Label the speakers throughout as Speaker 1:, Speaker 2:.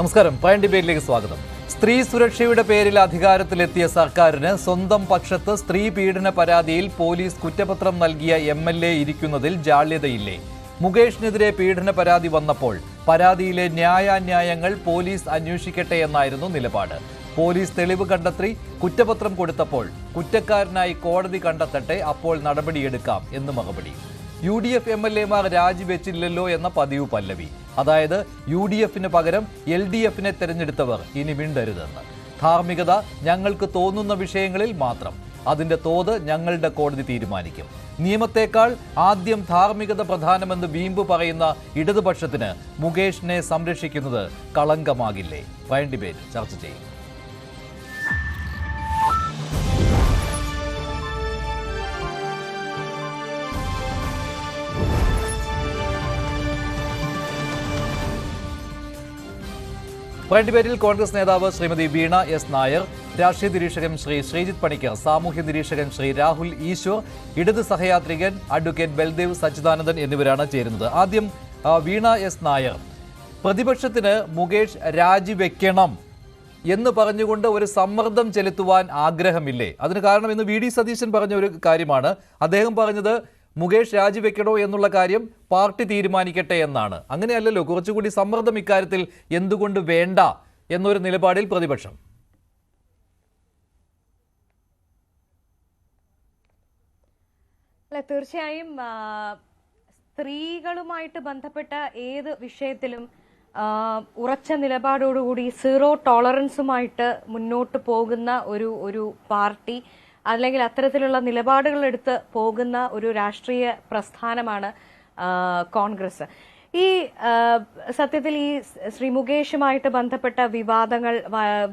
Speaker 1: നമസ്കാരം. പ്രൈം ഡിബേറ്റിലേക്ക് സ്വാഗതം. സ്ത്രീ സുരക്ഷയുടെ പേരിൽ അധികാരത്തിലെത്തിയ സർക്കാരിന് സ്വന്തം പക്ഷത്ത് സ്ത്രീ പീഡന പരാതിയിൽ പോലീസ് കുറ്റപത്രം നൽകിയ MLA ഇരിക്കുന്നതിൽ ജാള്യതയില്ലേ? മുകേഷിനെതിരെ പീഡന പരാതി വന്നപ്പോൾ പരാതിയിലെ ന്യായാന്യായങ്ങൾ പോലീസ് അന്വേഷിക്കട്ടെ എന്നായിരുന്നു നിലപാട്. പോലീസ് തെളിവ് കണ്ടെത്തി കുറ്റപത്രം കൊടുത്തപ്പോൾ കുറ്റക്കാരനായി കോടതി കണ്ടെത്തട്ടെ, അപ്പോൾ നടപടിയെടുക്കാം എന്ന് മറുപടി. UDF MLA മാർ രാജിവെച്ചില്ലല്ലോ എന്ന പതിവ് പല്ലവി. അതായത് UDF-ന് പകരം LDF-നെ തെരഞ്ഞെടുത്തവർ ഇനി മിണ്ടരുതെന്ന്. ധാർമ്മികത ഞങ്ങൾക്ക് തോന്നുന്ന വിഷയങ്ങളിൽ മാത്രം, അതിന്റെ തോത് ഞങ്ങളുടെ കോടതി തീരുമാനിക്കും. നിയമത്തെക്കാൾ ആദ്യം ധാർമ്മികത പ്രധാനമെന്ന് വീമ്പ് പറയുന്ന ഇടതുപക്ഷത്തിന് മുകേഷിനെ സംരക്ഷിക്കുന്നത് കളങ്കമാകില്ലേ? പ്രൈം ഡിബേറ്റ് ചർച്ച ചെയ്യും. പ്രൈം ഡിബേറ്റിൽ കോൺഗ്രസ് നേതാവ് ശ്രീമതി വീണ എസ് നായർ, രാഷ്ട്രീയ നിരീക്ഷകൻ ശ്രീ ശ്രീജിത്ത് പണിക്കർ, സാമൂഹ്യ നിരീക്ഷകൻ ശ്രീ രാഹുൽ ഈശ്വർ, ഇടത് സഹയാത്രികൻ അഡ്വക്കേറ്റ് ബൽദേവ് സച്ചിദാനന്ദൻ എന്നിവരാണ് ചേരുന്നത്. ആദ്യം വീണ എസ് നായർ, പ്രതിപക്ഷത്തിന് മുകേഷ് രാജിവെക്കണം എന്ന് പറഞ്ഞുകൊണ്ട് ഒരു സമ്മർദ്ദം ചെലുത്തുവാൻ ആഗ്രഹമില്ലേ? അതിന് കാരണം ഇന്ന് VD സതീശൻ പറഞ്ഞ ഒരു കാര്യമാണ്. അദ്ദേഹം പറഞ്ഞത് മുകേഷ് രാജിവെക്കണോ എന്നുള്ള കാര്യം പാർട്ടി തീരുമാനിക്കട്ടെ എന്നാണ്. അങ്ങനെയല്ലല്ലോ, കുറച്ചുകൂടി സമ്മർദ്ദം ഇക്കാര്യത്തിൽ എന്തുകൊണ്ട് വേണ്ട എന്നൊരു നിലപാടിൽ പ്രതിപക്ഷം.
Speaker 2: അല്ല, തീർച്ചയായും സ്ത്രീകളുമായിട്ട് ബന്ധപ്പെട്ട ഏത് വിഷയത്തിലും ഉറച്ച നിലപാടോടുകൂടി സീറോ ടോളറൻസുമായിട്ട് മുന്നോട്ട് പോകുന്ന ഒരു പാർട്ടി, അല്ലെങ്കിൽ അത്തരത്തിലുള്ള നിലപാടുകൾ എടുത്ത് പോകുന്ന ഒരു രാഷ്ട്രീയ പ്രസ്ഥാനമാണ് കോൺഗ്രസ്. ഈ സത്യത്തിൽ ഈ ശ്രീ മുകേഷുമായിട്ട് ബന്ധപ്പെട്ട വിവാദങ്ങൾ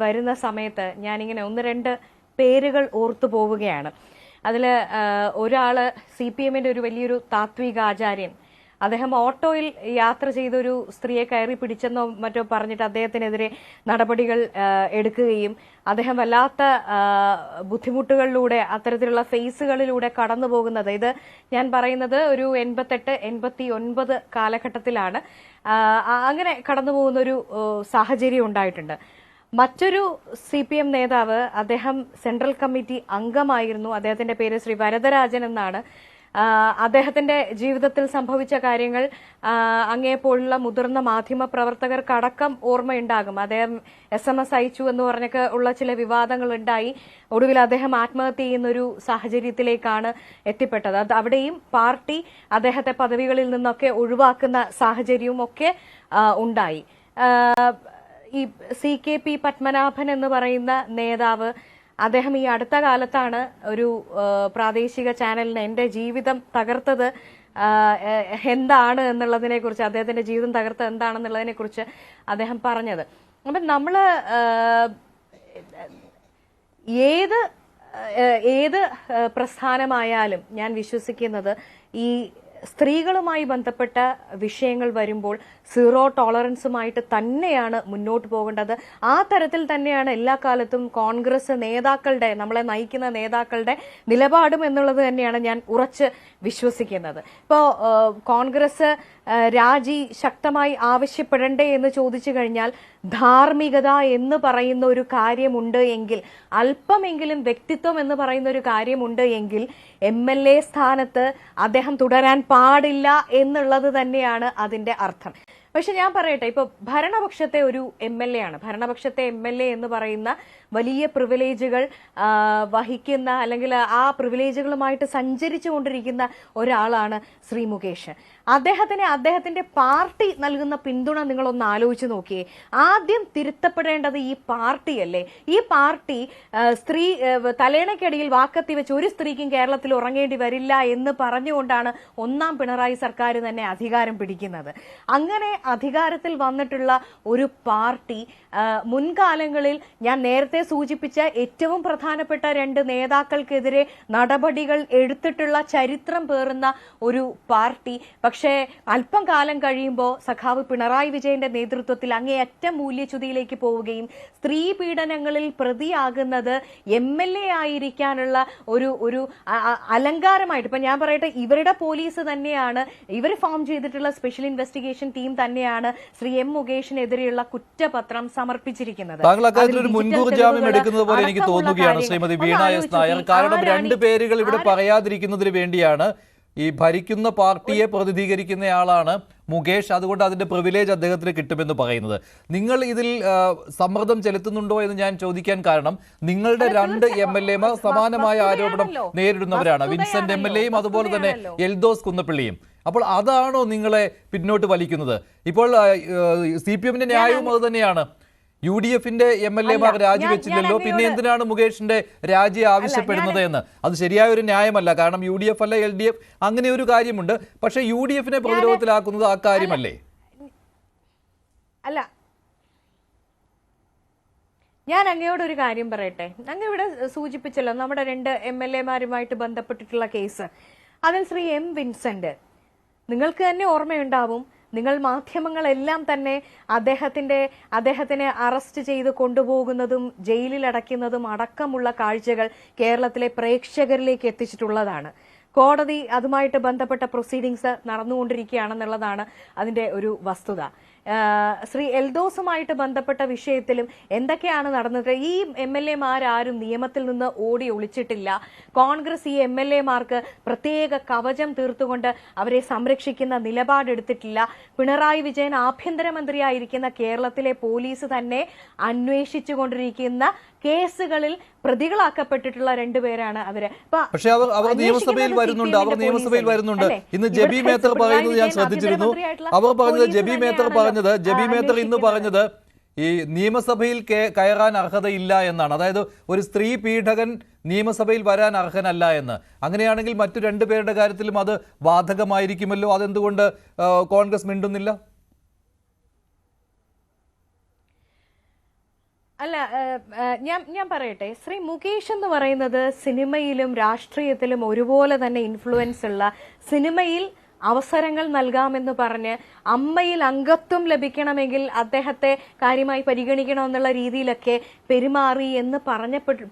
Speaker 2: വരുന്ന സമയത്ത് ഞാനിങ്ങനെ ഒന്ന് രണ്ട് പേരുകൾ ഓർത്തു പോവുകയാണ്. അതിൽ ഒരാള് CPM-ന്റെ ഒരു വലിയൊരു താത്വിക ആചാര്യൻ, അദ്ദേഹം ഓട്ടോയിൽ യാത്ര ചെയ്തൊരു സ്ത്രീയെ കയറി പിടിച്ചെന്നോ മറ്റോ പറഞ്ഞിട്ട് അദ്ദേഹത്തിനെതിരെ നടപടികൾ എടുക്കുകയും അദ്ദേഹം വല്ലാത്ത ബുദ്ധിമുട്ടുകളിലൂടെ അത്തരത്തിലുള്ള ഫേസുകളിലൂടെ കടന്നു പോകുന്നത്, ഇത് ഞാൻ പറയുന്നത് ഒരു 88-89 കാലഘട്ടത്തിലാണ്. അങ്ങനെ കടന്നു പോകുന്നൊരു സാഹചര്യം ഉണ്ടായിട്ടുണ്ട്. മറ്റൊരു CPM നേതാവ്, അദ്ദേഹം സെൻട്രൽ കമ്മിറ്റി അംഗമായിരുന്നു. അദ്ദേഹത്തിന്റെ പേര് ശ്രീ വരദരാജൻ എന്നാണ്. അദ്ദേഹത്തിന്റെ ജീവിതത്തിൽ സംഭവിച്ച കാര്യങ്ങൾ അങ്ങേപ്പോലുള്ള മുതിർന്ന മാധ്യമ പ്രവർത്തകർക്കടക്കം ഓർമ്മയുണ്ടാകും. അദ്ദേഹം SMS അയച്ചു എന്ന് പറഞ്ഞൊക്കെ ഉള്ള ചില വിവാദങ്ങൾ ഉണ്ടായി. ഒടുവിൽ അദ്ദേഹം ആത്മഹത്യ ചെയ്യുന്നൊരു സാഹചര്യത്തിലേക്കാണ് എത്തിപ്പെട്ടത്. അത് അവിടെയും പാർട്ടി അദ്ദേഹത്തെ പദവികളിൽ നിന്നൊക്കെ ഒഴിവാക്കുന്ന സാഹചര്യവും ഒക്കെ ഉണ്ടായി. ഈ CKP പത്മനാഭൻ എന്ന് പറയുന്ന നേതാവ്, അദ്ദേഹം ഈ അടുത്ത കാലത്താണ് ഒരു പ്രാദേശിക ചാനലിന് എന്റെ ജീവിതം തകർത്തത് എന്താണ് എന്നുള്ളതിനെ കുറിച്ച്, അദ്ദേഹത്തിന്റെ ജീവിതം തകർത്തത് എന്താണെന്നുള്ളതിനെ കുറിച്ച് അദ്ദേഹം പറഞ്ഞത്. അപ്പം നമ്മള് ഏത് പ്രസ്ഥാനമായാലും ഞാൻ വിശ്വസിക്കുന്നത് ഈ സ്ത്രീകളുമായി ബന്ധപ്പെട്ട വിഷയങ്ങൾ വരുമ്പോൾ സീറോ ടോളറൻസുമായിട്ട് തന്നെയാണ് മുന്നോട്ട് പോകേണ്ടത്. ആ തരത്തിൽ തന്നെയാണ് എല്ലാ കാലത്തും കോൺഗ്രസ് നേതാക്കളുടെ, നമ്മളെ നയിക്കുന്ന നേതാക്കളുടെ നിലപാടും എന്നുള്ളത് തന്നെയാണ് ഞാൻ ഉറച്ച് വിശ്വസിക്കുന്നത്. ഇപ്പോൾ കോൺഗ്രസ് രാജി ശക്തമായി ആവശ്യപ്പെടണ്ടേ എന്ന് ചോദിച്ചു കഴിഞ്ഞാൽ, ധാർമ്മികത എന്ന് പറയുന്ന ഒരു കാര്യമുണ്ട് എങ്കിൽ, അല്പമെങ്കിലും വ്യക്തിത്വം എന്ന് പറയുന്ന ഒരു കാര്യമുണ്ട് എങ്കിൽ MLA സ്ഥാനത്ത് അദ്ദേഹം തുടരാൻ പാടില്ല എന്നുള്ളത് തന്നെയാണ് അതിന്റെ അർത്ഥം. പക്ഷെ ഞാൻ പറയട്ടെ, ഇപ്പൊ ഭരണപക്ഷത്തെ ഒരു MLA ആണ്, ഭരണപക്ഷത്തെ MLA എന്ന് പറയുന്ന വലിയ പ്രിവിലേജുകൾ വഹിക്കുന്ന, അല്ലെങ്കിൽ ആ പ്രിവിലേജുകളുമായിട്ട് സഞ്ചരിച്ചു കൊണ്ടിരിക്കുന്ന ഒരാളാണ് ശ്രീ മുകേഷ്. അദ്ദേഹത്തിന്റെ പാർട്ടി നൽകുന്ന പിന്തുണ നിങ്ങളൊന്ന് ആലോചിച്ച് നോക്കിയേ. ആദ്യം തിരുത്തപ്പെടേണ്ടത് ഈ പാർട്ടിയല്ലേ? ഈ പാർട്ടി സ്ത്രീ തലേണയ്ക്കടിയിൽ വാക്കത്തി വെച്ച് ഒരു സ്ത്രീക്കും കേരളത്തിൽ ഉറങ്ങേണ്ടി വരില്ല എന്ന് പറഞ്ഞുകൊണ്ടാണ് ഒന്നാം പിണറായി സർക്കാർ തന്നെ അധികാരം പിടിക്കുന്നത്. അങ്ങനെ അധികാരത്തിൽ വന്നിട്ടുള്ള ഒരു പാർട്ടി മുൻകാലങ്ങളിൽ ഞാൻ നേരത്തെ സൂചിപ്പിച്ച ഏറ്റവും പ്രധാനപ്പെട്ട രണ്ട് നേതാക്കൾക്കെതിരെ നടപടികൾ എടുത്തിട്ടുള്ള ചരിത്രം പേറുന്ന ഒരു പാർട്ടി. പക്ഷേ അല്പം കാലം കഴിയുമ്പോൾ സഖാവ് പിണറായി വിജയന്റെ നേതൃത്വത്തിൽ അങ്ങേയറ്റം മൂല്യച്യുതിയിലേക്ക് പോവുകയും സ്ത്രീ പീഡനങ്ങളിൽ പ്രതിയാകുന്നത് MLA ആയിരിക്കാനുള്ള ഒരു അലങ്കാരമായിട്ട്, ഇപ്പൊ ഞാൻ പറയട്ടെ, ഇവരുടെ പോലീസ് തന്നെയാണ്, ഇവർ ഫോം ചെയ്തിട്ടുള്ള സ്പെഷ്യൽ ഇൻവെസ്റ്റിഗേഷൻ ടീം തന്നെയാണ് ശ്രീ എം മുകേഷിനെതിരെയുള്ള കുറ്റപത്രം സമർപ്പിച്ചിരിക്കുന്നത്.
Speaker 1: താങ്കൾ അക്കാര്യത്തിൽ ഒരു മുൻകൂർ ജാമ്യം എടുക്കുന്നത് പോലെ എനിക്ക് തോന്നുകയാണ് ശ്രീമതി വീണ എസ് നായർ. കാരണം രണ്ട് പേരുകൾ ഇവിടെ പറയാതിരിക്കുന്നതിന് വേണ്ടിയാണ്. ഈ ഭരിക്കുന്ന പാർട്ടിയെ പ്രതിനിധീകരിക്കുന്നയാളാണ് മുകേഷ്, അതുകൊണ്ട് അതിന്റെ പ്രിവിലേജ് അദ്ദേഹത്തിന് കിട്ടുമെന്ന് പറയുന്നത്. നിങ്ങൾ ഇതിൽ സമ്മർദ്ദം ചെലുത്തുന്നുണ്ടോ എന്ന് ഞാൻ ചോദിക്കാൻ കാരണം, നിങ്ങളുടെ രണ്ട് MLA മാർ സമാനമായ ആരോപണം നേരിടുന്നവരാണ്. വിൻസെന്റ് MLA-യും അതുപോലെ തന്നെ എൽദോസ് കുന്നപ്പള്ളിയും. അപ്പോൾ അതാണോ നിങ്ങളെ പിന്നോട്ട് വലിക്കുന്നത്? ഇപ്പോൾ CPM-ന്റെ ന്യായവും അത് തന്നെയാണ്. UDF-ന്റെ MLA-മാർ രാജിവെച്ചില്ലല്ലോ, പിന്നെ എന്തിനാണ് മുകേഷിന്റെ രാജി ആവശ്യപ്പെടുന്നത് എന്ന്. അത് ശരിയായ ഒരു ന്യായമല്ല. കാരണം UDF അല്ല LDF, അങ്ങനെ ഒരു കാര്യമുണ്ട്. പക്ഷെ UDF-നെ പ്രതിരോധത്തിലാക്കുന്നത് ആ കാര്യമല്ലേ?
Speaker 2: അല്ല, ഞാൻ അങ്ങയോടൊരു കാര്യം പറയട്ടെ. അങ്ങ് ഇവിടെ സൂചിപ്പിച്ചല്ലോ നമ്മുടെ രണ്ട് MLA-മാരുമായിട്ട് ബന്ധപ്പെട്ടിട്ടുള്ള കേസ്. അതിൽ ശ്രീ M വിൻസെന്റ്, നിങ്ങൾക്ക് തന്നെ ഓർമ്മയുണ്ടാവും, നിങ്ങൾ മാധ്യമങ്ങളെല്ലാം തന്നെ അദ്ദേഹത്തിനെ അറസ്റ്റ് ചെയ്ത് കൊണ്ടുപോകുന്നതും ജയിലിൽ അടയ്ക്കുന്നതും അടക്കമുള്ള കാഴ്ചകൾ കേരളത്തിലെ പ്രേക്ഷകരിലേക്ക് എത്തിച്ചിട്ടുള്ളതാണ്. കോടതി അതുമായിട്ട് ബന്ധപ്പെട്ട പ്രൊസീഡിങ്സ് നടന്നുകൊണ്ടിരിക്കുകയാണെന്നുള്ളതാണ് അതിന്റെ ഒരു വസ്തുത. ശ്രീ എൽദോസുമായിട്ട് ബന്ധപ്പെട്ട വിഷയത്തിലും എന്തൊക്കെയാണ് നടന്നത്? ഈ MLA-മാരും നിയമത്തിൽ നിന്ന് ഓടി ഒളിച്ചിട്ടില്ല. കോൺഗ്രസ് ഈ MLA-മാർക്ക് പ്രത്യേക കവചം തീർത്തുകൊണ്ട് അവരെ സംരക്ഷിക്കുന്ന നിലപാടെടുത്തിട്ടില്ല. പിണറായി വിജയൻ ആഭ്യന്തരമന്ത്രിയായിരിക്കുന്ന കേരളത്തിലെ പോലീസ് തന്നെ അന്വേഷിച്ചുകൊണ്ടിരിക്കുന്ന കേസുകളിൽ പ്രതികളാക്കപ്പെട്ടിട്ടുള്ള രണ്ടുപേരാണ് അവര്.
Speaker 1: പക്ഷേ അവർ നിയമസഭയിൽ വരുന്നുണ്ട്. ഇന്ന് ജെബി മേത്തർ പറയുന്നത് ഞാൻ ശ്രദ്ധിച്ചിരുന്നു. അവർ പറഞ്ഞത് ജെബി മേത്തർ ഇന്ന് പറഞ്ഞത് ഈ നിയമസഭയിൽ കയറാൻ അർഹതയില്ല എന്നാണ്. അതായത് ഒരു സ്ത്രീ പീഡകൻ നിയമസഭയിൽ വരാൻ അർഹനല്ല എന്ന്. അങ്ങനെയാണെങ്കിൽ മറ്റു രണ്ടുപേരുടെ കാര്യത്തിലും അത് ബാധകമായിരിക്കുമല്ലോ. അതെന്തുകൊണ്ട് കോൺഗ്രസ് മിണ്ടുന്നില്ല?
Speaker 2: അല്ല, ഞാൻ പറയട്ടെ, ശ്രീ മുകേഷ് എന്ന് പറയുന്നത് സിനിമയിലും രാഷ്ട്രീയത്തിലും ഒരുപോലെ തന്നെ ഇൻഫ്ലുവൻസ് ഉള്ള, സിനിമയിൽ അവസരങ്ങൾ നൽകാമെന്ന് പറഞ്ഞ് അമ്മയിൽ അംഗത്വം ലഭിക്കണമെങ്കിൽ അദ്ദേഹത്തെ കാര്യമായി പരിഗണിക്കണമെന്നുള്ള രീതിയിലൊക്കെ പെരുമാറി എന്ന്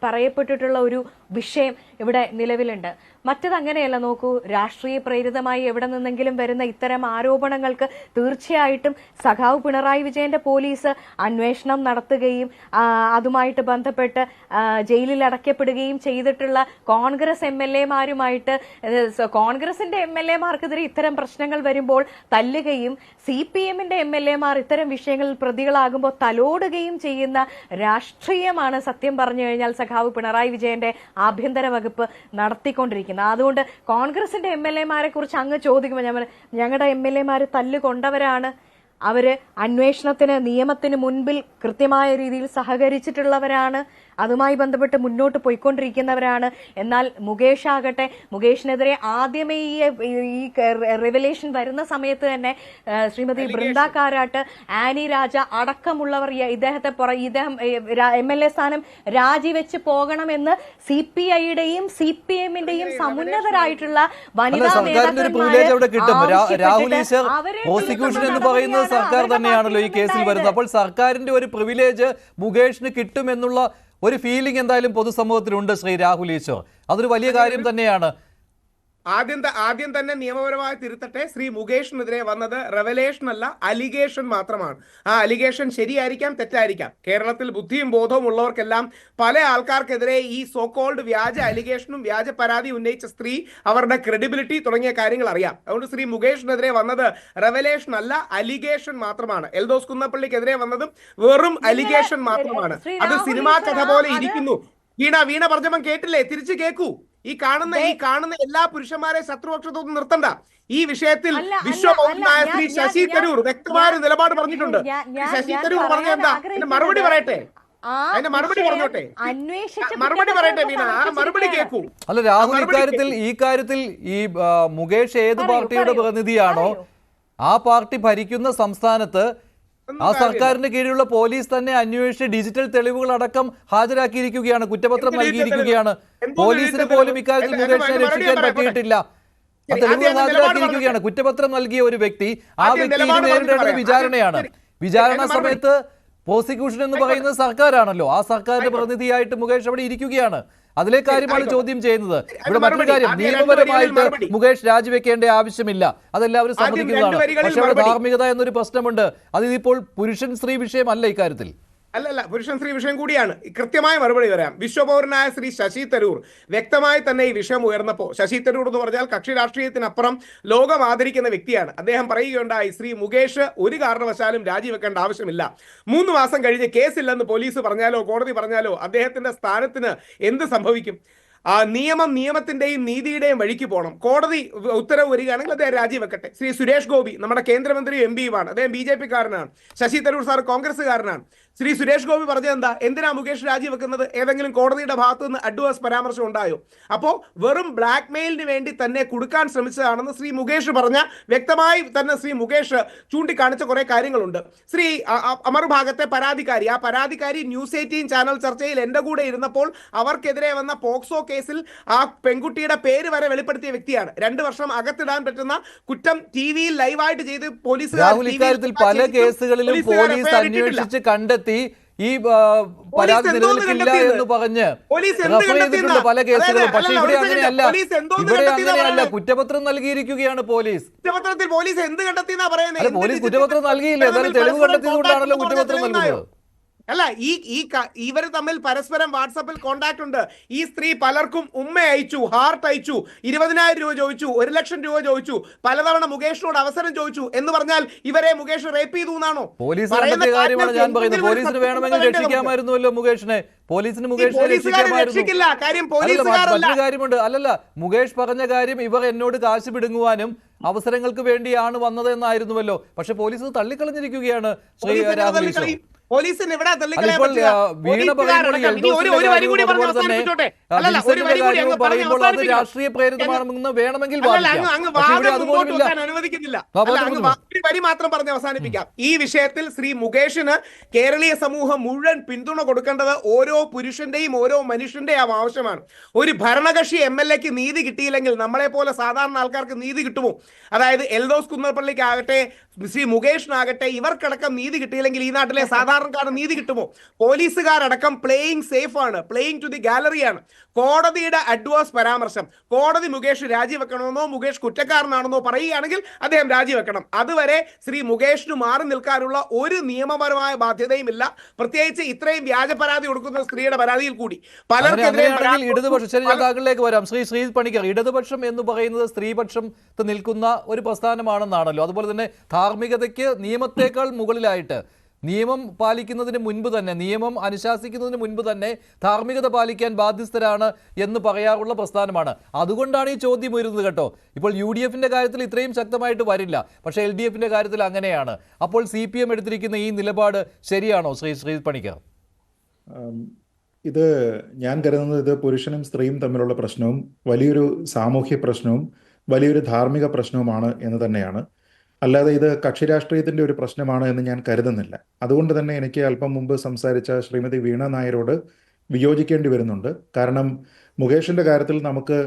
Speaker 2: പറയപ്പെട്ടിട്ടുള്ള ഒരു വിഷയം ഇവിടെ നിലവിലുണ്ട്. മറ്റതങ്ങനെയല്ല. നോക്കൂ, രാഷ്ട്രീയ പ്രേരിതമായി എവിടെ നിന്നെങ്കിലും വരുന്ന ഇത്തരം ആരോപണങ്ങൾക്ക് തീർച്ചയായിട്ടും സഖാവ് പിണറായി വിജയന്റെ പോലീസ് അന്വേഷണം നടത്തുകയും അതുമായിട്ട് ബന്ധപ്പെട്ട് ജയിലിൽ അടയ്ക്കപ്പെടുകയും ചെയ്തിട്ടുള്ള കോൺഗ്രസ് MLA-മാരുമായിട്ട് കോൺഗ്രസിന്റെ MLA-മാർക്കെതിരെ ഇത്തരം പ്രശ്നങ്ങൾ വരുമ്പോൾ തല്ലുകയും CPM-ന്റെ MLA-മാർ ഇത്തരം വിഷയങ്ങളിൽ പ്രതികളാകുമ്പോൾ തലോടുകയും ചെയ്യുന്ന രാഷ്ട്രീയമാണ് സത്യം പറഞ്ഞു കഴിഞ്ഞാൽ സഖാവ് പിണറായി വിജയന്റെ ആഭ്യന്തര വകുപ്പ് നടത്തിക്കൊണ്ടിരിക്കുന്നത്. അതുകൊണ്ട് കോൺഗ്രസിന്റെ MLA-മാരെ കുറിച്ച് അങ്ങ് ചോദിക്കുമ്പോൾ ഞങ്ങളുടെ MLA-മാര് തല്ലുകൊണ്ടവരാണ്, അവര് അന്വേഷണത്തിന് നിയമത്തിന് മുൻപിൽ കൃത്യമായ രീതിയിൽ സഹകരിച്ചിട്ടുള്ളവരാണ്, അതുമായി ബന്ധപ്പെട്ട് മുന്നോട്ട് പോയിക്കൊണ്ടിരിക്കുന്നവരാണ്. എന്നാൽ മുകേഷ് ആകട്ടെ, മുകേഷിനെതിരെ ആദ്യമേ ഈ റിവലേഷൻ വരുന്ന സമയത്ത് തന്നെ ശ്രീമതി ബൃന്ദ കാരാട്ട്, ആനി രാജ അടക്കമുള്ളവർ ഇദ്ദേഹം MLA സ്ഥാനം രാജിവെച്ച് പോകണമെന്ന് CPI-യുടെയും CPM-ന്റെയും സമുന്നതരായിട്ടുള്ള വനിതാ
Speaker 1: നേതാക്കന്മാർ സർക്കാർ തന്നെയാണല്ലോ ഈ കേസിൽ വരുന്നത്. അപ്പോൾ സർക്കാരിന്റെ ഒരു പ്രിവിലേജ് മുകേഷിന് കിട്ടുമെന്നുള്ള ഒരു ഫീലിംഗ് എന്തായാലും പൊതുസമൂഹത്തിലുണ്ട്. ശ്രീ രാഹുൽ ഈശ്വർ, അതൊരു വലിയ കാര്യം തന്നെയാണ്.
Speaker 3: ആദ്യം തന്നെ നിയമപരമായി തിരുത്തട്ടെ. ശ്രീ മുകേഷിനെതിരെ വന്നത് റെവലേഷൻ അല്ല, അലിഗേഷൻ മാത്രമാണ്. ആ അലിഗേഷൻ ശരിയായിരിക്കാം, തെറ്റായിരിക്കാം. കേരളത്തിൽ ബുദ്ധിയും ബോധവും ഉള്ളവർക്കെല്ലാം പല ആൾക്കാർക്കെതിരെ ഈ സോകോൾഡ് വ്യാജ അലിഗേഷനും വ്യാജ പരാതി ഉന്നയിച്ച സ്ത്രീ, അവരുടെ ക്രെഡിബിലിറ്റി തുടങ്ങിയ കാര്യങ്ങൾ അറിയാം. അതുകൊണ്ട് ശ്രീ മുകേഷിനെതിരെ വന്നത് റെവലേഷൻ അല്ല, അലിഗേഷൻ മാത്രമാണ്. എൽദോസ് കുന്നപ്പള്ളിക്കെതിരെ വന്നതും വെറും അലിഗേഷൻ മാത്രമാണ്. അത് സിനിമാ കഥ പോലെ ഇരിക്കുന്നു. വീണ പറഞ്ഞപ്പം കേട്ടില്ലേ? തിരിച്ചു കേൾക്കൂ. ഈ കാണുന്ന എല്ലാ പുരുഷന്മാരെ ശത്രുപക്ഷത്തൊന്നും നിർത്തണ്ട. ഈ വിഷയത്തിൽ വിശ്വമൗനായ ശ്രീ ശശി തരൂർ വ്യക്തമായ നിലപാട് പറഞ്ഞിട്ടുണ്ട്. ശശി തരൂർ പറഞ്ഞ എന്താ? അതിന്റെ മറുപടി പറയട്ടെ, അതിന്റെ മറുപടി പറഞ്ഞോട്ടെ, മറുപടി പറയട്ടെ വീണ, ആ മറുപടി കേൾക്കൂ.
Speaker 1: അല്ല രാഹുൽ, ഈ കാര്യത്തിൽ ഈ മുകേഷ് ഏത് പാർട്ടിയുടെ പ്രതിനിധിയാണോ ആ പാർട്ടി ഭരിക്കുന്ന സംസ്ഥാനത്ത് ആ സർക്കാരിന്റെ കീഴിലുള്ള പോലീസ് തന്നെ അന്വേഷിച്ച് ഡിജിറ്റൽ തെളിവുകൾ അടക്കം ഹാജരാക്കിയിരിക്കുകയാണ്, കുറ്റപത്രം നൽകിയിരിക്കുകയാണ്. പോലീസിന് പോലും ഇക്കാര്യത്തിൽ മുകേഷിനെ രക്ഷിക്കാൻ പറ്റിയിട്ടില്ല. തെളിവുകൾ ഹാജരാക്കിയിരിക്കുകയാണ്. കുറ്റപത്രം നൽകിയ ഒരു വ്യക്തി, ആ വ്യക്തി നേരിടേണ്ടത് വിചാരണയാണ്. വിചാരണ സമയത്ത് പ്രോസിക്യൂഷൻ എന്ന് പറയുന്നത് സർക്കാരാണല്ലോ. ആ സർക്കാരിന്റെ പ്രതിനിധിയായിട്ട് മുകേഷ് അവിടെ ഇരിക്കുകയാണ്. അതിലെ കാര്യമാണ്
Speaker 3: ആയിക്കോട്ടെ.
Speaker 1: ചോദ്യം ചെയ്യുന്നത്. ഇവിടെ
Speaker 3: മറുപടി.
Speaker 1: മറ്റൊരു കാര്യം,
Speaker 3: ആദ്യം രണ്ട്
Speaker 1: നിയമപരമായിട്ട്
Speaker 3: വരികളിൽ മറുപടി.
Speaker 1: മുകേഷ് രാജിവെക്കേണ്ട ആവശ്യമില്ല, അതെല്ലാവരും
Speaker 3: ആദ്യം രണ്ട്
Speaker 1: സമ്മതിക്കുന്നതാണ്.
Speaker 3: വരികളിൽ
Speaker 1: പക്ഷേ അവിടെ
Speaker 3: മറുപടി.
Speaker 1: ധാർമ്മികത എന്നൊരു പ്രശ്നമുണ്ട്. അതിപ്പോൾ പുരുഷൻ സ്ത്രീ വിഷയമല്ല ഇക്കാര്യത്തിൽ.
Speaker 3: അല്ലല്ല, പുരുഷൻ സ്ത്രീ വിഷയം കൂടിയാണ്. കൃത്യമായ മറുപടി പറയാം. വിശ്വപൗരനായ ശ്രീ ശശി തരൂർ വ്യക്തമായി തന്നെ ഈ വിഷയം ഉയർന്നപ്പോൾ, ശശി തരൂർ എന്ന് പറഞ്ഞാൽ കക്ഷി രാഷ്ട്രീയത്തിനപ്പുറം ലോകം ആദരിക്കുന്ന വ്യക്തിയാണ്. അദ്ദേഹം പറയുകയുണ്ടായി, ശ്രീ മുകേഷ് ഒരു കാരണവശാലും രാജിവെക്കേണ്ട ആവശ്യമില്ല. 3 മാസം കഴിഞ്ഞ് കേസില്ലെന്ന് പോലീസ് പറഞ്ഞാലോ കോടതി പറഞ്ഞാലോ അദ്ദേഹത്തിന്റെ സ്ഥാനത്തിന് എന്ത് സംഭവിക്കും? നിയമത്തിന്റെയും നീതിയുടെയും വഴിക്ക് പോകണം. കോടതി ഉത്തരവ് വരികയാണെങ്കിൽ അദ്ദേഹം രാജിവെക്കട്ടെ. ശ്രീ സുരേഷ് ഗോപി നമ്മുടെ കേന്ദ്രമന്ത്രിയും എംപിയുമാണ്, അദ്ദേഹം BJP കാരനാണ്. ശശി തരൂർ സാർ കോൺഗ്രസ്സുകാരനാണ്. ശ്രീ സുരേഷ് ഗോപി പറഞ്ഞത് എന്താ? എന്തിനാ മുകേഷ് രാജിവെക്കുന്നത്? ഏതെങ്കിലും കോടതിയുടെ ഭാഗത്ത് നിന്ന് അഡ്വേഴ്സ് പരാമർശം ഉണ്ടായോ? അപ്പോൾ വെറും ബ്ലാക്ക് മെയിലിന് വേണ്ടി തന്നെ കൊടുക്കാൻ ശ്രമിച്ചതാണെന്ന് ശ്രീ മുകേഷ് പറഞ്ഞ വ്യക്തമായി തന്നെ ശ്രീ മുകേഷ് ചൂണ്ടിക്കാണിച്ച കുറെ കാര്യങ്ങളുണ്ട്. ശ്രീ അമർഭാഗത്തെ പരാതിക്കാരി, ആ പരാതിക്കാരി ന്യൂസ് 18 ചാനൽ ചർച്ചയിൽ എൻ്റെ കൂടെ ഇരുന്നപ്പോൾ അവർക്കെതിരെ വന്ന പോക്സോ കേസിൽ ആ പെൺകുട്ടിയുടെ പേര് വരെ വെളിപ്പെടുത്തിയ വ്യക്തിയാണ്. 2 വർഷം അകത്തിടാൻ പറ്റുന്ന കുറ്റം ടിവിയിൽ ലൈവായിട്ട് ചെയ്ത്
Speaker 1: രാഹുൽ, ഇക്കാര്യത്തിൽ പല കേസുകളിലും പോലീസ് അന്വേഷിച്ച് കണ്ടെത്തി ഈ പരാതി നിലനിൽക്കില്ല എന്ന് പറഞ്ഞ് റഫർ ചെയ്തിട്ടുണ്ട് പല കേസുകളും. പക്ഷെ ഇവിടെ അങ്ങനെയല്ല, ഇവിടെ അങ്ങനെയല്ല. കുറ്റപത്രം നൽകിയിരിക്കുകയാണ് പോലീസ്.
Speaker 3: കുറ്റപത്രത്തിൽ പോലീസ് എന്ത് കണ്ടെത്തിയെന്നാ പറയുന്നത്?
Speaker 1: പോലീസ് കുറ്റപത്രം നൽകിയില്ല, എന്നാലും തെളിവ് കണ്ടെത്തിയതുകൊണ്ടാണല്ലോ കുറ്റപത്രം നൽകുന്നത്.
Speaker 3: അല്ല, ഇവർ തമ്മിൽ പരസ്പരം വാട്സാപ്പിൽ കോണ്ടാക്ട് ഉണ്ട്. ഈ സ്ത്രീ പലർക്കും ഉമ്മ അയച്ചു, ഹാർട്ട് അയച്ചു, 20,000 രൂപ ചോദിച്ചു, 1,00,000 രൂപ ചോദിച്ചു, പലതവണ മുകേഷിനോട് അവസരം ചോദിച്ചു എന്ന് പറഞ്ഞാൽ ഇവരെ മുകേഷ് റേപ്പ് ചെയ്തു എന്നാണോ?
Speaker 1: പോലീസ് കണ്ടെത്തിയ കാര്യമാണ് ഞാൻ പറയുന്നത്. പോലീസിന് വേണമെങ്കിൽ രക്ഷിക്കാമായിരുന്നുവല്ലോ മുകേഷിനെ. പോലീസിന് മുകേഷിനെ രക്ഷിക്കാമായിരുന്നു. മറ്റൊരു കാര്യമുണ്ട്. അല്ലല്ല, മുകേഷ് പറഞ്ഞ കാര്യം ഇവർ എന്നോട് കാശ് പിടുങ്ങുവാനും അവസരങ്ങൾക്ക് വേണ്ടിയാണ് വന്നത് എന്നായിരുന്നുവല്ലോ. പക്ഷെ പോലീസ് തള്ളിക്കളഞ്ഞിരിക്കുകയാണ് ശ്രീ രാഹുൽ.
Speaker 3: പോലീസിന് ഇവിടെ
Speaker 1: രാഷ്ട്രീയ പ്രേരിതമാണെന്ന് വേണമെങ്കിൽ
Speaker 3: അനുവദിക്കുന്നില്ല. വരി മാത്രം പറഞ്ഞ് അവസാനിപ്പിക്കാം. ഈ വിഷയത്തിൽ ശ്രീ മുകേഷിന് കേരളീയ സമൂഹം മുഴുവൻ പിന്തുണ കൊടുക്കേണ്ടത് ഓരോ പുരുഷന്റെയും ഓരോ മനുഷ്യന്റെയും ആവശ്യമാണ്. ഒരു ഭരണകക്ഷി MLAക്ക് നീതി കിട്ടിയില്ലെങ്കിൽ നമ്മളെ പോലെ സാധാരണ ആൾക്കാർക്ക് നീതി കിട്ടുമോ? അതായത് എൽദോസ് കുന്നപ്പള്ളിക്കാകട്ടെ ശ്രീ മുകേഷിനാകട്ടെ ഇവർക്കടക്കം നീതി കിട്ടിയില്ലെങ്കിൽ ഈ നാട്ടിലെ സാധാരണക്കാരന് നീതി കിട്ടുമോ? പോലീസുകാരടക്കം പ്ലേയിങ് സേഫ് ആണ്, പ്ലേയിങ് ടു ദി ഗാലറിയാണ്. കോടതിയുടെ അഡ്വേഴ്സ് പരാമർശം, കോടതി മുകേഷ് രാജിവെക്കണമെന്നോ മുകേഷ് കുറ്റക്കാരനാണെന്നോ പറയുകയാണെങ്കിൽ അദ്ദേഹം രാജിവെക്കണം. അതുവരെ ശ്രീ മുകേഷിന് മാറി നിൽക്കാനുള്ള ഒരു നിയമപരമായ ബാധ്യതയും ഇല്ല. പ്രത്യേകിച്ച് ഇത്രയും വ്യാജ പരാതി കൊടുക്കുന്ന സ്ത്രീയുടെ പരാതിയിൽ കൂടി പലർക്കെതിരെ
Speaker 1: താങ്കളിലേക്ക് വരാം. ശ്രീ പണിക്കർ, ഇടതുപക്ഷം എന്ന് പറയുന്നത് സ്ത്രീപക്ഷത്ത് നിൽക്കുന്ന ഒരു പ്രസ്ഥാനമാണെന്നാണല്ലോ. അതുപോലെ തന്നെ ധാർമ്മികതയ്ക്ക് നിയമത്തെക്കാൾ മുകളിലായിട്ട്, നിയമം പാലിക്കുന്നതിന് മുൻപ് തന്നെ, നിയമം അനുശാസിക്കുന്നതിന് മുൻപ് തന്നെ ധാർമ്മികത പാലിക്കാൻ ബാധ്യസ്ഥരാണ് എന്ന് പറയാറുള്ള പ്രസ്ഥാനമാണ്. അതുകൊണ്ടാണ് ഈ ചോദ്യം ഉയരുന്നത് കേട്ടോ. ഇപ്പോൾ UDFന്റെ കാര്യത്തിൽ ഇത്രയും ശക്തമായിട്ട് വരില്ല, പക്ഷേ LDFന്റെ കാര്യത്തിൽ അങ്ങനെയാണ്. അപ്പോൾ CPM എടുത്തിരിക്കുന്ന ഈ നിലപാട് ശരിയാണോ ശ്രീ പണിക്കർ?
Speaker 4: ഇത് ഞാൻ കരുതുന്നത് ഇത് പുരുഷനും സ്ത്രീയും തമ്മിലുള്ള പ്രശ്നവും വലിയൊരു സാമൂഹ്യ പ്രശ്നവും വലിയൊരു ധാർമ്മിക പ്രശ്നവുമാണ് എന്ന് തന്നെയാണ്. അല്ലാതെ ഇത് കക്ഷി രാഷ്ട്രീയത്തിൻ്റെ ഒരു പ്രശ്നമാണ് എന്ന് ഞാൻ കരുതുന്നില്ല. അതുകൊണ്ട് തന്നെ എനിക്ക് അല്പം മുമ്പ് സംസാരിച്ച ശ്രീമതി വീണ നായരോട് വിയോജിക്കേണ്ടി വരുന്നുണ്ട്. കാരണം മുകേഷിൻ്റെ കാര്യത്തിൽ നമുക്ക്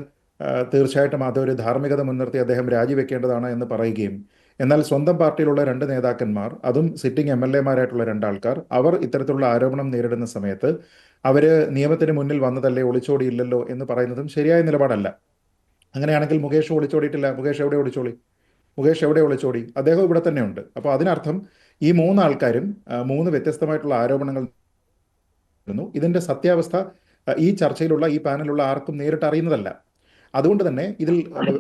Speaker 4: തീർച്ചയായിട്ടും അതൊരു ധാർമ്മികത മുൻനിർത്തി അദ്ദേഹം രാജിവെക്കേണ്ടതാണ് എന്ന് പറയുകയും, എന്നാൽ സ്വന്തം പാർട്ടിയിലുള്ള 2 നേതാക്കന്മാർ, അതും സിറ്റിംഗ് MLAമാരായിട്ടുള്ള 2 ആൾക്കാർ, അവർ ഇത്തരത്തിലുള്ള ആരോപണം നേരിടുന്ന സമയത്ത് അവർ നിയമത്തിന് മുന്നിൽ വന്നതല്ലേ, ഒളിച്ചോടിയില്ലല്ലോ എന്ന് പറയുന്നതും ശരിയായ നിലപാടല്ല. അങ്ങനെയാണെങ്കിൽ മുകേഷ് ഒളിച്ചോടിയിട്ടില്ല. മുകേഷ് എവിടെ ഒളിച്ചോടി? അദ്ദേഹം ഇവിടെ തന്നെ ഉണ്ട്. അപ്പോൾ അതിനർത്ഥം ഈ 3 ആൾക്കാരും 3 വ്യത്യസ്തമായിട്ടുള്ള ആരോപണങ്ങൾ. ഇതിൻ്റെ സത്യാവസ്ഥ ഈ ചർച്ചയിലുള്ള, ഈ പാനലുള്ള ആർക്കും നേരിട്ട് അറിയുന്നതല്ല. അതുകൊണ്ട് തന്നെ ഇതിൽ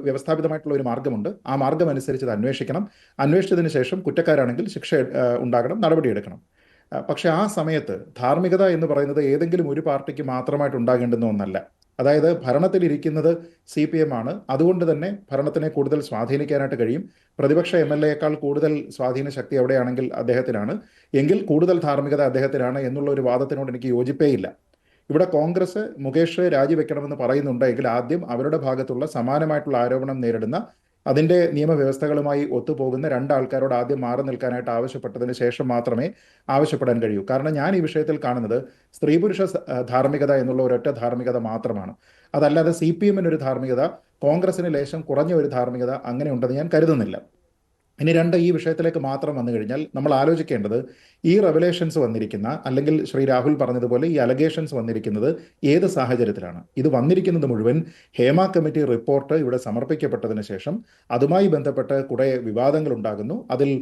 Speaker 4: വ്യവസ്ഥാപിതമായിട്ടുള്ള ഒരു മാർഗമുണ്ട്. ആ മാർഗം അനുസരിച്ച് ഇത് അന്വേഷിക്കണം. അന്വേഷിച്ചതിന് ശേഷം കുറ്റക്കാരാണെങ്കിൽ ശിക്ഷ ഉണ്ടാകണം, നടപടിയെടുക്കണം. പക്ഷെ ആ സമയത്ത് ധാർമ്മികത എന്ന് പറയുന്നത് ഏതെങ്കിലും ഒരു പാർട്ടിക്ക് മാത്രമായിട്ട് ഉണ്ടാകേണ്ടുന്ന ഒന്നല്ല. അതായത് ഭരണത്തിലിരിക്കുന്നത് CPM ആണ്. അതുകൊണ്ട് തന്നെ ഭരണത്തിനെ കൂടുതൽ സ്വാധീനിക്കാനായിട്ട് കഴിയും. പ്രതിപക്ഷ MLAയേക്കാൾ കൂടുതൽ സ്വാധീന ശക്തി എവിടെയാണെങ്കിൽ അദ്ദേഹത്തിനാണ്, എങ്കിൽ കൂടുതൽ ധാർമ്മികത അദ്ദേഹത്തിനാണ് എന്നുള്ള ഒരു വാദത്തിനോട് എനിക്ക് യോജിപ്പേയില്ല. ഇവിടെ കോൺഗ്രസ് മുകേഷ് രാജിവെക്കണമെന്ന് പറയുന്നുണ്ടെങ്കിൽ ആദ്യം അവരുടെ ഭാഗത്തുള്ള സമാനമായിട്ടുള്ള ആരോപണം നേരിടുന്ന, അതിൻ്റെ നിയമവ്യവസ്ഥകളുമായി ഒത്തുപോകുന്ന 2 ആൾക്കാരോട് ആദ്യം മാറി നിൽക്കാനായിട്ട് ആവശ്യപ്പെട്ടതിന് ശേഷം മാത്രമേ ആവശ്യപ്പെടാൻ കഴിയൂ. കാരണം ഞാൻ ഈ വിഷയത്തിൽ കാണുന്നത് സ്ത്രീ പുരുഷ ധാർമ്മികത എന്നുള്ള ഒരൊറ്റ ധാർമ്മികത മാത്രമാണ്. അതല്ലാതെ CPMന് ഒരു ധാർമ്മികത, കോൺഗ്രസിന് ലേശം കുറഞ്ഞ ഒരു ധാർമ്മികത അങ്ങനെ ഉണ്ടെന്ന് ഞാൻ കരുതുന്നില്ല. ഇനി ഈ വിഷയത്തിലേക്ക് മാത്രം വന്നു കഴിഞ്ഞാൽ നമ്മൾ ആലോചിക്കേണ്ടത് ഈ റെവലേഷൻസ് വന്നിരിക്കുന്ന, അല്ലെങ്കിൽ ശ്രീ രാഹുൽ പറഞ്ഞതുപോലെ ഈ അലഗേഷൻസ് വന്നിരിക്കുന്നത് ഏത് സാഹചര്യത്തിലാണ്? ഇത് വന്നിരിക്കുന്നത് മുഴുവൻ ഹേമ കമ്മിറ്റി റിപ്പോർട്ട് ഇവിടെ സമർപ്പിക്കപ്പെട്ടതിന് ശേഷം അതുമായി ബന്ധപ്പെട്ട് കുറേ വിവാദങ്ങൾ ഉണ്ടാകുന്നു. അതിൽ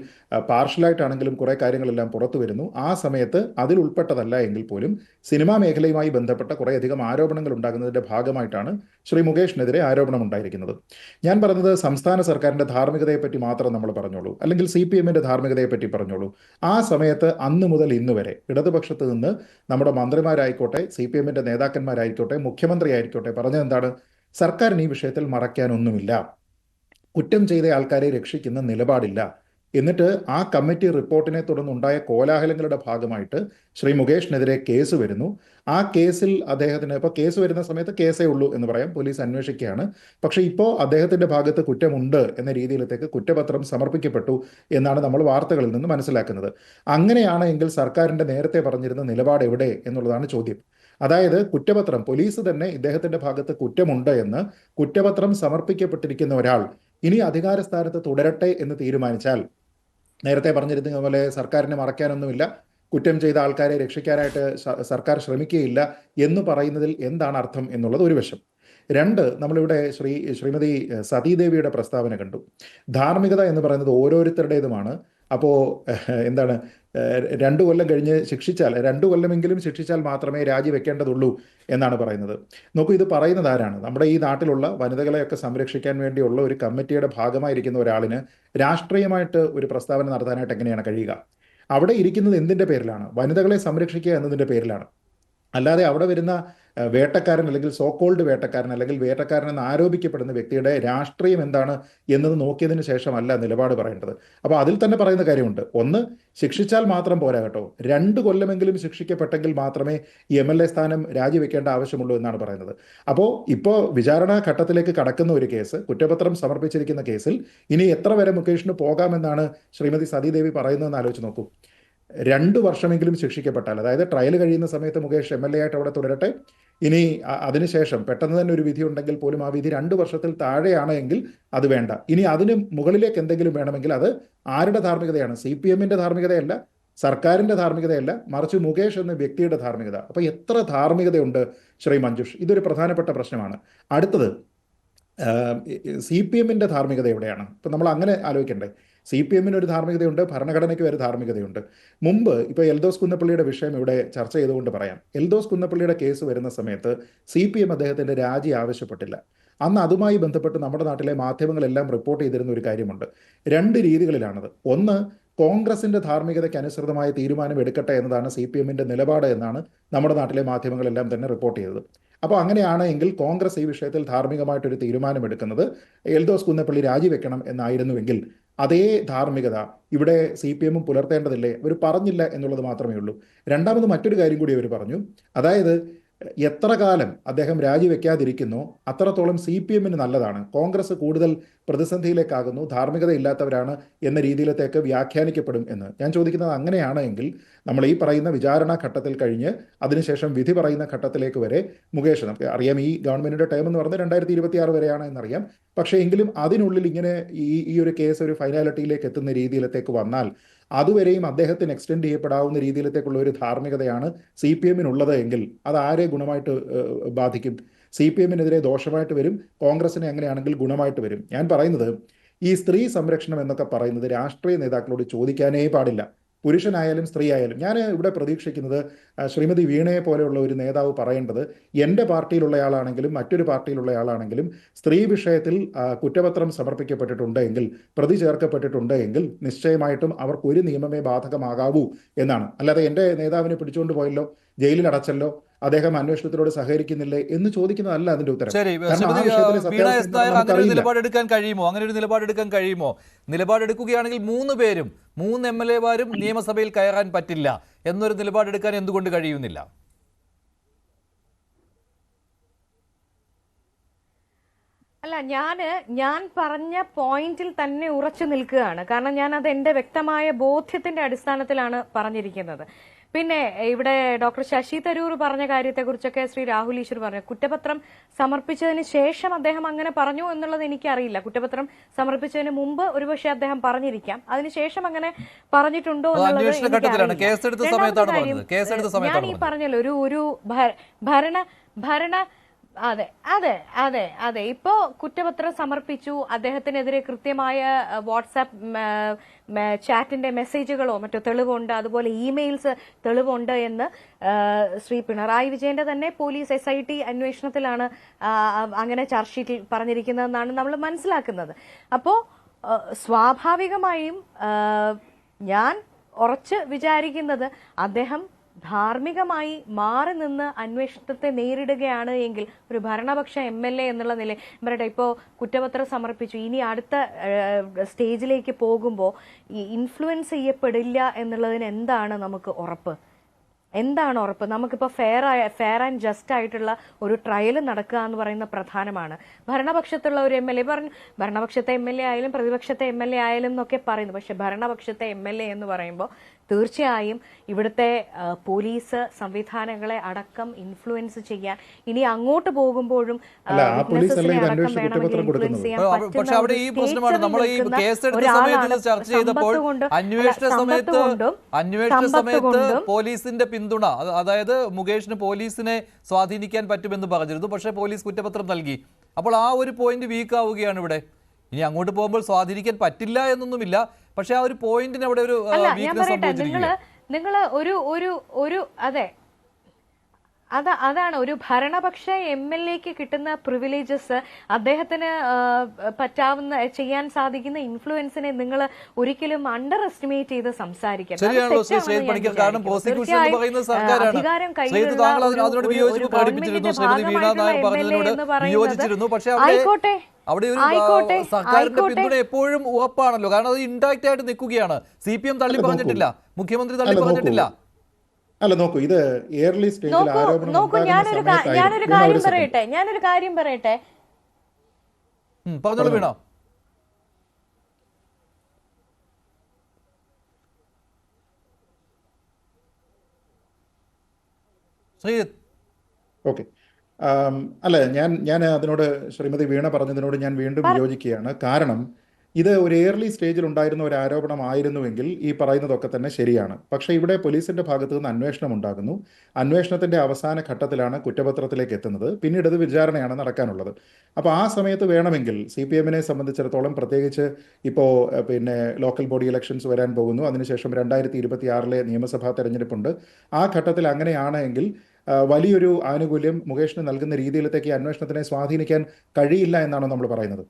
Speaker 4: പാർഷ്യലായിട്ടാണെങ്കിലും കുറേ കാര്യങ്ങളെല്ലാം പുറത്തു വരുന്നു. ആ സമയത്ത് അതിൽ ഉൾപ്പെട്ടതല്ല എങ്കിൽ പോലും സിനിമാ മേഖലയുമായി ബന്ധപ്പെട്ട കുറേയധികം ആരോപണങ്ങൾ ഉണ്ടാകുന്നതിൻ്റെ ഭാഗമായിട്ടാണ് ശ്രീ മുകേഷിനെതിരെ ആരോപണം ഉണ്ടായിരിക്കുന്നത്. ഞാൻ പറഞ്ഞത് സംസ്ഥാന സർക്കാരിൻ്റെ ധാർമ്മികതയെപ്പറ്റി മാത്രം നമ്മൾ പറഞ്ഞോളൂ, അല്ലെങ്കിൽ CPM-ന്റെ ധാർമ്മികതയെപ്പറ്റി പറഞ്ഞോളൂ. ആ സമയത്ത് അന്ന് മുതൽ ഇന്ന് വരെ ഇടതുപക്ഷത്ത് നിന്ന് നമ്മുടെ മന്ത്രിമാരായിക്കോട്ടെ, CPM-ന്റെ നേതാക്കന്മാരായിക്കോട്ടെ, മുഖ്യമന്ത്രി ആയിക്കോട്ടെ പറഞ്ഞത് എന്താണ്? സർക്കാരിന് ഈ വിഷയത്തിൽ മറയ്ക്കാനൊന്നുമില്ല, കുറ്റം ചെയ്ത ആൾക്കാരെ രക്ഷിക്കുന്ന നിലപാടില്ല. എന്നിട്ട് ആ കമ്മിറ്റി റിപ്പോർട്ടിനെ തുടർന്നുണ്ടായ കോലാഹലങ്ങളുടെ ഭാഗമായിട്ട് ശ്രീ മുകേഷിനെതിരെ കേസ് വരുന്നു. ആ കേസിൽ അദ്ദേഹത്തിന് ഇപ്പോൾ കേസ് വരുന്ന സമയത്ത് കേസേ ഉള്ളൂ എന്ന് പറയാം, പോലീസ് അന്വേഷിക്കുകയാണ്. പക്ഷേ ഇപ്പോൾ അദ്ദേഹത്തിൻ്റെ ഭാഗത്ത് കുറ്റമുണ്ട് എന്ന രീതിയിലത്തേക്ക് കുറ്റപത്രം സമർപ്പിക്കപ്പെട്ടു എന്നാണ് നമ്മൾ വാർത്തകളിൽ നിന്ന് മനസ്സിലാക്കുന്നത്. അങ്ങനെയാണ് എങ്കിൽ സർക്കാരിൻ്റെ നേരത്തെ പറഞ്ഞിരുന്ന നിലപാട് എവിടെ എന്നുള്ളതാണ് ചോദ്യം. അതായത് കുറ്റപത്രം, പോലീസ് തന്നെ ഇദ്ദേഹത്തിൻ്റെ ഭാഗത്ത് കുറ്റമുണ്ട് എന്ന് കുറ്റപത്രം സമർപ്പിക്കപ്പെട്ടിരിക്കുന്ന ഒരാൾ ഇനി അധികാര സ്ഥാനത്ത് തുടരട്ടെ എന്ന് തീരുമാനിച്ചാൽ, നേരത്തെ പറഞ്ഞിരുന്ന പോലെ സർക്കാരിനെ മറയ്ക്കാനൊന്നുമില്ല, കുറ്റം ചെയ്ത ആൾക്കാരെ രക്ഷിക്കാനായിട്ട് സർക്കാർ ശ്രമിക്കുകയില്ല എന്ന് പറയുന്നതിൽ എന്താണ് അർത്ഥം എന്നുള്ളത് ഒരു വശം. രണ്ട്, നമ്മളിവിടെ ശ്രീമതി സതീദേവിയുടെ പ്രസ്താവന കണ്ടു. ധാർമ്മികത എന്ന് പറയുന്നത് ഓരോരുത്തരുടേതുമാണ്. അപ്പോൾ എന്താണ്, 2 കൊല്ലം കഴിഞ്ഞ് ശിക്ഷിച്ചാൽ, 2 കൊല്ലമെങ്കിലും ശിക്ഷിച്ചാൽ മാത്രമേ രാജിവെക്കേണ്ടതുള്ളൂ എന്നാണ് പറയുന്നത്. നോക്കൂ, ഇത് പറയുന്നത് ആരാണ്? നമ്മുടെ ഈ നാട്ടിലുള്ള വനിതകളെയൊക്കെ സംരക്ഷിക്കാൻ വേണ്ടിയുള്ള ഒരു കമ്മിറ്റിയുടെ ഭാഗമായിരിക്കുന്ന ഒരാളിന് രാഷ്ട്രീയമായിട്ട് ഒരു പ്രസ്താവന നടത്താനായിട്ട് എങ്ങനെയാണ് കഴിയുക? അവിടെ ഇരിക്കുന്നത് എന്തിൻ്റെ പേരിലാണ്? വനിതകളെ സംരക്ഷിക്കുക എന്നതിൻ്റെ പേരിലാണ്. അല്ലാതെ അവിടെ വരുന്ന വേട്ടക്കാരൻ, അല്ലെങ്കിൽ സോക്കോൾഡ് വേട്ടക്കാരൻ, അല്ലെങ്കിൽ വേട്ടക്കാരൻ എന്ന് ആരോപിക്കപ്പെടുന്ന വ്യക്തിയുടെ രാഷ്ട്രീയം എന്താണ് എന്നത് നോക്കിയതിന് ശേഷമല്ല നിലപാട് പറയേണ്ടത്. അപ്പോൾ അതിൽ തന്നെ പറയുന്ന കാര്യമുണ്ട്. ഒന്ന്, ശിക്ഷിച്ചാൽ മാത്രം പോരാ കേട്ടോ, 2 കൊല്ലമെങ്കിലും ശിക്ഷിക്കപ്പെട്ടെങ്കിൽ മാത്രമേ ഈ MLA സ്ഥാനം രാജിവെക്കേണ്ട ആവശ്യമുള്ളൂ എന്നാണ് പറയുന്നത്. അപ്പോൾ ഇപ്പോൾ വിചാരണ ഘട്ടത്തിലേക്ക് കടക്കുന്ന ഒരു കേസ്, കുറ്റപത്രം സമർപ്പിച്ചിരിക്കുന്ന കേസിൽ ഇനി എത്ര വരെ മുകേഷിന് പോകാമെന്നാണ് ശ്രീമതി സതീദേവി പറയുന്നതെന്ന് ആലോചിച്ച് നോക്കൂ. 2 വർഷമെങ്കിലും ശിക്ഷിക്കപ്പെട്ടാൽ, അതായത് ട്രയൽ കഴിയുന്ന സമയത്ത് മുകേഷ് MLA ആയിട്ട് അവിടെ തുടരട്ടെ. ഇനി അതിനുശേഷം പെട്ടെന്ന് തന്നെ ഒരു വിധി ഉണ്ടെങ്കിൽ പോലും ആ വിധി 2 വർഷത്തിൽ താഴെയാണ് എങ്കിൽ അത് വേണ്ട. ഇനി അതിന് മുകളിലേക്ക് എന്തെങ്കിലും വേണമെങ്കിൽ അത് ആരുടെ ധാർമ്മികതയാണ്? CPM-ന്റെ ധാർമ്മികതയല്ല, സർക്കാരിൻ്റെ ധാർമ്മികതയല്ല, മറിച്ച് മുകേഷ് എന്ന വ്യക്തിയുടെ ധാർമ്മികത. അപ്പോൾ എത്ര ധാർമ്മികതയുണ്ട് ശ്രീ മഞ്ജുഷ്? ഇതൊരു പ്രധാനപ്പെട്ട പ്രശ്നമാണ്. അടുത്തത്, CPM-ന്റെ ധാർമ്മികത എവിടെയാണ്? ഇപ്പം നമ്മൾ അങ്ങനെ ആലോചിക്കണ്ടേ? CPM-ന് ഒരു ധാർമ്മികതയുണ്ട്, ഭരണഘടനയ്ക്ക് ഒരു ധാർമ്മികതയുണ്ട്. മുമ്പ് ഇപ്പോൾ എൽദോസ് കുന്നപ്പള്ളിയുടെ വിഷയം ഇവിടെ ചർച്ച ചെയ്തുകൊണ്ട് പറയാം. എൽദോസ് കുന്നപ്പള്ളിയുടെ കേസ് വരുന്ന സമയത്ത് CPM അദ്ദേഹത്തിൻ്റെ രാജി ആവശ്യപ്പെട്ടില്ല. അന്ന് അതുമായി ബന്ധപ്പെട്ട് നമ്മുടെ നാട്ടിലെ മാധ്യമങ്ങളെല്ലാം റിപ്പോർട്ട് ചെയ്തിരുന്ന ഒരു കാര്യമുണ്ട്. 2 രീതികളിലാണത്. ഒന്ന്, കോൺഗ്രസിൻ്റെ ധാർമ്മികതയ്ക്ക് അനുസൃതമായ തീരുമാനം എടുക്കട്ടെ എന്നതാണ് CPM-ന്റെ നിലപാട് എന്നാണ് നമ്മുടെ നാട്ടിലെ മാധ്യമങ്ങളെല്ലാം തന്നെ റിപ്പോർട്ട് ചെയ്തത്. അപ്പോൾ അങ്ങനെയാണ് എങ്കിൽ കോൺഗ്രസ് ഈ വിഷയത്തിൽ ധാർമ്മികമായിട്ടൊരു തീരുമാനമെടുക്കുന്നത് എൽദോസ് കുന്നപ്പള്ളി രാജിവെക്കണം എന്നായിരുന്നുവെങ്കിൽ അതേ ധാർമ്മികത ഇവിടെ CPM-ഉം പുലർത്തേണ്ടതില്ലേ? അവർ പറഞ്ഞില്ല എന്നുള്ളത് മാത്രമേ ഉള്ളൂ. രണ്ടാമത് മറ്റൊരു കാര്യം കൂടി അവർ പറഞ്ഞു. അതായത് എത്ര കാലം അദ്ദേഹം രാജിവെക്കാതിരിക്കുന്നോ അത്രത്തോളം CPM-ന് നല്ലതാണ്, കോൺഗ്രസ് കൂടുതൽ പ്രതിസന്ധിയിലേക്കാകുന്നു, ധാർമ്മികത ഇല്ലാത്തവരാണ് എന്ന രീതിയിലത്തേക്ക് വ്യാഖ്യാനിക്കപ്പെടും എന്ന്. ഞാൻ ചോദിക്കുന്നത്, അങ്ങനെയാണ് എങ്കിൽ നമ്മൾ ഈ പറയുന്ന വിചാരണ ഘട്ടത്തിൽ കഴിഞ്ഞ് അതിനുശേഷം വിധി പറയുന്ന ഘട്ടത്തിലേക്ക് വരെ മുകേഷ്, നമുക്ക് അറിയാം ഈ ഗവൺമെൻറ്റിൻ്റെ ടൈം എന്ന് പറയുന്നത് 2026 വരെയാണ് എന്നറിയാം. പക്ഷേ എങ്കിലും അതിനുള്ളിൽ ഇങ്ങനെ ഈ ഒരു കേസ് ഒരു ഫൈനാലിറ്റിയിലേക്ക് എത്തുന്ന രീതിയിലത്തേക്ക് വന്നാൽ അതുവരെയും അദ്ദേഹത്തിന് എക്സ്റ്റെൻഡ് ചെയ്യപ്പെടാവുന്ന രീതിയിലത്തേക്കുള്ള ഒരു ധാർമ്മികതയാണ് CPM-നുള്ളത് എങ്കിൽ അത് ആരെ ഗുണമായിട്ട് ബാധിക്കും? CPM-നെതിരെ ദോഷമായിട്ട് വരും, കോൺഗ്രസിനെ അങ്ങനെയാണെങ്കിൽ ഗുണമായിട്ട് വരും. ഞാൻ പറയുന്നത്, ഈ സ്ത്രീ സംരക്ഷണം എന്നൊക്കെ പറയുന്നത് രാഷ്ട്രീയ നേതാക്കളോട് ചോദിക്കാനേ പാടില്ല, പുരുഷനായാലും സ്ത്രീ ആയാലും. ഞാൻ ഇവിടെ പ്രതീക്ഷിക്കുന്നത് ശ്രീമതി വീണയെ പോലെയുള്ള ഒരു നേതാവ് പറയേണ്ടത്, എൻ്റെ പാർട്ടിയിലുള്ളയാളാണെങ്കിലും മറ്റൊരു പാർട്ടിയിലുള്ളയാളാണെങ്കിലും സ്ത്രീ വിഷയത്തിൽ കുറ്റപത്രം സമർപ്പിക്കപ്പെട്ടിട്ടുണ്ട് എങ്കിൽ, പ്രതി ചേർക്കപ്പെട്ടിട്ടുണ്ട് എങ്കിൽ നിശ്ചയമായിട്ടും അവർക്കൊരു നിയമമേ ബാധകമാകാവൂ എന്നാണ്. അല്ലാതെ എൻ്റെ നേതാവിനെ പിടിച്ചുകൊണ്ട് പോയല്ലോ, ജയിലിൽ അടച്ചല്ലോ, അദ്ദേഹം അന്വേഷണത്തിനോട് സഹകരിക്കുന്നില്ലേ എന്ന് ചോദിക്കുന്നതല്ല അതിന്റെ ഉത്തരം.
Speaker 1: ശരി, വീണ എസ് നായർ അങ്ങനെ ഒരു നിലപാടെടുക്കാൻ കഴിയുമോ? അങ്ങനെ ഒരു നിലപാടെടുക്കാൻ കഴിയുമോ? നിലപാടെടുക്കുകയാണെങ്കിൽ 3 പേരും 3 MLA-മാരും നിയമസഭയിൽ കയറാൻ പറ്റില്ല എന്നൊരു നിലപാടെടുക്കാൻ എന്തുകൊണ്ട് കഴിയുന്നില്ല?
Speaker 2: അല്ല, ഞാൻ പറഞ്ഞ പോയിന്റിൽ തന്നെ ഉറച്ചു നിൽക്കുകയാണ്. കാരണം ഞാൻ അത് എന്റെ വ്യക്തമായ ബോധ്യത്തിന്റെ അടിസ്ഥാനത്തിലാണ് പറഞ്ഞിരിക്കുന്നത്. പിന്നെ ഇവിടെ ഡോക്ടർ ശശി തരൂർ പറഞ്ഞ കാര്യത്തെക്കുറിച്ചൊക്കെ ശ്രീ രാഹുൽ ഈശ്വർ പറഞ്ഞു. കുറ്റപത്രം സമർപ്പിച്ചതിന് ശേഷം അദ്ദേഹം അങ്ങനെ പറഞ്ഞു എന്നുള്ളത് എനിക്കറിയില്ല. കുറ്റപത്രം സമർപ്പിച്ചതിന് മുമ്പ് ഒരുപക്ഷെ അദ്ദേഹം പറഞ്ഞിരിക്കാം, അതിനുശേഷം അങ്ങനെ പറഞ്ഞിട്ടുണ്ടോ എന്നുള്ളത് ഞാൻ ഈ പറഞ്ഞല്ലോ ഒരു ഭരണ അതെ അതെ അതെ അതെ ഇപ്പോ കുറ്റപത്രം സമർപ്പിച്ചു, അദ്ദേഹത്തിനെതിരെ കൃത്യമായ വാട്സാപ്പ് ചാറ്റിന്റെ മെസ്സേജുകളോ മറ്റോ തെളിവുണ്ട്, അതുപോലെ ഇമെയിൽസ് തെളിവുണ്ട് എന്ന് ശ്രീ പിണറായി വിജയന്റെ തന്നെ പോലീസ് SIT അന്വേഷണത്തിലാണ് അങ്ങനെ ചാർജ് ഷീറ്റിൽ പറഞ്ഞിരിക്കുന്നതെന്നാണ് നമ്മൾ മനസ്സിലാക്കുന്നത്. അപ്പോ സ്വാഭാവികമായും ഞാൻ ഉറച്ച് വിചാരിക്കുന്നത് അദ്ദേഹം ധാർമ്മികമായി മാറി നിന്ന് അന്വേഷണത്തെ നേരിടുകയാണ് എങ്കിൽ ഒരു ഭരണപക്ഷ MLA എന്നുള്ള നിലയിൽ പറയട്ടെ, ഇപ്പോൾ കുറ്റപത്രം സമർപ്പിച്ചു, ഇനി അടുത്ത സ്റ്റേജിലേക്ക് പോകുമ്പോൾ ഈ ഇൻഫ്ലുവൻസ് ചെയ്യപ്പെടില്ല എന്നുള്ളതിന് എന്താണ് നമുക്ക് ഉറപ്പ്? എന്താണ് ഉറപ്പ്? നമുക്കിപ്പോൾ ഫെയർ ആൻഡ് ജസ്റ്റ് ആയിട്ടുള്ള ഒരു ട്രയൽ നടക്കുക എന്ന് പറയുന്ന പ്രധാനമാണ്. ഭരണപക്ഷത്തുള്ള ഒരു MLA പറഞ്ഞു, ഭരണപക്ഷത്തെ MLA ആയാലും പ്രതിപക്ഷത്തെ MLA ആയാലും എന്നൊക്കെ പറയുന്നു. പക്ഷെ ഭരണപക്ഷത്തെ MLA എന്ന് പറയുമ്പോൾ തീർച്ചയായും ഇവിടുത്തെ പോലീസ് സംവിധാനങ്ങളെ അടക്കം ഇൻഫ്ലുവൻസ് ചെയ്യാൻ ഇനി അങ്ങോട്ട് പോകുമ്പോഴും
Speaker 1: പോലീസിന്റെ പിന്തുണ, അതായത് മുകേഷിന് പോലീസിനെ സ്വാധീനിക്കാൻ പറ്റുമെന്ന് പറഞ്ഞിരുന്നു, പക്ഷേ പോലീസ് കുറ്റപത്രം നൽകി. അപ്പോൾ ആ ഒരു പോയിന്റ് വീക്ക് ആവുകയാണ് ഇവിടെ. ഇനി അങ്ങോട്ട് പോകുമ്പോൾ സ്വാധീനിക്കാൻ പറ്റില്ല എന്നൊന്നുമില്ല, പക്ഷെ ആ ഒരു പോയിന്റിന് അവിടെ ഒരു വീക്ക്നെസ് സംഭവിച്ചിരിക്കുകയാണ്.
Speaker 2: നിങ്ങള് ഒരു അതാണ് ഒരു ഭരണപക്ഷ MLAക്ക് കിട്ടുന്ന പ്രിവിലേജസ്, അദ്ദേഹത്തിന് ചെയ്യാൻ സാധിക്കുന്ന ഇൻഫ്ലുവൻസിനെ നിങ്ങൾ ഒരിക്കലും അണ്ടർ എസ്റ്റിമേറ്റ് ചെയ്ത് സംസാരിക്കരുത്. അധികാരം ആയിക്കോട്ടെ,
Speaker 1: അവിടെ ഒരു സർക്കാരിന്റെ പിന്തുണ എപ്പോഴും ഉറപ്പാണല്ലോ, കാരണം അത് ഇൻഡയറക്റ്റ് ആയിട്ട് നിൽക്കുകയാണ്. CPM തള്ളി പറഞ്ഞിട്ടില്ല, മുഖ്യമന്ത്രി തള്ളി പറഞ്ഞിട്ടില്ല.
Speaker 4: അല്ല നോക്കൂ, ഇത് ഏർലി സ്റ്റേജിൽ
Speaker 2: ഞാനൊരു കാര്യം പറയട്ടെ
Speaker 1: പറഞ്ഞോളൂ വീണോ. ശ്രീജിത്ത്.
Speaker 4: ഓക്കെ, അല്ല ഞാൻ അതിനോട് ശ്രീമതി വീണ പറഞ്ഞതിനോട് ഞാൻ വീണ്ടും വിയോജിക്കുകയാണ്. കാരണം ഇത് ഒരു ഏർലി സ്റ്റേജിൽ ഉണ്ടായിരുന്ന ഒരു ആരോപണമായിരുന്നുവെങ്കിൽ ഈ പറയുന്നതൊക്കെ തന്നെ ശരിയാണ്. പക്ഷേ ഇവിടെ പോലീസിന്റെ ഭാഗത്തു നിന്ന് അന്വേഷണം ഉണ്ടാകുന്നു. അന്വേഷണത്തിന്റെ അവസാന ഘട്ടത്തിലാണ് കുറ്റപത്രത്തിലേക്ക് എത്തുന്നത്. പിന്നീട് ഇത് വിചാരണയാണ് നടക്കാനുള്ളത്. അപ്പോൾ ആ സമയത്ത് വേണമെങ്കിൽ CPM-നെ സംബന്ധിച്ചിടത്തോളം, പ്രത്യേകിച്ച് ഇപ്പോൾ പിന്നെ ലോക്കൽ ബോഡി ഇലക്ഷൻസ് വരാൻ പോകുന്നു, അതിനുശേഷം 2026 നിയമസഭാ തെരഞ്ഞെടുപ്പുണ്ട്. ആ ഘട്ടത്തിൽ അങ്ങനെയാണ് എങ്കിൽ വലിയൊരു ആനുകൂല്യം മുകേഷിന് നൽകുന്ന രീതിയിലത്തേക്ക് അന്വേഷണത്തിനെ സ്വാധീനിക്കാൻ കഴിയില്ല എന്നാണ് നമ്മൾ പറയുന്നത്.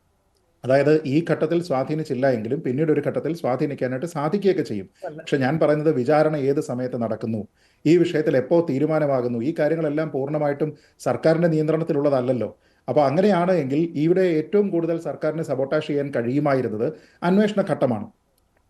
Speaker 4: അതായത് ഈ ഘട്ടത്തിൽ സ്വാധീനിച്ചില്ല എങ്കിലും പിന്നീട് ഒരു ഘട്ടത്തിൽ സ്വാധീനിക്കാനായിട്ട് സാധിക്കുകയൊക്കെ ചെയ്യും. പക്ഷെ ഞാൻ പറയുന്നത് വിചാരണ ഏത് സമയത്ത് നടക്കുന്നു, ഈ വിഷയത്തിൽ എപ്പോൾ തീരുമാനമാകുന്നു, ഈ കാര്യങ്ങളെല്ലാം പൂർണ്ണമായിട്ടും സർക്കാരിൻ്റെ നിയന്ത്രണത്തിലുള്ളതല്ലല്ലോ. അപ്പോൾ അങ്ങനെയാണ് എങ്കിൽ ഇവിടെ ഏറ്റവും കൂടുതൽ സർക്കാരിന് സബോട്ടാഷ് ചെയ്യാൻ കഴിയുമായിരുന്നത് അന്വേഷണ ഘട്ടമാണ്.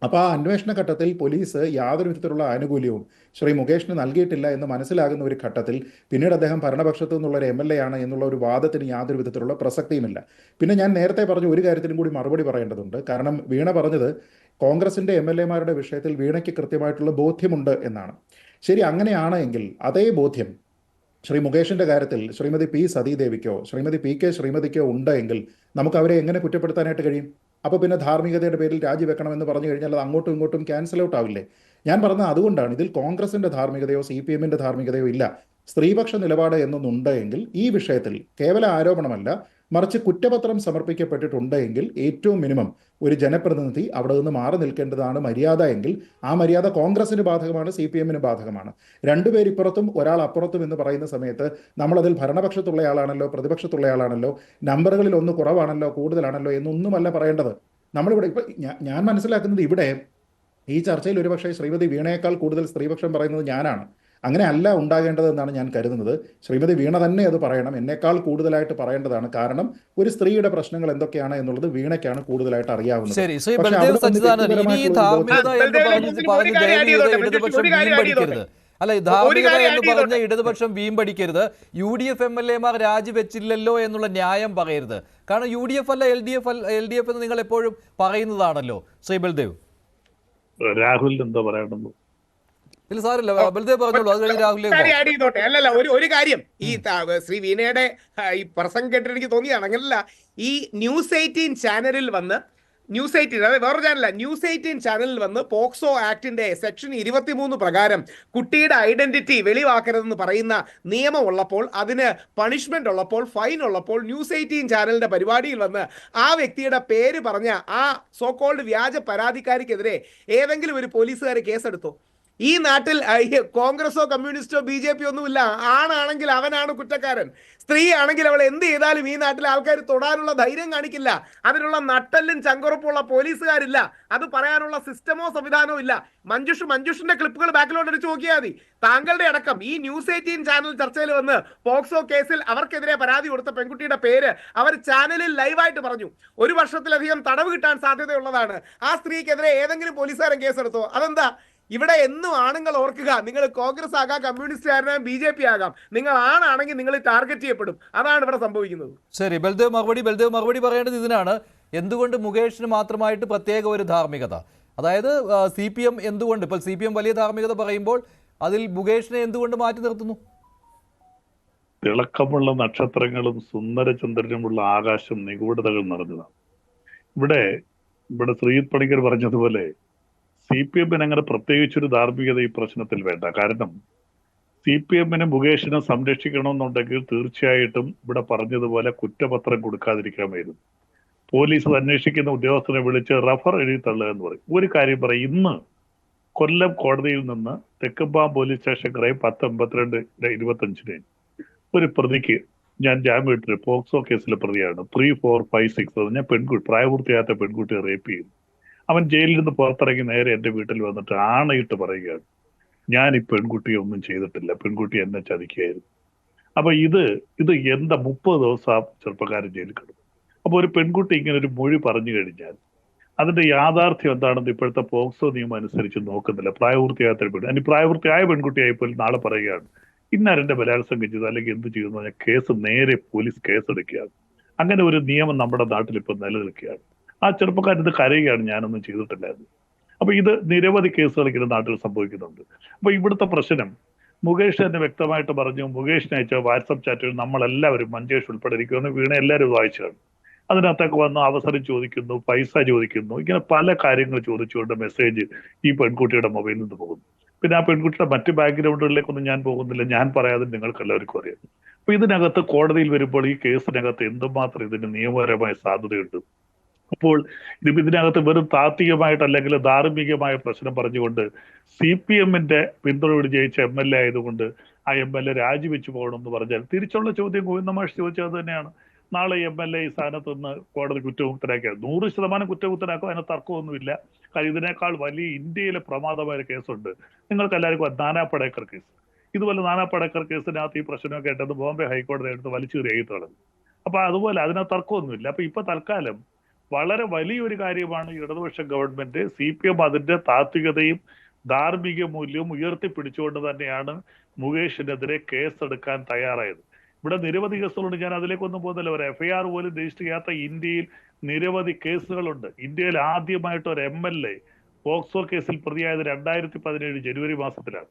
Speaker 4: അപ്പോൾ ആ അന്വേഷണ ഘട്ടത്തിൽ പോലീസ് യാതൊരു വിധത്തിലുള്ള ആനുകൂല്യവും ശ്രീ മുകേഷിന് നൽകിയിട്ടില്ല എന്ന് മനസ്സിലാകുന്ന ഒരു ഘട്ടത്തിൽ പിന്നീട് അദ്ദേഹം ഭരണപക്ഷത്തു നിന്നുള്ള ഒരു MLA ആണ് എന്നുള്ള ഒരു വാദത്തിന് യാതൊരു വിധത്തിലുള്ള പ്രസക്തിയുമില്ല. പിന്നെ ഞാൻ നേരത്തെ പറഞ്ഞ ഒരു കാര്യത്തിനും കൂടി മറുപടി പറയേണ്ടതുണ്ട്. കാരണം വീണ പറഞ്ഞത് കോൺഗ്രസിൻ്റെ MLA-മാരുടെ വിഷയത്തിൽ വീണയ്ക്ക് കൃത്യമായിട്ടുള്ള ബോധ്യമുണ്ട് എന്നാണ്. ശരി, അങ്ങനെയാണ് എങ്കിൽ അതേ ബോധ്യം ശ്രീ മുകേഷിൻ്റെ കാര്യത്തിൽ ശ്രീമതി P. സതീദേവിക്കോ ശ്രീമതി PK ശ്രീമതിക്കോ ഉണ്ട് എങ്കിൽ നമുക്ക് അവരെ എങ്ങനെ കുറ്റപ്പെടുത്താനായിട്ട് കഴിയും? അപ്പോൾ പിന്നെ ധാർമ്മികതയുടെ പേരിൽ രാജിവെക്കണമെന്ന് പറഞ്ഞു കഴിഞ്ഞാൽ അത് അങ്ങോട്ടും ഇങ്ങോട്ടും ക്യാൻസൽ ഔട്ട് ആവില്ലേ? ഞാൻ പറഞ്ഞത് അതുകൊണ്ടാണ്. ഇതിൽ കോൺഗ്രസിൻ്റെ ധാർമ്മികതയോ CPM-ന്റെ ധാർമ്മികതയോ ഇല്ല. സ്ത്രീപക്ഷ നിലപാട് എന്നൊന്നുണ്ട് എങ്കിൽ ഈ വിഷയത്തിൽ കേവല ആരോപണമല്ല, മറിച്ച് കുറ്റപത്രം സമർപ്പിക്കപ്പെട്ടിട്ടുണ്ട് എങ്കിൽ ഏറ്റവും മിനിമം ഒരു ജനപ്രതിനിധി അവിടെ നിന്ന് മാറി നിൽക്കേണ്ടതാണ് മര്യാദ എങ്കിൽ ആ മര്യാദ കോൺഗ്രസിന് ബാധകമാണ്, CPM-ന് ബാധകമാണ്. രണ്ടുപേരിപ്പുറത്തും ഒരാൾ അപ്പുറത്തും എന്ന് പറയുന്ന സമയത്ത് നമ്മളതിൽ ഭരണപക്ഷത്തുള്ളയാളാണല്ലോ പ്രതിപക്ഷത്തുള്ളയാളാണല്ലോ, നമ്പറുകളിൽ ഒന്ന് കുറവാണല്ലോ കൂടുതലാണല്ലോ എന്നൊന്നുമല്ല പറയേണ്ടത്. നമ്മളിവിടെ ഇപ്പം ഞാൻ മനസ്സിലാക്കുന്നത് ഇവിടെ ഈ ചർച്ചയിൽ ഒരുപക്ഷെ ശ്രീമതി വീണയേക്കാൾ കൂടുതൽ സ്ത്രീപക്ഷം പറയുന്നത് ഞാനാണ്. അങ്ങനെ അല്ല ഉണ്ടാകേണ്ടതെന്നാണ് ഞാൻ കരുതുന്നത്. ശ്രീമതി വീണ തന്നെ അത് പറയണം, എന്നേക്കാൾ കൂടുതലായിട്ട് പറയേണ്ടതാണ്. കാരണം ഒരു സ്ത്രീയുടെ പ്രശ്നങ്ങൾ എന്തൊക്കെയാണ് എന്നുള്ളത് വീണയ്ക്കാണ് കൂടുതലായിട്ട് അറിയാവുന്നത്.
Speaker 1: അല്ല, ധാർമ്മികത എന്ന് പറഞ്ഞ ഇടതുപക്ഷം വീമ്പടിക്കരുത്, UDF MLA-മാർ രാജിവെച്ചില്ലല്ലോ എന്നുള്ള ന്യായം പറയരുത്. കാരണം UDF അല്ല LDF എന്ന് നിങ്ങൾ എപ്പോഴും പറയുന്നതാണല്ലോ. ശ്രീ ബൽദേവ്.
Speaker 5: രാഹുൽ എന്താ പറയണമെന്ന്
Speaker 1: ഇതിൽ സാറില്ല, ബൽദേവ് പറഞ്ഞോളൂ, അത് കഴിഞ്ഞ് രാഹുലിലേക്ക് പോകാം.
Speaker 3: ആഡ് ചെയ്തോട്ടെ. അല്ലല്ല, ഒരു കാര്യം, ഈ ശ്രീ വീണയുടെ ഈ പ്രസംഗം കേട്ടിട്ട് എനിക്ക് തോന്നിയാണ് അങ്ങനല്ല. ഈ ന്യൂസ് 18 ചാനലിൽ വന്ന് ന്യൂസ് 18, അതായത് വേറൊരു ചാനലല്ല, ന്യൂസ് 18 ചാനലിൽ വന്ന് പോക്സോ ആക്ടിന്റെ സെക്ഷൻ 23 പ്രകാരം കുട്ടിയുടെ ഐഡന്റിറ്റി വെളിവാക്കരുതെന്ന് പറയുന്ന നിയമം ഉള്ളപ്പോൾ, അതിന് പണിഷ്മെന്റ് ഉള്ളപ്പോൾ, ഫൈൻ ഉള്ളപ്പോൾ, ന്യൂസ് 18 ചാനലിന്റെ പരിപാടിയിൽ വന്ന് ആ വ്യക്തിയുടെ പേര് പറഞ്ഞ ആ സോ കോൾഡ് വ്യാജ പരാതിക്കാരിക്കെതിരെ ഏതെങ്കിലും ഒരു പോലീസുകാർ കേസെടുത്തോ? ഈ നാട്ടിൽ കോൺഗ്രസോ കമ്മ്യൂണിസ്റ്റോ BJP ഒന്നുമില്ല. ആണാണെങ്കിൽ അവനാണ് കുറ്റക്കാരൻ, സ്ത്രീ ആണെങ്കിൽ അവൾ എന്ത് ചെയ്താലും ഈ നാട്ടിലെ ആൾക്കാർ തൊടാനുള്ള ധൈര്യം കാണിക്കില്ല. അതിനുള്ള നട്ടല്ലും ചങ്കുറപ്പുള്ള പോലീസുകാരില്ല. അത് പറയാനുള്ള സിസ്റ്റമോ സംവിധാനമോ ഇല്ല. മഞ്ജുഷിന്റെ ക്ലിപ്പുകൾ ബാക്കിലോട്ട് അടിച്ചു നോക്കിയാൽ മതി. താങ്കളുടെ അടക്കം ഈ ന്യൂസ് 18 ചാനൽ ചർച്ചയിൽ വന്ന് പോക്സോ കേസിൽ അവർക്കെതിരെ പരാതി കൊടുത്ത പെൺകുട്ടിയുടെ പേര് അവർ ചാനലിൽ ലൈവായിട്ട് പറഞ്ഞു. 1 വർഷത്തിലധികം തടവ് കിട്ടാൻ സാധ്യതയുള്ളതാണ്. ആ സ്ത്രീക്കെതിരെ ഏതെങ്കിലും പോലീസുകാരൻ കേസെടുത്തോ? അതെന്താ? ഇവിടെ എന്നും ആണുങ്ങൾ ഓർക്കുക, നിങ്ങൾ കോൺഗ്രസ് ആകാം, കമ്മ്യൂണിസ്റ്റ് ആകാം, BJP ആകാം, നിങ്ങൾ ആണാണെങ്കിൽ നിങ്ങൾ ടാർഗറ്റ് ചെയ്യപ്പെടും. അതാണ് ഇവിടെ സംഭവിക്കുന്നത്.
Speaker 1: ശരി, ബൽദേവ് മറുപടി പറയേണ്ടത് ഇതിനാണ്. എന്തുകൊണ്ട് മുകേഷിന് മാത്രമായിട്ട് പ്രത്യേക ഒരു ധാർമ്മികത? അതായത് CPM എന്തുകൊണ്ട്, ഇപ്പോൾ CPM വലിയ ധാർമ്മികത പറയുമ്പോൾ അതിൽ മുകേഷിനെ എന്തുകൊണ്ട് മാറ്റി നിർത്തുന്നു?
Speaker 5: തിളക്കമുള്ള നക്ഷത്രങ്ങളും സുന്ദരചന്ദ്രനുമുള്ള ആകാശം നിഗൂഢതകൾ നിറഞ്ഞതാണ്. ഇവിടെ ശ്രീജിത് പണിക്കർ പറഞ്ഞതുപോലെ CPM-ന് അങ്ങനെ പ്രത്യേകിച്ചൊരു ധാർമ്മികത ഈ പ്രശ്നത്തിൽ വേണ്ട. കാരണം CPM-ന് മുകേഷിനെ സംരക്ഷിക്കണമെന്നുണ്ടെങ്കിൽ തീർച്ചയായിട്ടും ഇവിടെ പറഞ്ഞതുപോലെ കുറ്റപത്രം കൊടുക്കാതിരിക്കാമായിരുന്നു. പോലീസ് അന്വേഷിക്കുന്ന ഉദ്യോഗസ്ഥനെ വിളിച്ച് റഫർ എഴുതി തള്ളുക എന്ന് പറയും. ഒരു കാര്യം പറയും, ഇന്ന് കൊല്ലം കോടതിയിൽ നിന്ന് തെക്കുംപാം പോലീസ് സ്റ്റേഷൻ ക്രൈം 10/22/25 ഒരു പ്രതിക്ക് ഞാൻ ജാമ്യം ഇട്ടൊരു പോക്സോ കേസിലെ പ്രതിയാണ്. 3, 4, 5, 6 ഞാൻ പ്രായപൂർത്തിയാത്ത പെൺകുട്ടിയെ റേപ്പ് ചെയ്തു. അവൻ ജയിലിൽ നിന്ന് പുറത്തിറങ്ങി നേരെ എൻ്റെ വീട്ടിൽ വന്നിട്ട് ആണയിട്ട് പറയുകയാണ്, ഞാൻ ഈ പെൺകുട്ടിയെ ഒന്നും ചെയ്തിട്ടില്ല, പെൺകുട്ടി എന്നെ ചതിക്കുകയായിരുന്നു. അപ്പൊ ഇത് എന്താ 30 ദിവസം ആ ചെറുപ്പക്കാരൻ ജയിലിൽ കിടന്നു. അപ്പൊ ഒരു പെൺകുട്ടി ഇങ്ങനെ ഒരു മൊഴി പറഞ്ഞു കഴിഞ്ഞാൽ അതിന്റെ യാഥാർത്ഥ്യം എന്താണെന്ന് ഇപ്പോഴത്തെ പോക്സോ നിയമം അനുസരിച്ച് നോക്കുന്നില്ല. പ്രായപൂർത്തിയാത്ത പെൺകുട്ടി, അതിന് പ്രായപൂർത്തിയായ പെൺകുട്ടിയായപ്പോൾ നാളെ പറയുകയാണ് ഇന്നാരെന്റെ ബലാത്സംഗം ചെയ്തു അല്ലെങ്കിൽ എന്ത് ചെയ്യുന്നു പറഞ്ഞാൽ കേസ് നേരെ പോലീസ് കേസെടുക്കുകയാണ്. അങ്ങനെ ഒരു നിയമം നമ്മുടെ നാട്ടിൽ ഇപ്പൊ നിലനിൽക്കുകയാണ്. ആ ചെറുപ്പക്കാരൻ ഇത് കരയുകയാണ്, ഞാനൊന്നും ചെയ്തിട്ടില്ലായിരുന്നു. അപ്പൊ ഇത് നിരവധി കേസുകൾ ഇങ്ങനെ നാട്ടിൽ സംഭവിക്കുന്നുണ്ട്. അപ്പൊ ഇവിടുത്തെ പ്രശ്നം മുകേഷ് തന്നെ വ്യക്തമായിട്ട് പറഞ്ഞു. മുകേഷിനെ അയച്ച വാട്സപ്പ് ചാറ്റുകൾ നമ്മളെല്ലാവരും, മഞ്ജേഷ് ഉൾപ്പെടെ ഇരിക്കുന്നു, വീണ എല്ലാവരും വായിച്ചാണ്. അതിനകത്തൊക്കെ വന്ന് അവസരം ചോദിക്കുന്നു, പൈസ ചോദിക്കുന്നു, ഇങ്ങനെ പല കാര്യങ്ങൾ ചോദിച്ചുകൊണ്ട് മെസ്സേജ് ഈ പെൺകുട്ടിയുടെ മൊബൈലിൽ നിന്ന് പോകുന്നു. പിന്നെ ആ പെൺകുട്ടിയുടെ മറ്റ് ബാക്ക്ഗ്രൗണ്ടുകളിലേക്കൊന്നും ഞാൻ പോകുന്നില്ല, ഞാൻ പറയാതെ നിങ്ങൾക്ക് എല്ലാവർക്കും അറിയാം. അപ്പൊ ഇതിനകത്ത് കോടതിയിൽ വരുമ്പോൾ ഈ കേസിനകത്ത് എന്തുമാത്രം ഇതിന് നിയമപരമായ സാധ്യതയുണ്ട്. അപ്പോൾ ഇതിനകത്ത് വെറും താത്വികമായിട്ട് അല്ലെങ്കിൽ ധാർമ്മികമായ പ്രശ്നം പറഞ്ഞുകൊണ്ട് CPM-ന്റെ പിന്തുണയോട് ജയിച്ച MLA ആയതുകൊണ്ട് ആ MLA രാജിവെച്ചു പോകണം എന്ന് പറഞ്ഞാൽ തിരിച്ചുള്ള ചോദ്യം ഗോവിന്ദ മാഷ് ചോദിച്ചത് തന്നെയാണ്. നാളെ MLA ഈ സ്ഥാനത്ത് നിന്ന് കോടതി കുറ്റമുക്തരാക്കിയത് 100% കുറ്റമുക്തരാക്കും, അതിന് തർക്കമൊന്നുമില്ല. കാര്യം ഇതിനേക്കാൾ വലിയ ഇന്ത്യയിലെ പ്രമാദമായ കേസുണ്ട്. നിങ്ങൾക്ക് എല്ലാവർക്കും നാനാ പടേക്കർ കേസ്. ഇതുപോലെ നാനാ പടേക്കർ കേസിനകത്ത് ഈ പ്രശ്നമൊക്കെ ഇട്ടത് ബോംബെ ഹൈക്കോടതി എടുത്ത് വലിച്ചൂരി എഴുത്തുള്ളത്. അപ്പൊ അതുപോലെ അതിനകത്ത് തർക്കമൊന്നുമില്ല. അപ്പൊ ഇപ്പൊ തൽക്കാലം വളരെ വലിയൊരു കാര്യമാണ് ഇടതുപക്ഷ ഗവൺമെന്റ് CPM അതിന്റെ താത്വികതയും ധാർമ്മിക മൂല്യവും ഉയർത്തിപ്പിടിച്ചുകൊണ്ട് തന്നെയാണ് മുകേഷിനെതിരെ കേസെടുക്കാൻ തയ്യാറായത്. ഇവിടെ നിരവധി കേസുകളുണ്ട്, ഞാൻ അതിലേക്കൊന്നും പോകുന്നില്ല. ഒരു FIR പോലും രജിസ്റ്റർ ചെയ്യാത്ത ഇന്ത്യയിൽ നിരവധി കേസുകളുണ്ട്. ഇന്ത്യയിൽ ആദ്യമായിട്ട് ഒരു MLA പോക്സോ കേസിൽ പ്രതിയായത് 2017 ജനുവരി മാസത്തിലാണ്.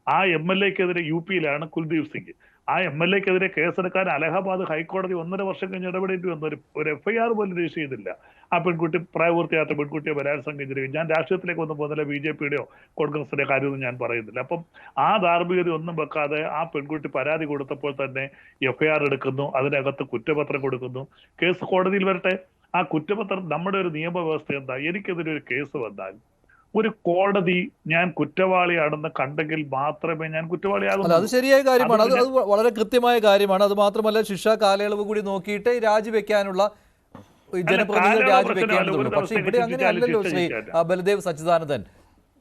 Speaker 5: ആ MLA-ക്കെതിരെ UP-യിലാണ് കുൽദീപ് സിംഗ്. ആ MLA-ക്കെതിരെ കേസെടുക്കാൻ അലഹബാദ് ഹൈക്കോടതി 1.5 വർഷം കഴിഞ്ഞ് ഇടപെടേണ്ടി വന്നു. ഒരു FIR പോലും രജിസ്റ്റർ ചെയ്തില്ല. ആ പെൺകുട്ടി പ്രായപൂർത്തിയാത്ത പെൺകുട്ടിയെ ബലാത്സംഗം ചെയ്തിരിക്കും. ഞാൻ രാഷ്ട്രീയത്തിലേക്ക് ഒന്നും പോകുന്നില്ല, BJP-യുടെയോ കോൺഗ്രസിന്റെ കാര്യമൊന്നും ഞാൻ പറയുന്നില്ല. അപ്പം ആ ധാർമ്മികത ഒന്നും വെക്കാതെ ആ പെൺകുട്ടി പരാതി കൊടുത്തപ്പോൾ തന്നെ FIR എടുക്കുന്നു, അതിനകത്ത് കുറ്റപത്രം കൊടുക്കുന്നു, കേസ് കോടതിയിൽ വരട്ടെ. ആ കുറ്റപത്രം, നമ്മുടെ ഒരു നിയമവ്യവസ്ഥ എന്താ, എനിക്കെതിരെ ഒരു കേസ് വന്നാൽ ഒരു കോടതി ഞാൻ കുറ്റവാളിയാണെന്ന് കണ്ടെങ്കിൽ മാത്രമേ ഞാൻ കുറ്റവാളിയാകും.
Speaker 1: അത് ശരിയായ കാര്യമാണ്, അത് വളരെ കൃത്യമായ കാര്യമാണ്. അത് മാത്രമല്ല ശിക്ഷാ കാലയളവ് കൂടി നോക്കിയിട്ട് രാജിവെക്കാനുള്ള ജനപ്രതിനിധികൾ രാജിവെക്കേണ്ടതുള്ളൂ. പക്ഷെ ഇവിടെ അങ്ങനെ അല്ലല്ലോ ശ്രീ ബൽദേവ് സച്ചിദാനന്ദൻ.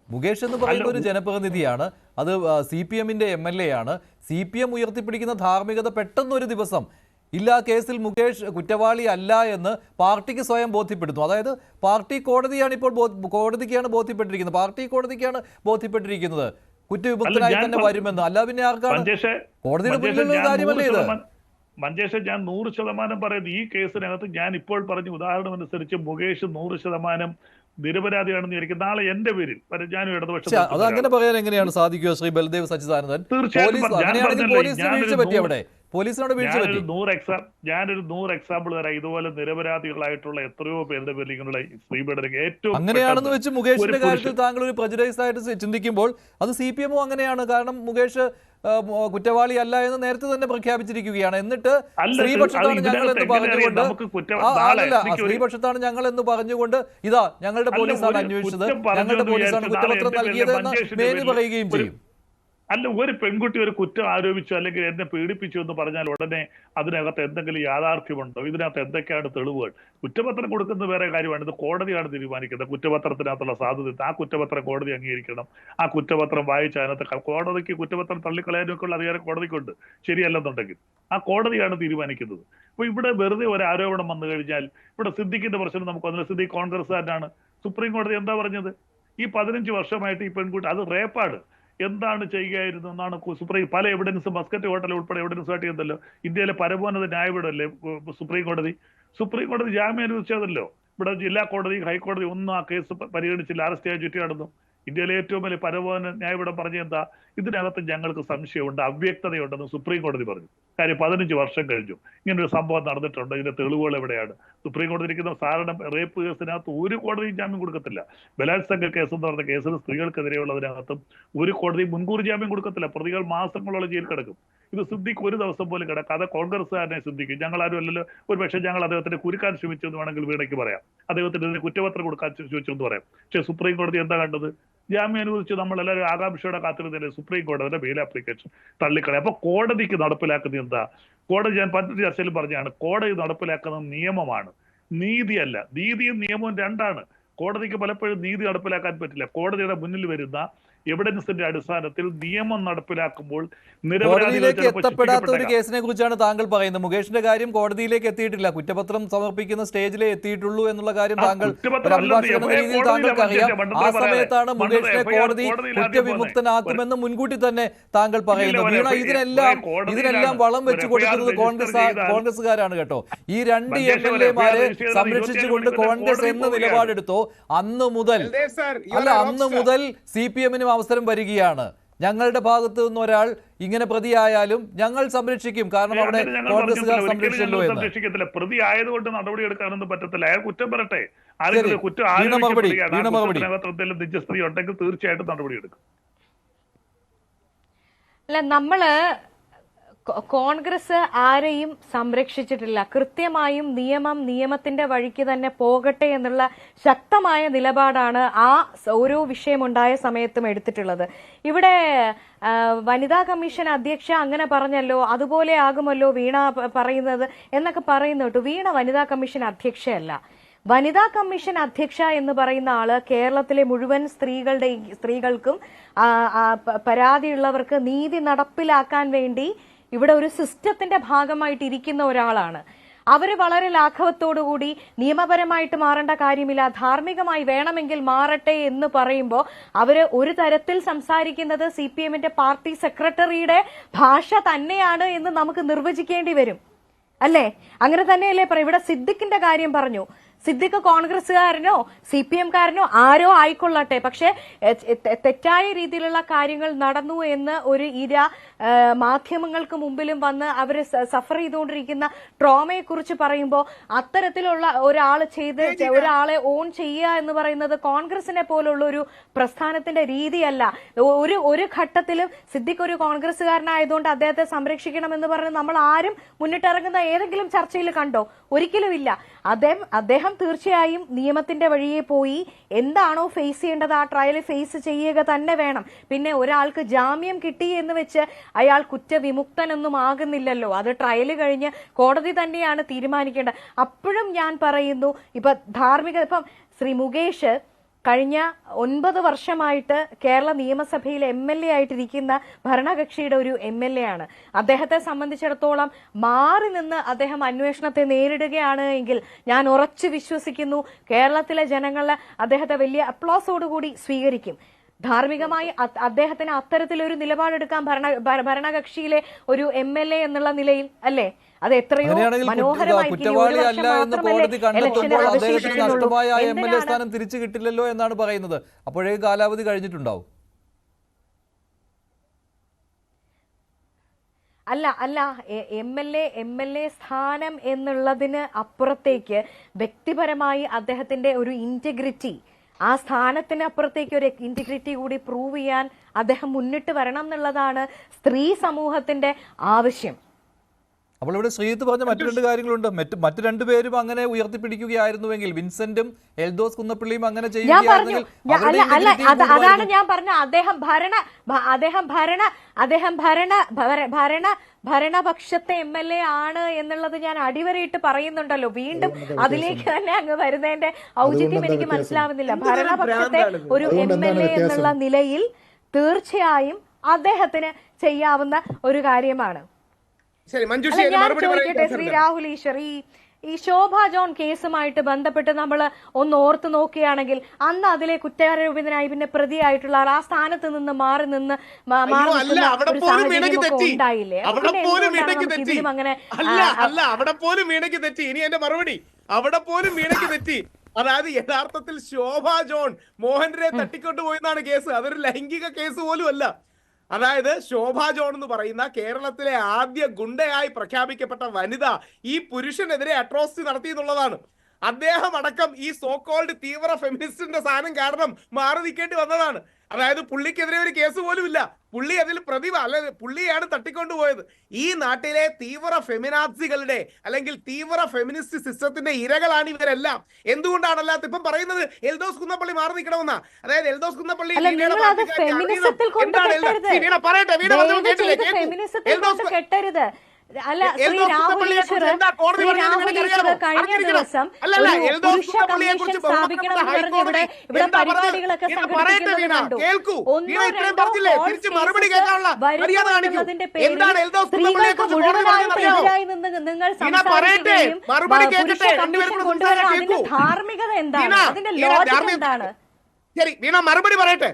Speaker 1: മുകേഷ് എന്ന് പറയുന്ന ഒരു ജനപ്രതിനിധിയാണ്, അത് CPM-ന്റെ MLA ആണ്. CPM ഉയർത്തിപ്പിടിക്കുന്ന ധാർമ്മികത പെട്ടെന്നൊരു ദിവസം ഇല്ല, കേസിൽ മുകേഷ് കുറ്റവാളി അല്ല എന്ന് പാർട്ടിക്ക് സ്വയം ബോധ്യപ്പെടുന്നു. അതായത് പാർട്ടി കോടതിയാണ് ഇപ്പോൾ കോടതിക്കാണ് ബോധ്യപ്പെട്ടിരിക്കുന്നത്, പാർട്ടി കോടതിക്കാണ് ബോധ്യപ്പെട്ടിരിക്കുന്നത് കുറ്റവിമുക്തനായി തന്നെ വരുമെന്ന്. അല്ല പിന്നെ ആർക്കാണ്? കോടതിയുടെ മുന്നിലുള്ള കാര്യമല്ലേ ഇത്?
Speaker 5: മഞ്ചേഷ്, ഞാൻ 100% പറയുന്നത് ഈ കേസിനകത്ത് ഞാൻ ഇപ്പോൾ പറഞ്ഞ ഉദാഹരണം അനുസരിച്ച് മുകേഷ് 100% നിരപരാധിയാണെന്ന് വിചാരിക്കും. നാളെ എന്റെ പേരിൽ ഞാനും ഇടതുപക്ഷം
Speaker 1: അത് അങ്ങനെ പറയാൻ എങ്ങനെയാണ് സാധിക്കുക ശ്രീ ബൽദേവ് സച്ചിദാനന്ദൻ?
Speaker 5: തീർച്ചയായിട്ടും
Speaker 1: അങ്ങനെയാണെങ്കിൽ പോലീസിന് വീഴ്ച പറ്റി അവിടെ, പോലീസിനോട് വീഴ്ച പറ്റി.
Speaker 5: ഞാനൊരു 100 എക്സാമ്പിൾ തരാം. ഇതുപോലെ നിരപരാധികളായിട്ടുള്ള എത്രയോ പേരുടെ പേരിൽ ഇങ്ങനെയുള്ള സ്ത്രീപീഡനം ഏറ്റവും
Speaker 1: അങ്ങനെയാണെന്ന് വെച്ച് മുകേഷിന്റെ കാര്യത്തിൽ താങ്കൾ ഒരു പ്രജുഡൈസ് ആയിട്ട് ചിന്തിക്കുമ്പോൾ അത് CPM അങ്ങനെയാണ്. കാരണം മുകേഷ് കുറ്റവാളി അല്ല എന്ന് നേരത്തെ തന്നെ പ്രഖ്യാപിച്ചിരിക്കുകയാണ്. എന്നിട്ട് സ്ത്രീപക്ഷത്താണ് ഞങ്ങൾ എന്ന് പറഞ്ഞുകൊണ്ട് സ്ത്രീപക്ഷത്താണ് ഞങ്ങൾ എന്ന് പറഞ്ഞുകൊണ്ട് ഇതാ ഞങ്ങളുടെ പോലീസാണ് അന്വേഷിച്ചത്, ഞങ്ങളുടെ പോലീസാണ് കുറ്റപത്രം നൽകിയത് എന്ന് മേനി പറയുകയും ചെയ്യും.
Speaker 5: അല്ല, ഒരു പെൺകുട്ടി ഒരു കുറ്റം ആരോപിച്ചു അല്ലെങ്കിൽ എന്നെ പീഡിപ്പിച്ചു എന്ന് പറഞ്ഞാൽ ഉടനെ അതിനകത്ത് എന്തെങ്കിലും യാഥാർത്ഥ്യമുണ്ടോ? ഇതിനകത്ത് എന്തൊക്കെയാണ് തെളിവുകൾ? കുറ്റപത്രം കൊടുക്കുന്നത് വേറെ കാര്യമാണ്. ഇത് കോടതിയാണ് തീരുമാനിക്കുന്നത്. കുറ്റപത്രത്തിനകത്തുള്ള സാധ്യത, ആ കുറ്റപത്രം കോടതി അംഗീകരിക്കണം. ആ കുറ്റപത്രം വായിച്ച അതിനകത്ത് കോടതിക്ക് കുറ്റപത്രം തള്ളിക്കളയാനൊക്കെയുള്ള അധികാരം കോടതിക്കുണ്ട്, ശരിയല്ലെന്നുണ്ടെങ്കിൽ. ആ കോടതിയാണ് തീരുമാനിക്കുന്നത്. അപ്പൊ ഇവിടെ വെറുതെ ഒരു ആരോപണം വന്നു കഴിഞ്ഞാൽ ഇവിടെ സിദ്ദിഖിന്റെ പ്രശ്നം നമുക്ക് വന്നില്ല. സിദ്ദിഖ് കോൺഗ്രസ്സുകാരനാണ്. സുപ്രീം കോടതി എന്താ പറഞ്ഞത്? ഈ 15 വർഷമായിട്ട് ഈ പെൺകുട്ടി അത് റേപ്പാണ്, എന്താണ് ചെയ്യുകയായിരുന്നു എന്നാണ് സുപ്രീം പല എവിഡൻസും മസ്കറ്റ് ഹോട്ടൽ ഉൾപ്പെടെ എവിഡൻസ് ആയിട്ട് ചെയ്തല്ലോ. ഇന്ത്യയിലെ പരമോന്നത ന്യായപീഠമല്ലേ സുപ്രീം കോടതി. സുപ്രീം കോടതി ജാമ്യം അനുവദിച്ചതല്ലോ. ഇവിടെ ജില്ലാ കോടതി ഹൈക്കോടതി ഒന്നും ആ കേസ് പരിഗണിച്ചില്ല, അറസ്റ്റ് ചെയ്യാൻ ചുറ്റി നടന്നു. ഇന്ത്യയിലെ ഏറ്റവും വലിയ പരമോന്നത ന്യായപീഠം പറഞ്ഞ എന്താ? ഇതിനകത്ത് ഞങ്ങൾക്ക് സംശയമുണ്ട്, അവ്യക്തതയുണ്ടെന്ന് സുപ്രീം കോടതി പറഞ്ഞു. കാര്യം 15 വർഷം കഴിഞ്ഞു, ഇങ്ങനൊരു സംഭവം നടന്നിട്ടുണ്ട്, ഇതിന്റെ തെളിവുകൾ എവിടെയാണ്? സുപ്രീം കോടതി ഇരിക്കുന്ന സാധാരണ റേപ്പ് കേസിനകത്ത് ഒരു കോടതിയും ജാമ്യം കൊടുക്കത്തില്ല. ബലാത്സംഗ കേസ് എന്ന് പറഞ്ഞ കേസിന് സ്ത്രീകൾക്കെതിരെയുള്ളതിനകത്തും ഒരു കോടതി മുൻകൂർ ജാമ്യം കൊടുക്കത്തില്ല. പ്രതികൾ മാസങ്ങളോളം ജയിൽ കിടക്കും. ഇത് സിദ്ദിഖ് ഒരു ദിവസം പോലും കിടക്കാതെ കോൺഗ്രസ്സുകാരനെ സിദ്ദിഖ്, ഞങ്ങളാരും അല്ലല്ലോ, ഒരു പക്ഷേ ഞങ്ങൾ അദ്ദേഹത്തിന് കുരുക്കാൻ ശ്രമിച്ചു എന്ന് വേണമെങ്കിൽ വീണയ്ക്ക് പറയാം, അദ്ദേഹത്തിന് കുറ്റപത്രം കൊടുക്കാൻ ചോദിച്ചു എന്ന് പറയാം. പക്ഷേ സുപ്രീം കോടതി എന്താ കണ്ടത്? ജാമ്യം അനുവദിച്ച് നമ്മളെല്ലാവരും ആകാംക്ഷയോടെ കാത്തിരുന്നില്ലേ സുപ്രീം കോടതിയുടെ ബെയിൽ ആപ്ലിക്കേഷൻ തള്ളിക്കളയും. അപ്പൊ കോടതിക്ക് നടപ്പിലാക്കുന്നത് എന്താ? കോടതി, ഞാൻ പല ചർച്ചയിലും പറഞ്ഞാണ്, കോടതി നടപ്പിലാക്കുന്ന നിയമമാണ്, നീതിയല്ല. നീതിയും നിയമവും രണ്ടാണ്. കോടതിക്ക് പലപ്പോഴും നീതി നടപ്പിലാക്കാൻ പറ്റില്ല. കോടതിയുടെ മുന്നിൽ വരുന്ന എവിഡൻസിന്റെ അടിസ്ഥാനത്തിൽ നിയമം നടപ്പിലാക്കുമ്പോൾ
Speaker 1: കോടതിയിലേക്ക് എത്തപ്പെടാത്ത ഒരു കേസിനെ കുറിച്ചാണ് താങ്കൾ പറയുന്നത്. മുകേഷിന്റെ കാര്യം കോടതിയിലേക്ക് എത്തിയിട്ടില്ല, കുറ്റപത്രം സമർപ്പിക്കുന്ന സ്റ്റേജിലേ എത്തിയിട്ടുള്ളൂ എന്നുള്ള കാര്യം താങ്കൾ താങ്കൾക്ക് അറിയാം. ആ സമയത്താണ് മുകേഷിനെ കോടതി കുറ്റവിമുക്തനാക്കുമെന്ന് മുൻകൂട്ടി തന്നെ താങ്കൾ പറയുന്നത്. വീണ ഇതിനെല്ലാം വളം വെച്ച് കൊടുക്കുന്നത് കോൺഗ്രസ്സുകാരാണ് കേട്ടോ. ഈ 2 MLA-മാരെ സംരക്ഷിച്ചുകൊണ്ട് കോൺഗ്രസ് എന്ന് നിലപാടെടുത്തോ അന്ന് മുതൽ CPM-നും അവസരം വരികയാണ്. ഞങ്ങളുടെ ഭാഗത്തു നിന്ന് ഒരാൾ ഇങ്ങനെ പ്രതിയായാലും ഞങ്ങൾ സംരക്ഷിക്കും, കാരണം അവിടെ കോൺഗ്രസ്സുകാർ
Speaker 5: സംരക്ഷിക്കത്തില്ല. പ്രതി ആയതുകൊണ്ട് നടപടി എടുക്കാനൊന്നും പറ്റത്തില്ല. അയാൾ കുറ്റം പറട്ടെ, നിജസ്ഥിതി ഉണ്ടെങ്കിൽ തീർച്ചയായിട്ടും നടപടി എടുക്കും.
Speaker 2: അല്ല, നമ്മള് കോൺഗ്രസ് ആരെയും സംരക്ഷിച്ചിട്ടില്ല. കൃത്യമായും നിയമത്തിന്റെ വഴിക്ക് തന്നെ പോകട്ടെ എന്നുള്ള ശക്തമായ നിലപാടാണ് ആ ഓരോ വിഷയമുണ്ടായ സമയത്തും എടുത്തിട്ടുള്ളത്. ഇവിടെ വനിതാ കമ്മീഷൻ അധ്യക്ഷ അങ്ങനെ പറഞ്ഞല്ലോ, അതുപോലെ ആകുമല്ലോ വീണ പറയുന്നത് എന്നൊക്കെ പറയുന്നു കേട്ടു. വീണ വനിതാ കമ്മീഷൻ അധ്യക്ഷയല്ല. വനിതാ കമ്മീഷൻ അധ്യക്ഷ എന്ന് പറയുന്ന ആള് കേരളത്തിലെ മുഴുവൻ സ്ത്രീകൾക്കും പരാതിയുള്ളവർക്ക് നീതി നടപ്പിലാക്കാൻ വേണ്ടി ഇവിടെ ഒരു സിസ്റ്റത്തിന്റെ ഭാഗമായിട്ട് ഇരിക്കുന്ന ഒരാളാണ്. അവര് വളരെ ലാഘവത്തോടുകൂടി നിയമപരമായിട്ട് മാറേണ്ട കാര്യമില്ല, ധാർമ്മികമായി വേണമെങ്കിൽ മാറട്ടെ എന്ന് പറയുമ്പോൾ അവര് ഒരു തരത്തിൽ സംസാരിക്കുന്നത് CPM-ന്റെ പാർട്ടി സെക്രട്ടറിയുടെ ഭാഷ തന്നെയാണ് എന്ന് നമുക്ക് നിർവചിക്കേണ്ടി വരും, അല്ലേ? അങ്ങനെ തന്നെയല്ലേ പറയും. ഇവിടെ സിദ്ദിഖിന്റെ കാര്യം പറഞ്ഞു. സിദ്ദിഖ് കോൺഗ്രസ്സുകാരനോ CPM-കാരനോ ആരോ ആയിക്കൊള്ളട്ടെ, പക്ഷെ തെറ്റായ രീതിയിലുള്ള കാര്യങ്ങൾ നടന്നു എന്ന് ഒരു മാധ്യമങ്ങൾക്ക് മുമ്പിലും വന്ന് അവർ സഫർ ചെയ്തുകൊണ്ടിരിക്കുന്ന ട്രോമയെ കുറിച്ച് പറയുമ്പോൾ അത്തരത്തിലുള്ള ഒരാളെ ഓൺ ചെയ്യുക എന്ന് പറയുന്നത് കോൺഗ്രസിനെ പോലുള്ള ഒരു പ്രസ്ഥാനത്തിന്റെ രീതിയല്ല. ഒരു ഘട്ടത്തിലും സിദ്ദിഖ് ഒരു കോൺഗ്രസ്സുകാരനായതുകൊണ്ട് അദ്ദേഹത്തെ സംരക്ഷിക്കണം എന്ന് പറഞ്ഞ് നമ്മൾ ആരും മുന്നിട്ടിറങ്ങുന്ന ഏതെങ്കിലും ചർച്ചയിൽ കണ്ടോ? ഒരിക്കലുമില്ല. അദ്ദേഹം തീർച്ചയായും നിയമത്തിന്റെ വഴിയെ പോയി എന്താണോ ഫേസ് ചെയ്യേണ്ടത് ആ ട്രയൽ ഫേസ് ചെയ്യുക തന്നെ വേണം. പിന്നെ ഒരാൾക്ക് ജാമ്യം കിട്ടി എന്ന് വെച്ച് അയാൾ കുറ്റവിമുക്തനൊന്നും ആകുന്നില്ലല്ലോ. അത് ട്രയൽ കഴിഞ്ഞ് കോടതി തന്നെയാണ് തീരുമാനിക്കേണ്ടത്. അപ്പോഴും ഞാൻ പറയുന്നു, ഇപ്പം ശ്രീ മുകേഷ് കഴിഞ്ഞ 9 വർഷമായിട്ട് കേരള നിയമസഭയിൽ MLA ആയിട്ടിരിക്കുന്ന ഭരണകക്ഷിയുടെ ഒരു MLA ആണ്. അദ്ദേഹത്തെ സംബന്ധിച്ചിടത്തോളം മാറി നിന്ന് അദ്ദേഹം അന്വേഷണത്തെ നേരിടുകയാണ് എങ്കിൽ ഞാൻ ഉറച്ചു വിശ്വസിക്കുന്നു കേരളത്തിലെ ജനങ്ങളെ അദ്ദേഹത്തെ വലിയ അപ്ലോസോടുകൂടി സ്വീകരിക്കും. ധാർമ്മികമായി അദ്ദേഹത്തിന് അത്തരത്തിലൊരു നിലപാടെടുക്കാൻ ഭരണകക്ഷിയിലെ ഒരു MLA എന്നുള്ള നിലയിൽ അല്ലേ? അത് എത്രയോ മനോഹരമായി
Speaker 1: സ്ഥാനം തിരിച്ചു കിട്ടില്ലല്ലോ എന്നാണ് പറയുന്നത്. അപ്പോഴേക്ക് കാലാവധി കഴിഞ്ഞിട്ടുണ്ടാവും.
Speaker 2: അല്ല MLA സ്ഥാനം എന്നുള്ളതിന് അപ്പുറത്തേക്ക് വ്യക്തിപരമായി അദ്ദേഹത്തിന്റെ ഒരു ഇന്റഗ്രിറ്റി, ആ സ്ഥാനത്തിന് അപ്പുറത്തേക്ക് ഒരു ഇന്റഗ്രിറ്റി കൂടി പ്രൂവ് ചെയ്യാൻ അദ്ദേഹം മുന്നിട്ട് വരണം എന്നുള്ളതാണ് സ്ത്രീ സമൂഹത്തിന്റെ ആവശ്യം.
Speaker 1: അപ്പോൾ ഇവിടെ ശ്രീജിത്ത് പറഞ്ഞ മറ്റു രണ്ട് കാര്യങ്ങളുണ്ട്. മറ്റു രണ്ടുപേരും അങ്ങനെ ഉയർത്തിപ്പിടിക്കുകയായിരുന്നുവെങ്കിൽ, വിൻസെന്റും എൽദോസ് കുന്നപ്പള്ളിയും അങ്ങനെ ചെയ്യുകയായിരുന്നെങ്കിൽ,
Speaker 2: അതാണ് ഞാൻ പറഞ്ഞ അദ്ദേഹം ഭരണപക്ഷത്തെ MLA ആണ് എന്നുള്ളത് ഞാൻ അടിവരയിട്ട് പറയുന്നുണ്ടല്ലോ. വീണ്ടും അതിലേക്ക് തന്നെ അങ്ങ് വരുന്നതിന്റെ ഔചിത്യം എനിക്ക് മനസ്സിലാവുന്നില്ല. ഭരണപക്ഷത്തെ ഒരു MLA എന്നുള്ള നിലയിൽ തീർച്ചയായും അദ്ദേഹത്തിന് ചെയ്യാവുന്ന ഒരു കാര്യമാണ്. ഞാൻ ചോദിക്കട്ടെ ശ്രീ രാഹുൽ ഈശ്വർ, ഈ ശോഭ ജോൺ കേസുമായിട്ട് ബന്ധപ്പെട്ട് നമ്മൾ ഒന്ന് ഓർത്ത് നോക്കുകയാണെങ്കിൽ, അന്ന് അതിലെ കുറ്റാരോപിതനായി പിന്നെ പ്രതിയായിട്ടുള്ള ആ സ്ഥാനത്ത് നിന്ന് മാറി ഒരു സാഹചര്യമൊക്കെ ഉണ്ടായില്ലേ? ഇതിലും അങ്ങനെ
Speaker 3: അവിടെ പോലും വീണയ്ക്ക് തെറ്റി. ഇനി എന്റെ മറുപടി, അവിടെ പോലും വീണയ്ക്ക് തെറ്റി. അതായത് യഥാർത്ഥത്തിൽ ശോഭ ജോൺ മോഹൻരെ തട്ടിക്കൊണ്ടുപോയെന്നാണ് കേസ്. അതൊരു ലൈംഗിക കേസ് പോലും അല്ല. അതായത് ശോഭ ജോൺ എന്ന് പറയുന്ന കേരളത്തിലെ ആദ്യ ഗുണ്ടയായി പ്രഖ്യാപിക്കപ്പെട്ട വനിത ഈ പുരുഷനെതിരെ അട്രോസിറ്റി നടത്തി എന്നുള്ളതാണ്. അദ്ദേഹം അടക്കം ഈ സോകോൾഡ് തീവ്ര ഫെമിനിസ്റ്റിന്റെ സാധനം കാരണം മാറി നിൽക്കേണ്ടി വന്നതാണ്. അതായത് പുള്ളിക്കെതിരെ ഒരു കേസ് പോലും ഇല്ല. പുള്ളി അതിൽ പുള്ളിയാണ് തട്ടിക്കൊണ്ടുപോയത്. ഈ നാട്ടിലെ തീവ്ര ഫെമിനാസികളുടെ അല്ലെങ്കിൽ തീവ്ര ഫെമിനിസ്റ്റ് സിസ്റ്റത്തിന്റെ ഇരകളാണ് ഇവരെല്ലാം. എന്തുകൊണ്ടാണല്ലാത്ത ഇപ്പം പറയുന്നത് എൽദോസ് കുന്നപ്പള്ളി മാറി നിൽക്കണമെന്നാ? അതായത് എൽദോസ് കുന്നപ്പള്ളി
Speaker 2: കെട്ടരുത്. അല്ല, ശ്രീ രാഹുൽ ഈശ്വർ കഴിഞ്ഞ ദിവസം പുരുഷ കമ്മീഷൻ സ്ഥാപിക്കണമെന്ന് പറഞ്ഞ് ഇവിടെ പരിപാടികളൊക്കെ സംഘടിപ്പിക്കുന്നത് വരുന്നതിന്റെ പേരിൽ സ്ത്രീകൾക്ക് മുഴുവനായും എതിരായി നിന്ന് നിങ്ങൾ സംസാരിക്കുകയും പുരുഷ കമ്മീഷൻ കൊണ്ടുവരാൻ അതിന്റെ ധാർമ്മികത എന്താണ്, അതിന്റെ ലോജിക് എന്താണ്?
Speaker 3: ശരി, വീണ മറുപടി പറയട്ടെ.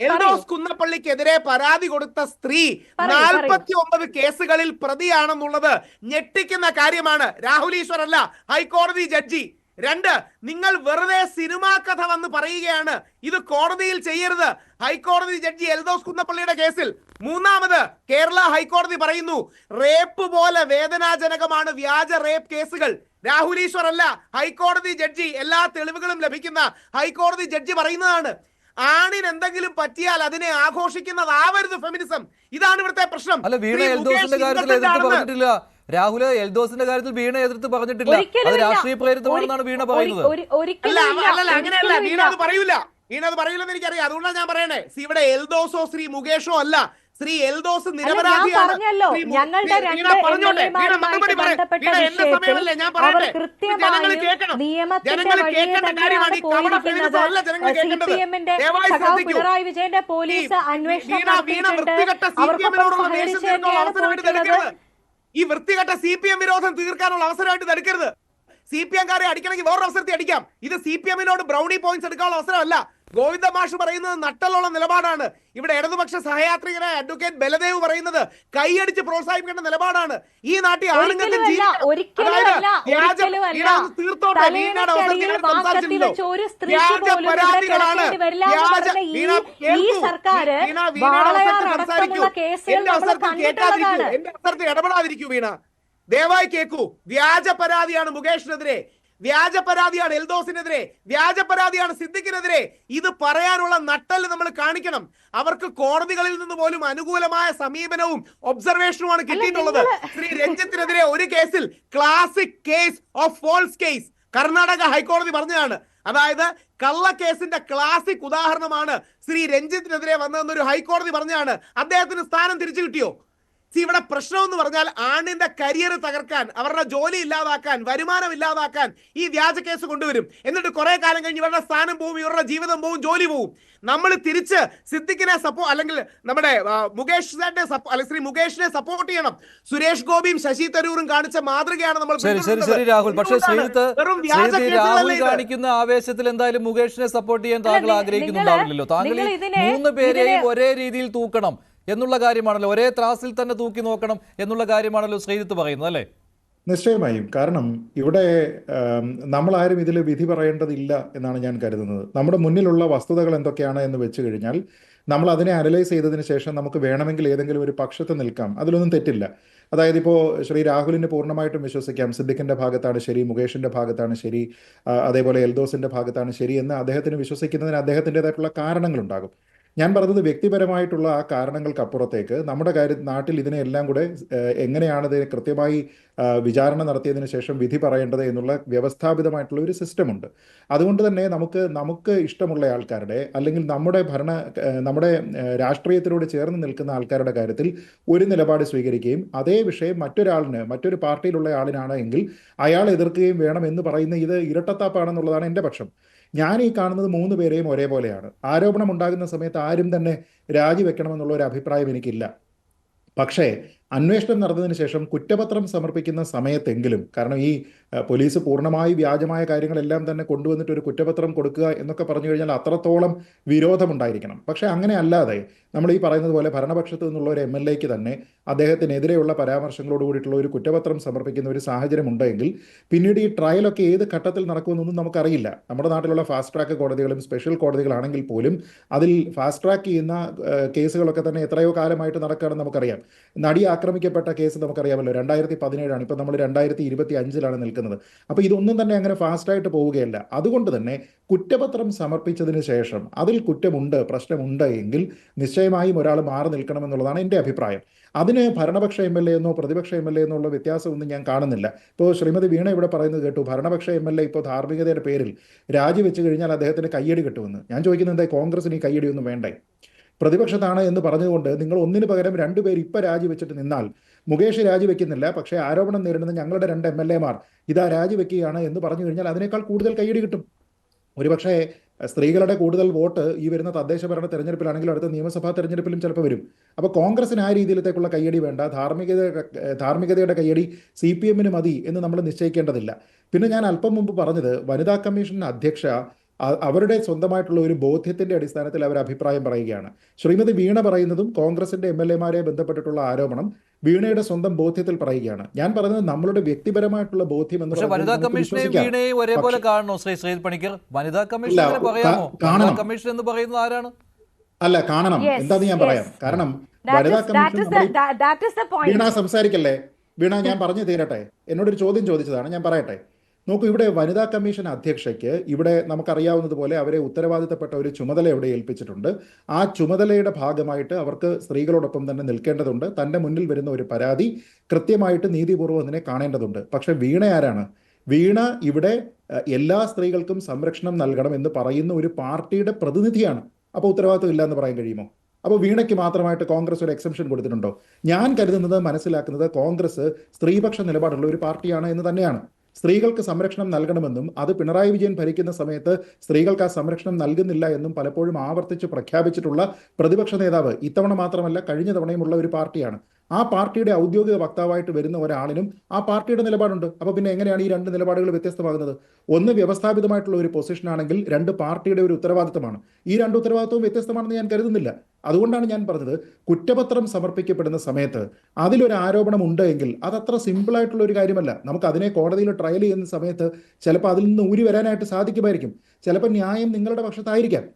Speaker 3: എൽദോസ് കുന്നപ്പള്ളിക്കെതിരെ പരാതി കൊടുത്ത സ്ത്രീ 49 കേസുകളിൽ പ്രതിയാണെന്നുള്ളത് ഞെട്ടിക്കുന്ന കാര്യമാണ്. രാഹുൽ ഈശ്വർ അല്ല, ഹൈക്കോടതി ജഡ്ജി. 2, നിങ്ങൾ വെറുതെ സിനിമാ കഥ വന്ന് പറയുകയാണ്. ഇത് കോടതിയിൽ ചെയ്യരുത്. ഹൈക്കോടതി ജഡ്ജി എൽദോസ് കുന്നപ്പള്ളിയുടെ കേസിൽ. 3, കേരള ഹൈക്കോടതി പറയുന്നു റേപ്പ് പോലെ വേദനാജനകമാണ് വ്യാജ റേപ്പ് കേസുകൾ. രാഹുൽ ഈശ്വർ അല്ല, ഹൈക്കോടതി ജഡ്ജി. എല്ലാ തെളിവുകളും ലഭിക്കുന്ന ഹൈക്കോടതി ജഡ്ജി പറയുന്നതാണ്. ആണിന് എന്തെങ്കിലും പറ്റിയാൽ അതിനെ ആഘോഷിക്കുന്നതാവരുത് ഫെമിനിസം. ഇതാണ് ഇവിടുത്തെ പ്രശ്നം.
Speaker 1: അല്ല, വീണ എൽദോസിന്റെ കാര്യത്തിൽ എതിർത്ത് പറഞ്ഞിട്ടില്ല. രാഹുൽ എൽദോസിന്റെ കാര്യത്തിൽ വീണ എതിർത്ത് പറഞ്ഞിട്ടില്ല. അത് രാഷ്ട്രീയ പ്രേരിതമാണെന്നാണ് വീണ പറയുന്നത്.
Speaker 3: അങ്ങനെയല്ല, വീണ അത് പറയൂല. വീണ അത് പറയൂലെന്ന് എനിക്കറിയാം. അതുകൊണ്ടാണ് ഞാൻ പറയണേ, ഇവിടെ എൽദോസോ ശ്രീ മുകേഷോ അല്ല, ശ്രീ എൽദോസ് നിരപരാധിയാണ്.
Speaker 2: പിണറായി വിജയന്റെ പോലീസ് അന്വേഷണം
Speaker 3: ഈ വൃത്തികെട്ട CPM വിരോധം തീർക്കാനുള്ള അവസരമായിട്ട് തടുക്കരുത്. CPM കാരെ അടിക്കണമെങ്കിൽ വേറൊരു അവസരത്തിൽ അടിക്കാം. ഇത് CPM-നോട് ബ്രൗണി പോയിന്റ്സ് എടുക്കാനുള്ള അവസരമല്ല. ഗോവിന്ദ മാഷ് പറയുന്നത് നട്ടലുള്ള നിലപാടാണ്. ഇവിടെ ഇടതുപക്ഷ സഹയാത്രികനായ അഡ്വക്കേറ്റ് ബലദേവ് പറയുന്നത് കൈയടിച്ച് പ്രോത്സാഹിപ്പിക്കേണ്ട നിലപാടാണ്. ഈ നാട്ടിൽ ആളുകൾക്ക് ഇടപെടാതിരിക്കൂ വീണ, ദയവായി കേൾക്കൂ. വ്യാജ പരാതിയാണ് മുകേഷിനെതിരെ, വ്യാജ പരാതിയാണ് എൽദോസിനെതിരെ, വ്യാജ പരാതിയാണ് സിദ്ദിഖിനെതിരെ. ഇത് പറയാനുള്ള നട്ടല് നമ്മൾ കാണിക്കണം. അവർക്ക് കോടതികളിൽ നിന്ന് പോലും അനുകൂലമായ സമീപനവും ഒബ്സർവേഷനുമാണ് കിട്ടിയിട്ടുള്ളത്. ശ്രീ രഞ്ജിത്തിനെതിരെ ഒരു കേസിൽ classic case of false case Karnataka ഹൈക്കോടതി പറഞ്ഞതാണ്. അതായത് കള്ളക്കേസിന്റെ ക്ലാസിക് ഉദാഹരണമാണ് ശ്രീ രഞ്ജിത്തിനെതിരെ വന്നതെന്നൊരു ഹൈക്കോടതി പറഞ്ഞതാണ്. അദ്ദേഹത്തിന് സ്ഥാനം തിരിച്ചു കിട്ടിയോ? ഇവിടെ പ്രശ്നം എന്ന് പറഞ്ഞാൽ ആണിന്റെ കരിയർ തകർക്കാൻ, അവരുടെ ജോലി ഇല്ലാതാക്കാൻ, വരുമാനം ഇല്ലാതാക്കാൻ ഈ വ്യാജ കേസ് കൊണ്ടുവരും. എന്നിട്ട് കുറെ കാലം കഴിഞ്ഞ് ഇവരുടെ സ്ഥാനം പോവും, ഇവരുടെ ജീവിതം പോവും, ജോലി പോവും. നമ്മൾ തിരിച്ച് സിദ്ദിഖിനെ അല്ലെങ്കിൽ നമ്മുടെ ശ്രീ മുകേഷിനെ സപ്പോർട്ട് ചെയ്യണം. സുരേഷ് ഗോപിയും ശശി തരൂരും കാണിച്ച മാതൃകയാണ് നമ്മൾ
Speaker 1: ശരി രാഹുൽ. പക്ഷേ രാഹുൽ കാണിക്കുന്ന ആവേശത്തിൽ എന്തായാലും മുകേഷിനെ സപ്പോർട്ട് ചെയ്യാൻ താങ്കൾ ആഗ്രഹിക്കുന്നുണ്ടാവില്ലല്ലോ. താങ്കൾ ഈ 3 പേരെയും ഒരേ രീതിയിൽ തൂക്കണം എന്നുള്ള കാര്യമാണല്ലോ, ഒരേ ത്രാസിൽ തന്നെ തൂക്കി നോക്കണം എന്നുള്ള കാര്യമാണല്ലോ ശ്രീജിത്ത് പറയുന്നത്, അല്ലേ?
Speaker 4: നിശ്ചയമായും. കാരണം ഇവിടെ നമ്മളാരും ഇതിൽ വിധി പറയേണ്ടതില്ല എന്നാണ് ഞാൻ കരുതുന്നത്. നമ്മുടെ മുന്നിലുള്ള വസ്തുതകൾ എന്തൊക്കെയാണ് എന്ന് വെച്ച് കഴിഞ്ഞാൽ നമ്മൾ അതിനെ അനലൈസ് ചെയ്തതിന് ശേഷം നമുക്ക് വേണമെങ്കിൽ ഏതെങ്കിലും ഒരു പക്ഷത്ത് നിൽക്കാം, അതിലൊന്നും തെറ്റില്ല. അതായത് ഇപ്പോൾ ശ്രീ രാഹുലിന് പൂർണ്ണമായിട്ടും വിശ്വസിക്കാം സിദ്ദിഖിൻ്റെ ഭാഗത്താണ് ശരി, മുകേഷിൻ്റെ ഭാഗത്താണ് ശരി, അതേപോലെ എൽദോസിൻ്റെ ഭാഗത്താണ് ശരി എന്ന് അദ്ദേഹത്തിന് വിശ്വസിക്കുന്നതിന് അദ്ദേഹത്തിൻ്റെതായിട്ടുള്ള കാരണങ്ങളുണ്ടാകും. ഞാൻ പറഞ്ഞത് വ്യക്തിപരമായിട്ടുള്ള ആ കാരണങ്ങൾക്കപ്പുറത്തേക്ക് നമ്മുടെ നാട്ടിൽ ഇതിനെല്ലാം കൂടെ എങ്ങനെയാണ് ഇതിനെ കൃത്യമായി വിചാരണ നടത്തിയതിനു ശേഷം വിധി പറയേണ്ടത് എന്നുള്ള വ്യവസ്ഥാപിതമായിട്ടുള്ള ഒരു സിസ്റ്റമുണ്ട്. അതുകൊണ്ട് തന്നെ നമുക്ക് ഇഷ്ടമുള്ള ആൾക്കാരുടെ അല്ലെങ്കിൽ നമ്മുടെ രാഷ്ട്രീയത്തിനോട് ചേർന്ന് നിൽക്കുന്ന ആൾക്കാരുടെ കാര്യത്തിൽ ഒരു നിലപാട് സ്വീകരിക്കുകയും അതേ വിഷയം മറ്റൊരു പാർട്ടിയിലുള്ള ആളിനാണ് എങ്കിൽ അയാൾ എതിർക്കുകയും വേണം എന്ന് പറയുന്ന ഇത് ഇരട്ടത്താപ്പാണെന്നുള്ളതാണ് എൻ്റെ പക്ഷം. ഞാൻ ഈ കാണുന്നത് 3 പേരെയും ഒരേപോലെയാണ്. ആരോപണം ഉണ്ടാകുന്ന സമയത്ത് ആരും തന്നെ രാജിവെക്കണമെന്നുള്ള ഒരു അഭിപ്രായം എനിക്കില്ല. പക്ഷേ അന്വേഷണം നടന്നതിന് ശേഷം കുറ്റപത്രം സമർപ്പിക്കുന്ന സമയത്തെങ്കിലും, കാരണം ഈ പോലീസ് പൂർണ്ണമായി വ്യാജമായ കാര്യങ്ങളെല്ലാം തന്നെ കൊണ്ടുവന്നിട്ട് ഒരു കുറ്റപത്രം കൊടുക്കുക എന്നൊക്കെ പറഞ്ഞു കഴിഞ്ഞാൽ അത്രത്തോളം വിരോധമുണ്ടായിരിക്കണം. പക്ഷേ അങ്ങനെ അല്ലാതെ നമ്മൾ ഈ പറയുന്നത് പോലെ ഭരണപക്ഷത്ത് നിന്നുള്ള ഒരു MLAക്ക് തന്നെ അദ്ദേഹത്തിനെതിരെയുള്ള പരാമർശങ്ങളോട് കൂടിയിട്ടുള്ള ഒരു കുറ്റപത്രം സമർപ്പിക്കുന്ന ഒരു സാഹചര്യം ഉണ്ടെങ്കിൽ പിന്നീട് ഈ ട്രയലൊക്കെ ഏത് ഘട്ടത്തിൽ നടക്കുമെന്നൊന്നും നമുക്കറിയില്ല. നമ്മുടെ നാട്ടിലുള്ള ഫാസ്റ്റ് ട്രാക്ക് കോടതികളും സ്പെഷ്യൽ കോടതികളാണെങ്കിൽ പോലും അതിൽ ഫാസ്റ്റ് ട്രാക്ക് ചെയ്യുന്ന കേസുകളൊക്കെ തന്നെ എത്രയോ കാലമായിട്ട് നടക്കുകയാണെന്ന് നമുക്കറിയാം. നടി ആക്രമിക്കപ്പെട്ട കേസ് നമുക്കറിയാമല്ലോ, 2017 ഇപ്പോൾ നമ്മൾ 2025 നിൽക്കുന്നത്. അപ്പോൾ ഇതൊന്നും തന്നെ അങ്ങനെ ഫാസ്റ്റായിട്ട് പോവുകയല്ല. അതുകൊണ്ട് തന്നെ കുറ്റപത്രം സമർപ്പിച്ചതിന് ശേഷം അതിൽ കുറ്റമുണ്ട്, പ്രശ്നമുണ്ട് എങ്കിൽ നിശ്ചയമായും ഒരാൾ മാറി നിൽക്കണമെന്നുള്ളതാണ് എൻ്റെ അഭിപ്രായം. അതിന് ഭരണപക്ഷ MLA എന്നോ പ്രതിപക്ഷ MLA എന്നോ ഉള്ള വ്യത്യാസമൊന്നും ഞാൻ കാണുന്നില്ല. ഇപ്പോൾ ശ്രീമതി വീണ ഇവിടെ പറയുന്നത് കേട്ടു, ഭരണപക്ഷ MLA ഇപ്പോൾ ധാർമ്മികതയുടെ പേരിൽ രാജിവെച്ച് കഴിഞ്ഞാൽ അദ്ദേഹത്തിന് കയ്യടി കിട്ടുമെന്ന്. ഞാൻ ചോദിക്കുന്നത് എന്താ, കോൺഗ്രസിന് ഈ കയ്യടിയൊന്നും വേണ്ടേ? പ്രതിപക്ഷത്താണ് എന്ന് പറഞ്ഞുകൊണ്ട് നിങ്ങൾ ഒന്നിന് പകരം 2 പേർ ഇപ്പം രാജിവെച്ചിട്ട് നിന്നാൽ, മുകേഷ് രാജിവെക്കുന്നില്ല പക്ഷേ ആരോപണം നേരിടുന്ന ഞങ്ങളുടെ 2 MLAമാർ ഇതാ രാജിവെക്കുകയാണ് എന്ന് പറഞ്ഞു കഴിഞ്ഞാൽ അതിനേക്കാൾ കൂടുതൽ കയ്യടി കിട്ടും. ഒരുപക്ഷേ സ്ത്രീകളുടെ കൂടുതൽ വോട്ട് ഈ വരുന്ന തദ്ദേശ ഭരണ തെരഞ്ഞെടുപ്പിലാണെങ്കിലും അടുത്ത നിയമസഭാ തെരഞ്ഞെടുപ്പിലും ചിലപ്പോൾ വരും. അപ്പോൾ കോൺഗ്രസിന് ആ രീതിയിലത്തേക്കുള്ള കയ്യടി വേണ്ട, ധാർമ്മികതയുടെ കയ്യടി CPMന് മതി എന്ന് നമ്മൾ നിശ്ചയിക്കേണ്ടതില്ല. പിന്നെ ഞാൻ അല്പം മുമ്പ് പറഞ്ഞത്, വനിതാ കമ്മീഷൻ അധ്യക്ഷ അവരുടെ സ്വന്തമായിട്ടുള്ള ഒരു ബോധ്യത്തിന്റെ അടിസ്ഥാനത്തിൽ അവർ അഭിപ്രായം പറയുകയാണ്. ശ്രീമതി വീണ പറയുന്നതും കോൺഗ്രസിന്റെ MLAമാരെ ബന്ധപ്പെട്ടിട്ടുള്ള ആരോപണം വീണയുടെ സ്വന്തം ബോധ്യത്തിൽ പറയുകയാണ്. ഞാൻ പറയുന്നത് നമ്മളുടെ വ്യക്തിപരമായിട്ടുള്ള ബോധ്യം എന്ന്
Speaker 1: പറയുന്നത് വനിതാ കമ്മീഷനെയും വീണയും ഒരേപോലെ കാണണോ ശ്രീജിത്ത് പണിക്കർ? വനിതാ കമ്മീഷൻ പറയാമോ? വനിതാ കമ്മീഷൻ എന്ന് പറയുന്നത് ആരാണ്?
Speaker 4: അല്ല, കാണണം. എന്താന്ന് ഞാൻ പറയാം. കാരണം വനിതാ കമ്മീഷൻ വീണ സംസാരിക്കല്ലേ. വീണ, ഞാൻ പറഞ്ഞു തീരട്ടെ. എന്നോടൊരു ചോദ്യം ചോദിച്ചതാണ്, ഞാൻ പറയട്ടെ. നോക്കൂ, ഇവിടെ വനിതാ കമ്മീഷൻ അധ്യക്ഷയ്ക്ക് ഇവിടെ നമുക്കറിയാവുന്നതുപോലെ അവരെ ഉത്തരവാദിത്തപ്പെട്ട ഒരു ചുമതല ഇവിടെ ഏൽപ്പിച്ചിട്ടുണ്ട്. ആ ചുമതലയുടെ ഭാഗമായിട്ട് അവർക്ക് സ്ത്രീകളോടൊപ്പം തന്നെ നിൽക്കേണ്ടതുണ്ട്. തൻ്റെ മുന്നിൽ വരുന്ന ഒരു പരാതി കൃത്യമായിട്ട് നീതിപൂർവ്വം അതിനെ കാണേണ്ടതുണ്ട്. പക്ഷെ വീണ ആരാണ്? വീണ ഇവിടെ എല്ലാ സ്ത്രീകൾക്കും സംരക്ഷണം നൽകണം എന്ന് പറയുന്ന ഒരു പാർട്ടിയുടെ പ്രതിനിധിയാണ്. അപ്പോൾ ഉത്തരവാദിത്വം ഇല്ല എന്ന് പറയാൻ കഴിയുമോ? അപ്പോൾ വീണയ്ക്ക് മാത്രമായിട്ട് കോൺഗ്രസ് ഒരു എക്സംഷൻ കൊടുത്തിട്ടുണ്ടോ? ഞാൻ കരുതുന്നത്, മനസ്സിലാക്കുന്നത് കോൺഗ്രസ് സ്ത്രീപക്ഷ നിലപാടുള്ള ഒരു പാർട്ടിയാണ് എന്ന് തന്നെയാണ്. സ്ത്രീകൾക്ക് സംരക്ഷണം നൽകണമെന്നും അത് പിണറായി വിജയൻ ഭരിക്കുന്ന സമയത്ത് സ്ത്രീകൾക്ക് ആ സംരക്ഷണം നൽകുന്നില്ല എന്നും പലപ്പോഴും ആവർത്തിച്ച് പ്രഖ്യാപിച്ചിട്ടുള്ള പ്രതിപക്ഷ നേതാവ് ഇത്തവണ മാത്രമല്ല കഴിഞ്ഞ തവണയുമുള്ള ഒരു പാർട്ടിയാണ്. ആ പാർട്ടിയുടെ ഔദ്യോഗിക വക്താവായിട്ട് വരുന്ന ഒരാളിനും ആ പാർട്ടിയുടെ നിലപാടുണ്ട്. അപ്പോൾ പിന്നെ എങ്ങനെയാണ് ഈ 2 നിലപാടുകൾ വ്യത്യസ്തമാകുന്നത്? ഒന്ന് വ്യവസ്ഥാപിതമായിട്ടുള്ള ഒരു പൊസിഷനാണെങ്കിൽ 2 പാർട്ടിയുടെ ഒരു ഉത്തരവാദിത്തമാണ്. ഈ 2 ഉത്തരവാദിത്തവും വ്യത്യസ്തമാണെന്ന് ഞാൻ കരുതുന്നില്ല. അതുകൊണ്ടാണ് ഞാൻ പറഞ്ഞത്, കുറ്റപത്രം സമർപ്പിക്കപ്പെടുന്ന സമയത്ത് അതിലൊരു ആരോപണം ഉണ്ട് എങ്കിൽ അതത്ര സിമ്പിളായിട്ടുള്ള ഒരു കാര്യമല്ല. നമുക്ക് അതിനെ കോടതിയിൽ ട്രയൽ ചെയ്യുന്ന സമയത്ത് ചിലപ്പോൾ അതിൽ നിന്ന് ഊരി വരാനായിട്ട് സാധിക്കുമായിരിക്കും. ചിലപ്പോൾ ന്യായം നിങ്ങളുടെ പക്ഷത്തായിരിക്കാം.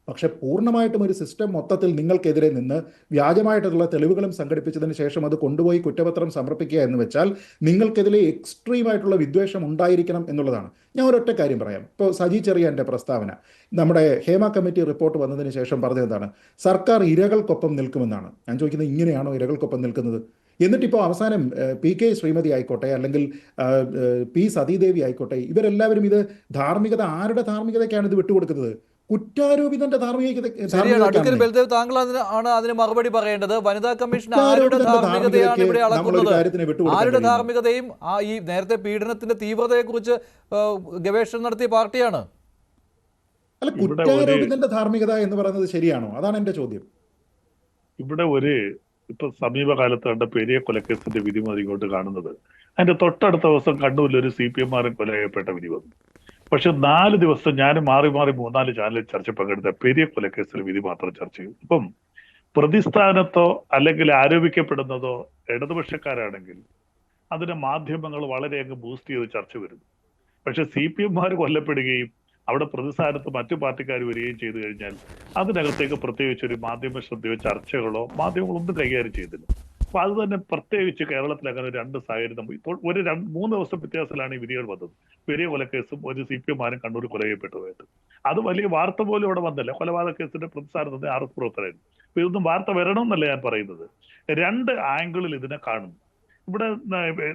Speaker 4: പക്ഷെ പൂർണ്ണമായിട്ടും ഒരു സിസ്റ്റം മൊത്തത്തിൽ നിങ്ങൾക്കെതിരെ നിന്ന് വ്യാജമായിട്ടുള്ള തെളിവുകളും സംഘടിപ്പിച്ചതിന് ശേഷം അത് കൊണ്ടുപോയി കുറ്റപത്രം സമർപ്പിക്കുക എന്ന് വെച്ചാൽ നിങ്ങൾക്കെതിരെ എക്സ്ട്രീമായിട്ടുള്ള വിദ്വേഷം ഉണ്ടായിരിക്കണം എന്നുള്ളതാണ്. ഞാൻ ഒരൊറ്റ കാര്യം പറയാം. ഇപ്പോൾ സജി ചെറിയാൻ്റെ പ്രസ്താവന, നമ്മുടെ ഹേമ കമ്മിറ്റി റിപ്പോർട്ട് വന്നതിന് ശേഷം പറഞ്ഞതെന്താണ്? സർക്കാർ ഇരകൾക്കൊപ്പം നിൽക്കുമെന്നാണ്. ഞാൻ ചോദിക്കുന്നത്, ഇങ്ങനെയാണോ ഇരകൾക്കൊപ്പം നിൽക്കുന്നത്? എന്നിട്ടിപ്പോൾ അവസാനം PK ശ്രീമതി ആയിക്കോട്ടെ, അല്ലെങ്കിൽ P സതീദേവി ആയിക്കോട്ടെ, ഇവരെല്ലാവരും ഇത് ആരുടെ ധാർമ്മികതയ്ക്കാണ് ഇത് വിട്ടുകൊടുക്കുന്നത്? കുറ്റാരോപിതന്റെ
Speaker 1: ശരിയാണ്. അഡ്വക്കേറ്റ് ബൽദേവ്, താങ്കൾ അതിന് മറുപടി പറയേണ്ടത്. വനിതാ കമ്മീഷൻ ആരുടെ ധാർമ്മികതയാണ് ഇവിടെ അളക്കുന്നത്? ആരുടെ ധാർമ്മികതയും ഈ നേരത്തെ പീഡനത്തിന്റെ തീവ്രതയെക്കുറിച്ച് ഗവേഷണം നടത്തിയ പാർട്ടിയാണ്.
Speaker 4: അല്ല, കുറ്റാരോപിതന്റെ ധാർമ്മികത എന്ന് പറയുന്നത് ശരിയാണോ? അതാണ് എന്റെ ചോദ്യം.
Speaker 5: ഇവിടെ ഇപ്പൊ സമീപകാലത്ത് കണ്ട പെരിയ കൊലക്കേസിന്റെ വിധി ഇങ്ങോട്ട് കാണുന്നത്, അതിന്റെ തൊട്ടടുത്ത ദിവസം കണ്ണൂരിൽ ഒരു CPM-കാരൻ കൊല ചെയ്യപ്പെട്ട വിധി വന്നു. പക്ഷെ 4 ദിവസം ഞാൻ മാറി 3-4 ചാനലിൽ ചർച്ച പങ്കെടുത്ത പെരിയ കൊലക്കേസിൽ വിധി മാത്രം ചർച്ച ചെയ്യും. ഇപ്പം പ്രതിസ്ഥാനത്തോ അല്ലെങ്കിൽ ആരോപിക്കപ്പെടുന്നതോ ഇടതുപക്ഷക്കാരാണെങ്കിൽ അതിനെ മാധ്യമങ്ങൾ വളരെ അങ്ങ് ബൂസ്റ്റ് ചെയ്ത് ചർച്ച വരുന്നു. പക്ഷെ CPM-മാർ കൊല്ലപ്പെടുകയും അവിടെ പ്രതിസ്ഥാനത്ത് മറ്റു പാർട്ടിക്കാർ വരികയും ചെയ്തു കഴിഞ്ഞാൽ അതിനകത്തേക്ക് പ്രത്യേകിച്ച് ഒരു മാധ്യമ ശ്രദ്ധയോ ചർച്ചകളോ മാധ്യമങ്ങളൊന്നും കൈകാര്യം ചെയ്തില്ല. അപ്പൊ അത് തന്നെ പ്രത്യേകിച്ച് കേരളത്തിൽ അങ്ങനെ 2 സാഹചര്യം ഇപ്പോൾ 3 ദിവസം വ്യത്യാസത്തിലാണ് ഈ വിധികൾ വന്നത്. പെരിയ കൊലക്കേസും ഒരു CPM-മാരും കണ്ണൂർ കൊല ചെയ്യപ്പെട്ടതായിട്ട്. അത് വലിയ വാർത്ത പോലും ഇവിടെ വന്നില്ല. കൊലപാതക കേസിന്റെ പ്രതിസ്ഥാനത്ത് RS പ്രവർത്തകരായിരുന്നു. അപ്പൊ ഇതൊന്നും വാർത്ത വരണമെന്നല്ല ഞാൻ പറയുന്നത്. 2 ആംഗിളിൽ ഇതിനെ കാണുന്നു. ഇവിടെ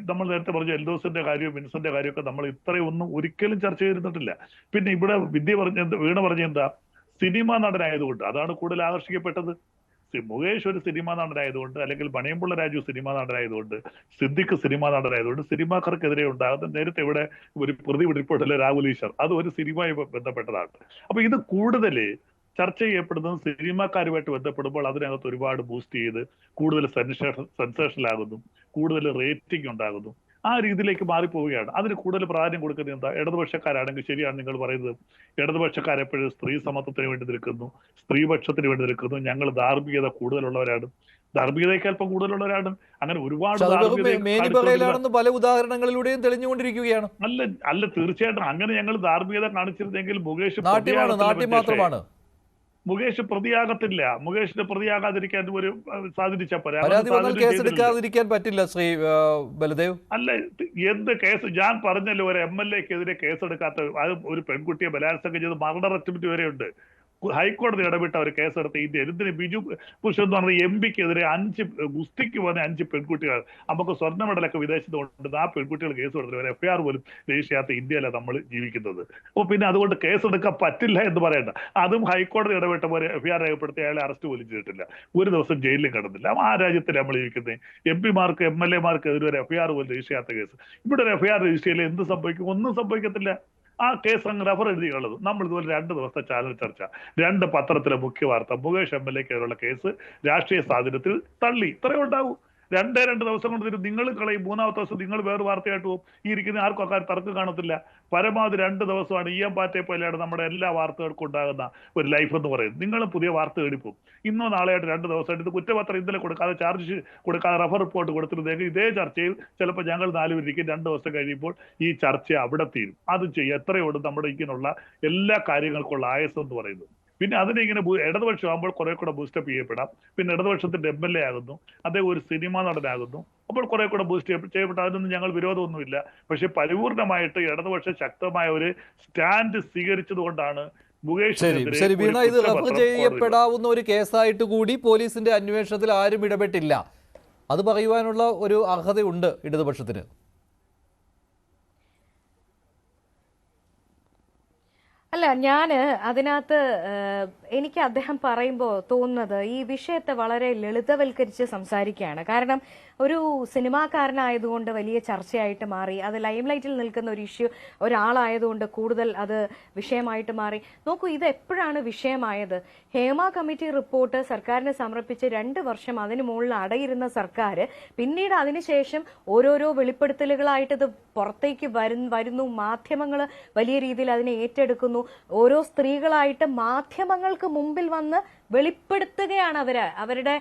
Speaker 5: നമ്മൾ നേരത്തെ പറഞ്ഞ എൽദോസിന്റെ കാര്യവും വിൻസന്റെ കാര്യമൊക്കെ നമ്മൾ ഇത്രയൊന്നും ഒരിക്കലും ചർച്ച ചെയ്തിരുന്നിട്ടില്ല. പിന്നെ ഇവിടെ വീണ പറഞ്ഞ എന്താ, സിനിമാ നടനായതുകൊണ്ട് അതാണ് കൂടുതൽ ആകർഷിക്കപ്പെട്ടത്. മുകേഷ് ഒരു സിനിമാ നടനായതുകൊണ്ട്, അല്ലെങ്കിൽ മണിയമ്പിള്ള രാജു സിനിമാ നടനായതുകൊണ്ട്, സിദ്ദിഖ് സിനിമാ നടനായതുകൊണ്ട് സിനിമാക്കാർക്കെതിരെ ഉണ്ടാകുന്ന, നേരത്തെ ഇവിടെ ഒരു പ്രതി റിപ്പോർട്ടിലെ രാഹുൽ ഈശ്വർ, അത് ഒരു സിനിമയുമായി ബന്ധപ്പെട്ടതാണ്. അപ്പൊ ഇത് കൂടുതൽ ചർച്ച ചെയ്യപ്പെടുന്നത് സിനിമാക്കാരുമായിട്ട് ബന്ധപ്പെടുമ്പോൾ അതിനകത്ത് ഒരുപാട് ബൂസ്റ്റ് ചെയ്ത് കൂടുതൽ സെൻസേഷണൽ ആകുന്നു, കൂടുതൽ റേറ്റിംഗ് ഉണ്ടാകുന്നു. ആ രീതിയിലേക്ക് മാറിപ്പോവുകയാണ്. അതിന് കൂടുതൽ പ്രാധാന്യം കൊടുക്കുന്നത് എന്താ? ഇടതുപക്ഷക്കാരാണെങ്കിൽ ശരിയാണ് നിങ്ങൾ പറയുന്നത്, ഇടതുപക്ഷക്കാരെപ്പോഴും സ്ത്രീ സമത്വത്തിന് വേണ്ടി നിൽക്കുന്നു, സ്ത്രീപക്ഷത്തിന് വേണ്ടി നിൽക്കുന്നു, ഞങ്ങൾ ധാർമ്മികത കൂടുതലുള്ളവരാണ്, ധാർമ്മികതയ്ക്ക് അല്പം കൂടുതലുള്ളവരാണ്. അങ്ങനെ ഒരുപാട്
Speaker 1: പല ഉദാഹരണങ്ങളിലൂടെയും തെളിഞ്ഞുകൊണ്ടിരിക്കുകയാണ്.
Speaker 5: അല്ല തീർച്ചയായിട്ടും അങ്ങനെ ഞങ്ങൾ ധാർമ്മികത കാണിച്ചിരുന്നെങ്കിൽ മുകേഷ് പ്രതിയാകത്തില്ല. മുകേഷിന് പ്രതിയാകാതിരിക്കാൻ ഒരു
Speaker 1: സാധിക്കാതിരിക്കാൻ പറ്റില്ല ശ്രീ ബലദേവ്.
Speaker 5: അല്ല, എന്ത് കേസ് ഞാൻ പറഞ്ഞല്ലോ, ഒരു MLA-ക്കെതിരെ കേസെടുക്കാത്ത, അത് ഒരു പെൺകുട്ടിയെ ബലാത്സംഗം ചെയ്ത് മർഡർ അറ്റംപ്റ്റ് വരെയുണ്ട്. ഹൈക്കോടതി ഇടപെട്ട ഒരു കേസെടുത്ത് ഇന്ത്യ എന്തിന് ബിജു പുരുഷൻ എന്ന് പറഞ്ഞ MP-ക്കെതിരെ 5 ഗുസ്തിക്ക് വന്ന 5 പെൺകുട്ടികൾ, നമുക്ക് സ്വർണ്ണ മെഡലൊക്കെ വിദേശത്ത് കൊണ്ട് ആ പെൺകുട്ടികൾ കേസ് കൊടുത്തിട്ട് ഒരു FIR പോലും രജിസ്റ്റർ ചെയ്യാത്ത ഇന്ത്യയിലാണ് നമ്മൾ ജീവിക്കുന്നത്. അപ്പോൾ പിന്നെ അതുകൊണ്ട് കേസെടുക്കാൻ പറ്റില്ല എന്ന് പറയണ്ട. അതും ഹൈക്കോടതി ഇടപെട്ട പോലെ FIR രേഖപ്പെടുത്തി അയാളെ അറസ്റ്റ് പോലും ചെയ്തിട്ടില്ല, ഒരു ദിവസം ജയിലിൽ കിടന്നില്ല. ആ രാജ്യത്തിൽ നമ്മൾ ജീവിക്കുന്നത്. MP-മാർക്ക് MLA-മാർക്ക് എതിരെ ഒരു FIR പോലും രജിസ്റ്റർ ചെയ്യാത്ത കേസ്. ഇവിടെ ഒരു FIR രജിസ്റ്റർ ചെയ്യില്ല, എന്ത് സംഭവിക്കും? ഒന്നും സംഭവിക്കത്തില്ല. ആ കേസ് അങ്ങ് റഫർ എഴുതിയുള്ളത്. നമ്മൾ ഇതുപോലെ 2 ദിവസത്തെ ചാനൽ ചർച്ച, 2 പത്രത്തിലെ മുഖ്യ വാർത്ത, മുകേഷ് MLA-ക്കെതിരെയുള്ള കേസ് രാഷ്ട്രീയ സാഹചര്യത്തിൽ തള്ളി. ഇത്രയും ഉണ്ടാവും. 2 ദിവസം കൊണ്ട് നിങ്ങൾ കളയും. 3-ാമത്തെ ദിവസം നിങ്ങൾ വേറെ വാർത്തയായിട്ട് പോകും. ഈ ഇരിക്കുന്ന ആർക്കും അക്കാര്യം തർക്കം കാണത്തില്ല. പരമാവധി 2 ദിവസമാണ് EM പാറ്റയെ പോലെയാണ് നമ്മുടെ എല്ലാ വാർത്തകൾക്കും ഉണ്ടാകുന്ന ഒരു ലൈഫ് എന്ന് പറയുന്നത്. നിങ്ങൾ പുതിയ വാർത്ത തേടിപ്പോകും. ഇന്നോ നാളെയായിട്ട് 2 ദിവസമായിട്ട് ഇത് കുറ്റപത്രം ഇന്നലെ കൊടുക്കാതെ, ചാർജ് കൊടുക്കാതെ റഫർ റിപ്പോർട്ട് കൊടുത്തിരുന്നെങ്കിൽ ഇതേ ചർച്ചയിൽ ചിലപ്പോൾ ഞങ്ങൾ 4 പേരിക്കും 2 ദിവസം കഴിയുമ്പോൾ ഈ ചർച്ച അവിടെ തീരും. അത് ചെയ്യുക. എത്രയോട് നമ്മുടെ ഇങ്ങനെയുള്ള എല്ലാ കാര്യങ്ങൾക്കുള്ള ആയസം എന്ന് പറയുന്നത്. പിന്നെ അതിനെ ഇങ്ങനെ ഇടതുപക്ഷം ആകുമ്പോൾ കുറെ കൂടെ ബൂസ്റ്റപ്പ് ചെയ്യപ്പെടാം. പിന്നെ ഇടതുപക്ഷത്തിന്റെ MLA ആകുന്നു, അദ്ദേഹം ഒരു സിനിമാ നടനാകുന്നു, അപ്പോൾ കുറെ കൂടെ ബൂസ്റ്റ് ചെയ്യപ്പെട്ട അതിനൊന്നും ഞങ്ങൾ വിരോധമൊന്നുമില്ല. പക്ഷെ പരിപൂർണമായിട്ട് ഇടതുപക്ഷം ശക്തമായ ഒരു സ്റ്റാൻഡ് സ്വീകരിച്ചത് കൊണ്ടാണ്
Speaker 1: ശരി വീണ, ഇത് റഫർ ചെയ്യപ്പെടാവുന്ന ഒരു കേസായിട്ട് കൂടി പോലീസിന്റെ അന്വേഷണത്തിൽ ആരും ഇടപെട്ടില്ല. അത് പറയുവാനുള്ള ഒരു അർഹതയുണ്ട് ഇടതുപക്ഷത്തിന്.
Speaker 2: അല്ല, ഞാൻ അതിനകത്ത് എനിക്ക് അദ്ദേഹം പറയുമ്പോൾ തോന്നുന്നത് ഈ വിഷയത്തെ വളരെ ലളിതവൽക്കരിച്ച് സംസാരിക്കുകയാണ്. കാരണം ഒരു സിനിമാക്കാരനായതുകൊണ്ട് വലിയ ചർച്ചയായിട്ട് മാറി, അത് ലൈംലൈറ്റിൽ നിൽക്കുന്ന ഒരു ഇഷ്യൂ ഒരാളായതുകൊണ്ട് കൂടുതൽ അത് വിഷയമായിട്ട് മാറി. നോക്കൂ, ഇത് എപ്പോഴാണ് വിഷയമായത്? ഹേമ കമ്മിറ്റി റിപ്പോർട്ട് സർക്കാരിന് സമർപ്പിച്ച് 2 വർഷം അതിന് മുകളിൽ അടയിരുന്ന സർക്കാർ പിന്നീട് അതിനുശേഷം ഓരോരോ വെളിപ്പെടുത്തലുകളായിട്ട് ഇത് പുറത്തേക്ക് വരുന്നു. മാധ്യമങ്ങൾ വലിയ രീതിയിൽ അതിനെ ഏറ്റെടുക്കുന്നു. ഓരോ സ്ത്രീകളായിട്ട് മാധ്യമങ്ങൾക്ക് മുമ്പിൽ വന്ന് വെളിപ്പെടുത്തുകയാണ്. അവരുടെ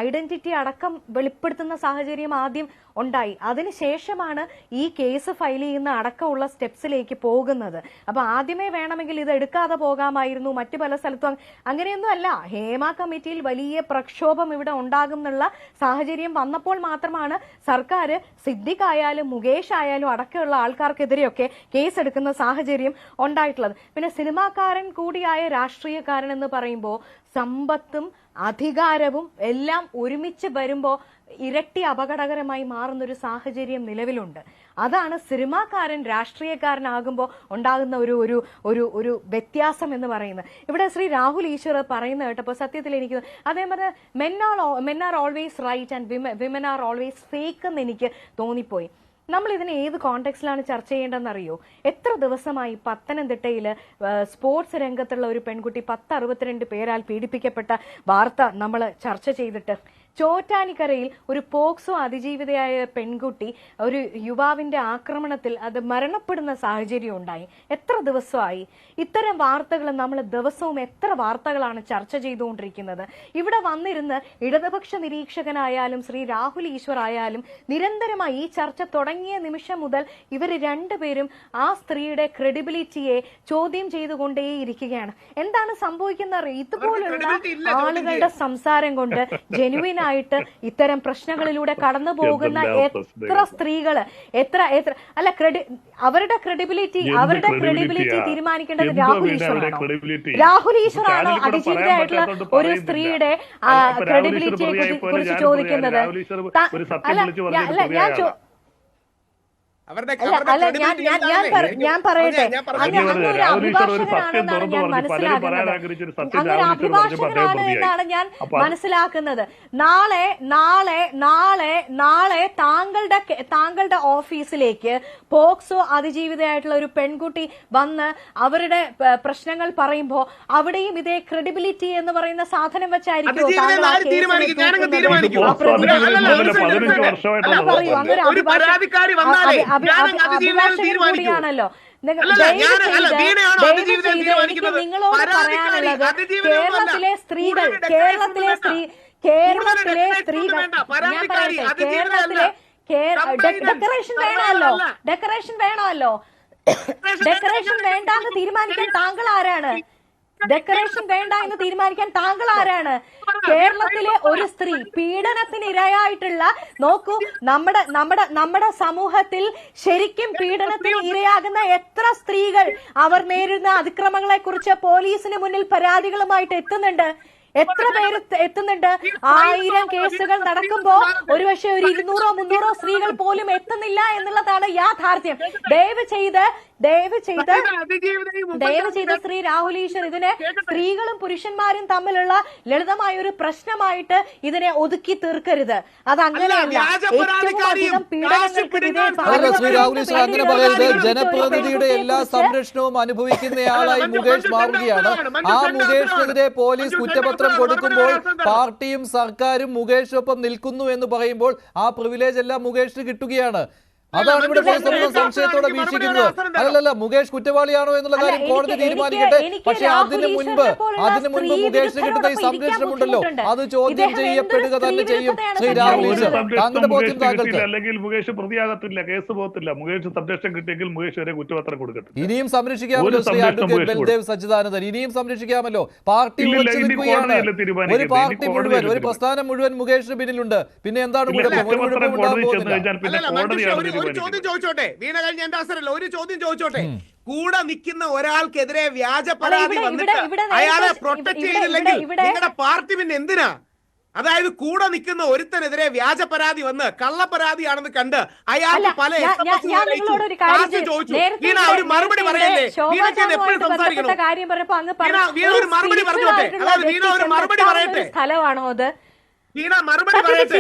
Speaker 2: ഐഡന്റിറ്റി അടക്കം വെളിപ്പെടുത്തുന്ന സാഹചര്യം ആദ്യം ഉണ്ടായി. അതിനുശേഷമാണ് ഈ കേസ് ഫയൽ ചെയ്യുന്ന അടക്കമുള്ള സ്റ്റെപ്സിലേക്ക് പോകുന്നത്. അപ്പൊ ആദ്യമേ വേണമെങ്കിൽ ഇത് എടുക്കാതെ പോകാമായിരുന്നു. മറ്റു പല സ്ഥലത്തും അങ്ങനെയൊന്നും അല്ല. ഹേമ കമ്മിറ്റിയിൽ വലിയ പ്രക്ഷോഭം ഇവിടെ ഉണ്ടാകും എന്നുള്ള സാഹചര്യം വന്നപ്പോൾ മാത്രമാണ് സർക്കാർ സിദ്ദിഖ് ആയാലും മുകേഷ് ആയാലും അടക്കമുള്ള ആൾക്കാർക്കെതിരെയൊക്കെ കേസെടുക്കുന്ന സാഹചര്യം ഉണ്ടായിട്ടുള്ളത്. പിന്നെ സിനിമാക്കാരൻ കൂടിയായ രാഷ്ട്രീയക്കാരൻ എന്ന് പറയുമ്പോൾ സമ്പത്തും അധികാരവും എല്ലാം ഒരുമിച്ച് വരുമ്പോൾ ഇരട്ടി അപകടകരമായി മാറുന്നൊരു സാഹചര്യം നിലവിലുണ്ട്. അതാണ് സിനിമാക്കാരൻ രാഷ്ട്രീയക്കാരനാകുമ്പോൾ ഉണ്ടാകുന്ന ഒരു ഒരു ഒരു ഒരു വ്യത്യാസം എന്ന് പറയുന്നത്. ഇവിടെ ശ്രീ രാഹുൽ ഈശ്വർ പറയുന്നത് കേട്ടപ്പോൾ സത്യത്തിൽ എനിക്ക് അതേപോലെ men are always right and women are always fake എന്ന് എനിക്ക് തോന്നിപ്പോയി. നമ്മൾ ഇതിനെ ഏത് കോണ്ടെക്സ്റ്റിലാണ് ചർച്ച ചെയ്യേണ്ടതെന്നറിയോ? എത്ര ദിവസമായി പത്തനംതിട്ടയിൽ സ്പോർട്സ് രംഗത്തുള്ള ഒരു പെൺകുട്ടി 1062 പേരാൽ പീഡിപ്പിക്കപ്പെട്ട വാർത്ത നമ്മൾ ചർച്ച ചെയ്തിട്ട്, ചോറ്റാനിക്കരയിൽ ഒരു പോക്സോ അതിജീവിതയായ പെൺകുട്ടി ഒരു യുവാവിന്റെ ആക്രമണത്തിൽ അത് മരണപ്പെടുന്ന സാഹചര്യം ഉണ്ടായി. എത്ര ദിവസമായി ഇത്തരം വാർത്തകൾ? നമ്മൾ ദിവസവും എത്ര വാർത്തകളാണ് ചർച്ച ചെയ്തുകൊണ്ടിരിക്കുന്നത്? ഇവിടെ വന്നിരുന്ന് ഇടതുപക്ഷ നിരീക്ഷകനായാലും ശ്രീ രാഹുൽ ഈശ്വർ ആയാലും നിരന്തരമായി ഈ ചർച്ച തുടങ്ങിയ നിമിഷം മുതൽ ഇവർ രണ്ടുപേരും ആ സ്ത്രീയുടെ ക്രെഡിബിലിറ്റിയെ ചോദ്യം ചെയ്തുകൊണ്ടേയിരിക്കുകയാണ്. എന്താണ് സംഭവിക്കുന്നത്? ഇതുപോലുള്ള ആളുകളുടെ സംസാരം കൊണ്ട് ജെനുവിൻ ആയിട്ട് ഇത്തരം പ്രശ്നങ്ങളിലൂടെ കടന്നു പോകുന്ന എത്ര സ്ത്രീകള് അവരുടെ ക്രെഡിബിലിറ്റി തീരുമാനിക്കേണ്ടത് രാഹുൽ ഈശ്വറാണോ? രാഹുൽ ഈശ്വറാണോ അതിജീവിതയായിട്ടുള്ള ഒരു സ്ത്രീയുടെ ക്രെഡിബിലിറ്റിയെ കുറിച്ച് ചോദിക്കുന്നത്? ഞാൻ പറയട്ടെ, അങ്ങൊരു അഭിഭാഷകനാണെന്നാണ് ഞാൻ മനസ്സിലാക്കുന്നത്. നാളെ താങ്കളുടെ ഓഫീസിലേക്ക് പോക്സോ അതിജീവിതയായിട്ടുള്ള ഒരു പെൺകുട്ടി വന്ന് അവരുടെ പ്രശ്നങ്ങൾ പറയുമ്പോ അവിടെയും ഇതേ ക്രെഡിബിലിറ്റി എന്ന് പറയുന്ന സാധനം വെച്ചായിരിക്കും കൂടിയാണല്ലോ. നിങ്ങളോട് പറയാനുള്ളത് കേരളത്തിലെ സ്ത്രീകൾ ഡെക്കറേഷൻ വേണമല്ലോ. ഡെക്കറേഷൻ വേണ്ടാന്ന് തീരുമാനിക്കാൻ താങ്കൾ ആരാണ്? ഡെക്കറേഷൻ വേണ്ട എന്ന് തീരുമാനിക്കാൻ താങ്കൾ ആരാണ്? കേരളത്തിലെ ഒരു സ്ത്രീ പീഡനത്തിന് ഇരയായിട്ടുള്ള, നോക്കൂ, നമ്മുടെ സമൂഹത്തിൽ ശരിക്കും പീഡനത്തിന് ഇരയാകുന്ന എത്ര സ്ത്രീകൾ അവർ നേരിടുന്ന അതിക്രമങ്ങളെ കുറിച്ച് പോലീസിന് മുന്നിൽ പരാതികളുമായിട്ട് എത്തുന്നുണ്ട്? എത്ര പേര് എത്തുന്നുണ്ട്? 1000 കേസുകൾ നടക്കുമ്പോ ഒരുപക്ഷെ ഒരു 200-300 സ്ത്രീകൾ പോലും എത്തുന്നില്ല എന്നുള്ളതാണ് യാഥാർത്ഥ്യം. ദയവ് ചെയ്ത് ശ്രീ രാഹുൽ ഈശ്വർ ഇതിനെ സ്ത്രീകളും പുരുഷന്മാരും തമ്മിലുള്ള ലളിതമായ ഒരു പ്രശ്നമായിട്ട് ഇതിനെ ഒതുക്കി തീർക്കരുത്. അത് അങ്ങനെയല്ല.
Speaker 1: ജനപ്രതിനിധിയുടെ എല്ലാ സംരക്ഷണവും അനുഭവിക്കുന്നയാളായി മുകേഷ് മാറുകയാണ്. ആ മുകേഷിനെതിരെ പോലീസ് കുറ്റപത്രം കൊടുക്കുമ്പോൾ പാർട്ടിയും സർക്കാരും മുകേഷിനൊപ്പം നിൽക്കുന്നു എന്ന് പറയുമ്പോൾ ആ പ്രിവിലേജ് എല്ലാം മുകേഷിന് കിട്ടുകയാണ്. അതാണ് ഇവിടെ സംശയത്തോടെ വീക്ഷിക്കുന്നത്. അല്ലല്ല, മുകേഷ് കുറ്റവാളിയാണോ എന്നുള്ള കാര്യം കോടതി തീരുമാനിക്കട്ടെ. പക്ഷെ അതിനു മുൻപ് മുകേഷിന് കിട്ടുന്ന ഈ സംരക്ഷണമുണ്ടല്ലോ, അത് ചോദ്യം ചെയ്യപ്പെടുക തന്നെ ചെയ്യും. ശ്രീ രാഹുൽ ഈശ്വർ, താങ്കളുടെ ബോധ്യം താങ്കൾക്ക്?
Speaker 5: അല്ലെങ്കിൽ മുകേഷ് പ്രതിയാകത്തില്ല, കേസ് പോകത്തില്ല. മുകേഷ് സംരക്ഷണം കിട്ടിയെങ്കിൽ മുകേഷ് വരെ കുറ്റപത്രം കൊടുക്കട്ടെ.
Speaker 1: ഇനിയും സംരക്ഷിക്കാമല്ലോ ശ്രീ അഡ്വക്കേറ്റ് ബൽദേവ് സച്ചിദാനന്ദൻ, ഇനിയും സംരക്ഷിക്കാമല്ലോ. പാർട്ടി ഉറച്ചു നിൽക്കുകയാണ്. ഒരു പാർട്ടി മുഴുവൻ, ഒരു പ്രസ്ഥാനം മുഴുവൻ മുകേഷിന് പിന്നിലുണ്ട്. പിന്നെ എന്താണ്
Speaker 3: ഒരു ചോദ്യം ചോദിച്ചോട്ടെ, വീണ കഴിഞ്ഞ എന്റെ അവസരമല്ല, ഒരു ചോദ്യം ചോദിച്ചോട്ടെ. കൂടെ നിൽക്കുന്ന ഒരാൾക്കെതിരെ വ്യാജ പരാതി വന്നിട്ട് അയാളെ പ്രൊട്ടക്ട് ചെയ്തില്ലെങ്കിൽ നിങ്ങളുടെ പാർട്ടി പിന്നെ എന്തിനാ? അതായത് കൂടെ നിൽക്കുന്ന ഒരുത്തനെതിരെ വ്യാജ പരാതി വന്ന് കള്ളപ്പരാതിയാണെന്ന് കണ്ട് അയാൾക്ക് പല ചോദിച്ചു. വീണ ഒരു മറുപടി പറയല്ലേ? വീണയ്ക്ക് എപ്പോഴും സംസാരിക്കണം. വീണ ഒരു മറുപടി പറഞ്ഞോട്ടെ. അതായത് വീണ ഒരു മറുപടി പറയട്ടെ.
Speaker 2: സ്ഥലമാണോ അത്?
Speaker 3: വീണ മറുപടി പറയട്ടെ.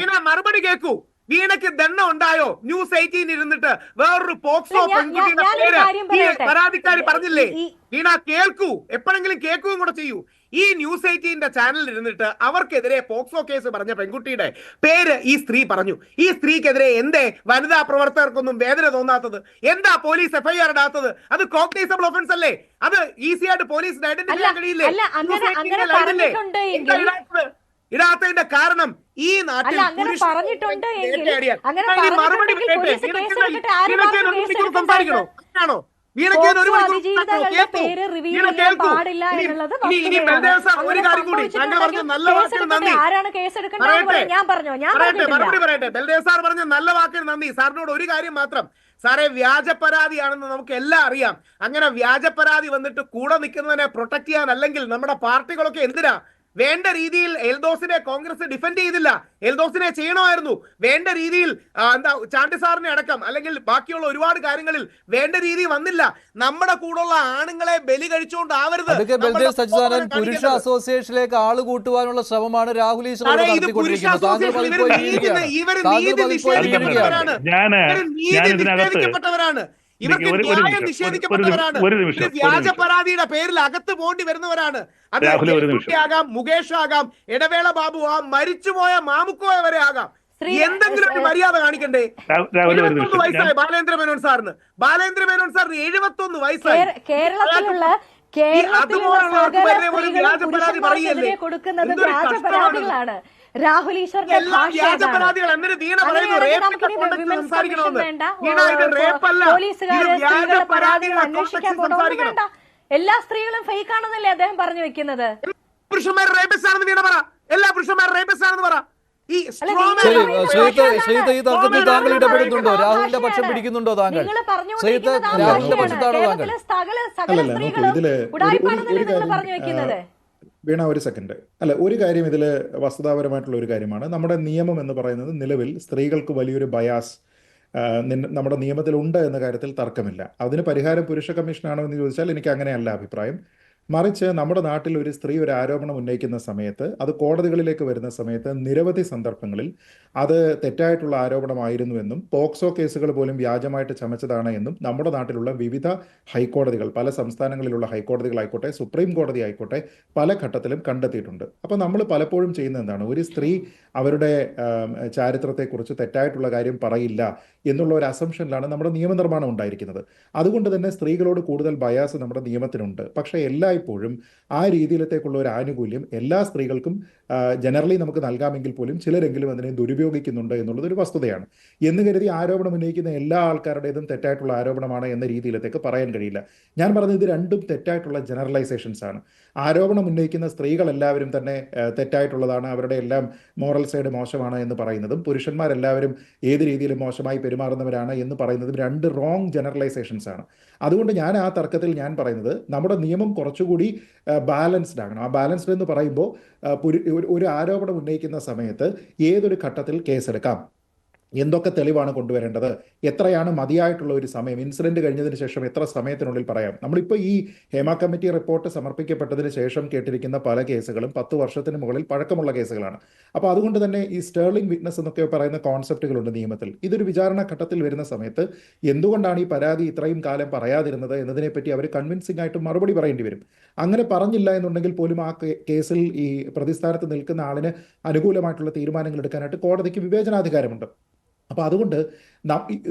Speaker 3: വീണ മറുപടി കേൾക്കൂ. വീണയ്ക്ക് ദണ്ണം ഉണ്ടായോ? ന്യൂസ് 18 ഇരുന്നിട്ട് വേറൊരു പോക്സോ പെൺകുട്ടിയുടെ പേര് പരാതിക്കാരി പറഞ്ഞില്ലേ? വീണ കേൾക്കൂ, എപ്പോഴെങ്കിലും കേൾക്കുകയും കൂടെ ചെയ്യൂ. ഈ ന്യൂസ് 18 ചാനലിൽ ഇരുന്നിട്ട് അവർക്കെതിരെ പോക്സോ കേസ് പറഞ്ഞ പെൺകുട്ടിയുടെ പേര് ഈ സ്ത്രീ പറഞ്ഞു. ഈ സ്ത്രീക്കെതിരെ എന്തേ വനിതാ പ്രവർത്തകർക്കൊന്നും വേദന തോന്നാത്തത്? എന്താ പോലീസ് FIR ഇടാത്തത്? അത് കോഗ്നൈസബിൾ ഒഫൻസ് അല്ലേ? അത് ഈസി ആയിട്ട് പോലീസിന് ഐഡന്റിഫൈ ചെയ്യാൻ കഴിയില്ലേ? ഇടാത്തതിന്റെ കാരണം ഈ നാട്ടിൽ സംസാരിക്കണോ? ആണോ? ഒരു കാര്യം കൂടി ഞങ്ങൾ പറഞ്ഞ നല്ല വാക്കിന് നന്ദി. മറുപടി പറയട്ടെ. ബൽദേവ് സാർ പറഞ്ഞ നല്ല വാക്കിന് നന്ദി. സാറിനോട് ഒരു കാര്യം മാത്രം. സാറേ, വ്യാജ പരാതിയാണെന്ന് നമുക്ക് എല്ലാം അറിയാം. അങ്ങനെ വ്യാജ പരാതി വന്നിട്ട് കൂടെ നിൽക്കുന്നതിനെ പ്രൊട്ടക്ട് ചെയ്യാൻ അല്ലെങ്കിൽ നമ്മുടെ പാർട്ടികളൊക്കെ എന്തിനാ? വേണ്ട രീതിയിൽ എൽദോസിനെ കോൺഗ്രസ് ഡിഫെൻഡ് ചെയ്തില്ല. എൽദോസിനെ ചെയ്യണമായിരുന്നു. വേണ്ട രീതിയിൽ എന്താ ചാണ്ടി സാറിനെ അടക്കം അല്ലെങ്കിൽ ബാക്കിയുള്ള ഒരുപാട് കാര്യങ്ങളിൽ വേണ്ട രീതി വന്നില്ല. നമ്മുടെ കൂടെയുള്ള ആണുങ്ങളെ ബലി കഴിച്ചുകൊണ്ടാവരുത്.
Speaker 1: സച്ചിദാനന്ദൻ, പുരുഷ അസോസിയേഷനിലേക്ക് ആള് കൂട്ടുവാനുള്ള ശ്രമമാണ് രാഹുൽ ഈശ്വർ
Speaker 3: നിഷേധിക്കപ്പെട്ടവരാണ്. ഇവർക്ക് ന്യായം നിഷേധിക്കപ്പെട്ടവരാണ്. വ്യാജ പരാതിയുടെ പേരിൽ അകത്ത് പോണ്ടി വരുന്നവരാണ്. അത് ആകാം, മുകേഷ് ആകാം, ഇടവേള ബാബു ആകാം, മരിച്ചുപോയ മാമുക്കോയ വരെ ആകാം. എന്തെങ്കിലും ഒരു മര്യാദ കാണിക്കണ്ടേ? 71 വയസ്സായി ബാലേന്ദ്ര മേനോൻ സാറിന്. 71 വയസ്സായി.
Speaker 2: കേരളത്തിലുള്ള കൊടുക്കുന്നത് വ്യാജ പരാതികളാണ്. രാഹുൽ ഈശ്വറിന്റെ എല്ലാ സ്ത്രീകളും ഫേക്ക് ആണെന്നല്ലേ അദ്ദേഹം പറഞ്ഞു വെക്കുന്നത്?
Speaker 3: പുരുഷന്മാർ റേപ്പിസ്റ്റ് ആണെന്ന് വീണ പറ. എല്ലാ പുരുഷന്മാരും റേപ്പിസ്റ്റ് ആണെന്ന് പറ.
Speaker 1: താങ്കൾ ഇടപെടുന്നുണ്ടോ? രാഹുലിന്റെ പക്ഷം പിടിക്കുന്നുണ്ടോ താങ്കൾ? രാഹുലിന്റെ പക്ഷത്താണോ താങ്കൾ?
Speaker 4: വീണ ഒരു സെക്കൻഡ്. അല്ല, ഒരു കാര്യം ഇതിൽ വസ്തുതാപരമായിട്ടുള്ള ഒരു കാര്യമാണ്. നമ്മുടെ നിയമം എന്ന് പറയുന്നത് നിലവിൽ സ്ത്രീകൾക്ക് വലിയൊരു ബയാസ് നമ്മുടെ നിയമത്തിലുണ്ട് എന്ന കാര്യത്തിൽ തർക്കമില്ല. അതിന് പരിഹാരം പുരുഷ കമ്മീഷനാണോ എന്ന് ചോദിച്ചാൽ എനിക്ക് അങ്ങനെയല്ല അഭിപ്രായം. മറിച്ച് നമ്മുടെ നാട്ടിൽ ഒരു സ്ത്രീ ഒരു ആരോപണം ഉന്നയിക്കുന്ന സമയത്ത് അത് കോടതികളിലേക്ക് വരുന്ന സമയത്ത് നിരവധി സന്ദർഭങ്ങളിൽ അത് തെറ്റായിട്ടുള്ള ആരോപണമായിരുന്നുവെന്നും പോക്സോ കേസുകൾ പോലും വ്യാജമായിട്ട് ചമച്ചതാണ് എന്നും നമ്മുടെ നാട്ടിലുള്ള വിവിധ ഹൈക്കോടതികൾ, പല സംസ്ഥാനങ്ങളിലുള്ള ഹൈക്കോടതികളായിക്കോട്ടെ, സുപ്രീം കോടതി ആയിക്കോട്ടെ, പല ഘട്ടത്തിലും കണ്ടെത്തിയിട്ടുണ്ട്. അപ്പോൾ നമ്മൾ പലപ്പോഴും ചെയ്യുന്നത് എന്താണ്? ഒരു സ്ത്രീ അവരുടെ ചാരിത്രത്തെക്കുറിച്ച് തെറ്റായിട്ടുള്ള കാര്യം പറയില്ല എന്നുള്ള ഒരു അസംഷനിലാണ് നമ്മുടെ നിയമനിർമ്മാണം ഉണ്ടായിരിക്കുന്നത്. അതുകൊണ്ട് തന്നെ സ്ത്രീകളോട് കൂടുതൽ ബയാസ് നമ്മുടെ നിയമത്തിനുണ്ട്. പക്ഷേ എല്ലായ്പ്പോഴും ആ രീതിയിലത്തേക്കുള്ള ഒരു ആനുകൂല്യം എല്ലാ സ്ത്രീകൾക്കും ജനറലി നമുക്ക് നൽകാമെങ്കിൽ പോലും ചിലരെങ്കിലും അതിനെ ദുരുപയോഗിക്കുന്നുണ്ട് എന്നുള്ളതൊരു വസ്തുതയാണ്. എന്ന് കരുതി ആരോപണം ഉന്നയിക്കുന്ന എല്ലാ ആൾക്കാരുടേതും തെറ്റായിട്ടുള്ള ആരോപണമാണ് എന്ന രീതിയിലത്തേക്ക് പറയാൻ കഴിയില്ല. ഞാൻ പറഞ്ഞത് ഇത് രണ്ടും തെറ്റായിട്ടുള്ള ജനറലൈസേഷൻസ് ആണ്. ആരോപണം ഉന്നയിക്കുന്ന സ്ത്രീകൾ എല്ലാവരും തന്നെ തെറ്റായിട്ടുള്ളതാണ്, അവരുടെ എല്ലാം മോറൽ സൈഡ് മോശമാണ് എന്ന് പറയുന്നതും പുരുഷന്മാരെല്ലാവരും ഏത് രീതിയിലും മോശമായി പെരുമാറുന്നവരാണ് എന്ന് പറയുന്നതും രണ്ട് റോങ് ജനറലൈസേഷൻസ് ആണ്. അതുകൊണ്ട് ഞാൻ ആ തർക്കത്തിൽ ഞാൻ പറയുന്നത് നമ്മുടെ നിയമം കുറച്ചുകൂടി ബാലൻസ്ഡ് ആകണം. ആ ബാലൻസ്ഡ് എന്ന് പറയുമ്പോൾ ഒരു ആരോപണം ഉന്നയിക്കുന്ന സമയത്ത് ഏതൊരു ഘട്ടത്തിൽ കേസെടുക്കാം, എന്തൊക്കെ തെളിവാണ് കൊണ്ടുവരേണ്ടത്, എത്രയാണ് മതിയായിട്ടുള്ള ഒരു സമയം, ഇൻസിഡൻറ്റ് കഴിഞ്ഞതിന് ശേഷം എത്ര സമയത്തിനുള്ളിൽ പറയാം. നമ്മളിപ്പോൾ ഈ ഹേമ കമ്മിറ്റി റിപ്പോർട്ട് സമർപ്പിക്കപ്പെട്ടതിന് ശേഷം കേട്ടിരിക്കുന്ന പല കേസുകളും 10 വർഷത്തിന് മുകളിൽ പഴക്കമുള്ള കേസുകളാണ്. അപ്പോൾ അതുകൊണ്ട് തന്നെ ഈ സ്റ്റേർലിംഗ് വിറ്റ്നസ് എന്നൊക്കെ പറയുന്ന കോൺസെപ്റ്റുകളുണ്ട് നിയമത്തിൽ. ഇതൊരു വിചാരണ ഘട്ടത്തിൽ വരുന്ന സമയത്ത് എന്തുകൊണ്ടാണ് ഈ പരാതി ഇത്രയും കാലം പറയാതിരുന്നത് എന്നതിനെപ്പറ്റി അവർ കൺവിൻസിംഗ് ആയിട്ട് മറുപടി പറയേണ്ടി വരും. അങ്ങനെ പറഞ്ഞില്ല എന്നുണ്ടെങ്കിൽ പോലും ആ കേസിൽ ഈ പ്രതിസ്ഥാനത്ത് നിൽക്കുന്ന ആളിന് അനുകൂലമായിട്ടുള്ള തീരുമാനങ്ങൾ എടുക്കാനായിട്ട് കോടതിക്ക് വിവേചനാധികാരമുണ്ട്. അപ്പോൾ അതുകൊണ്ട്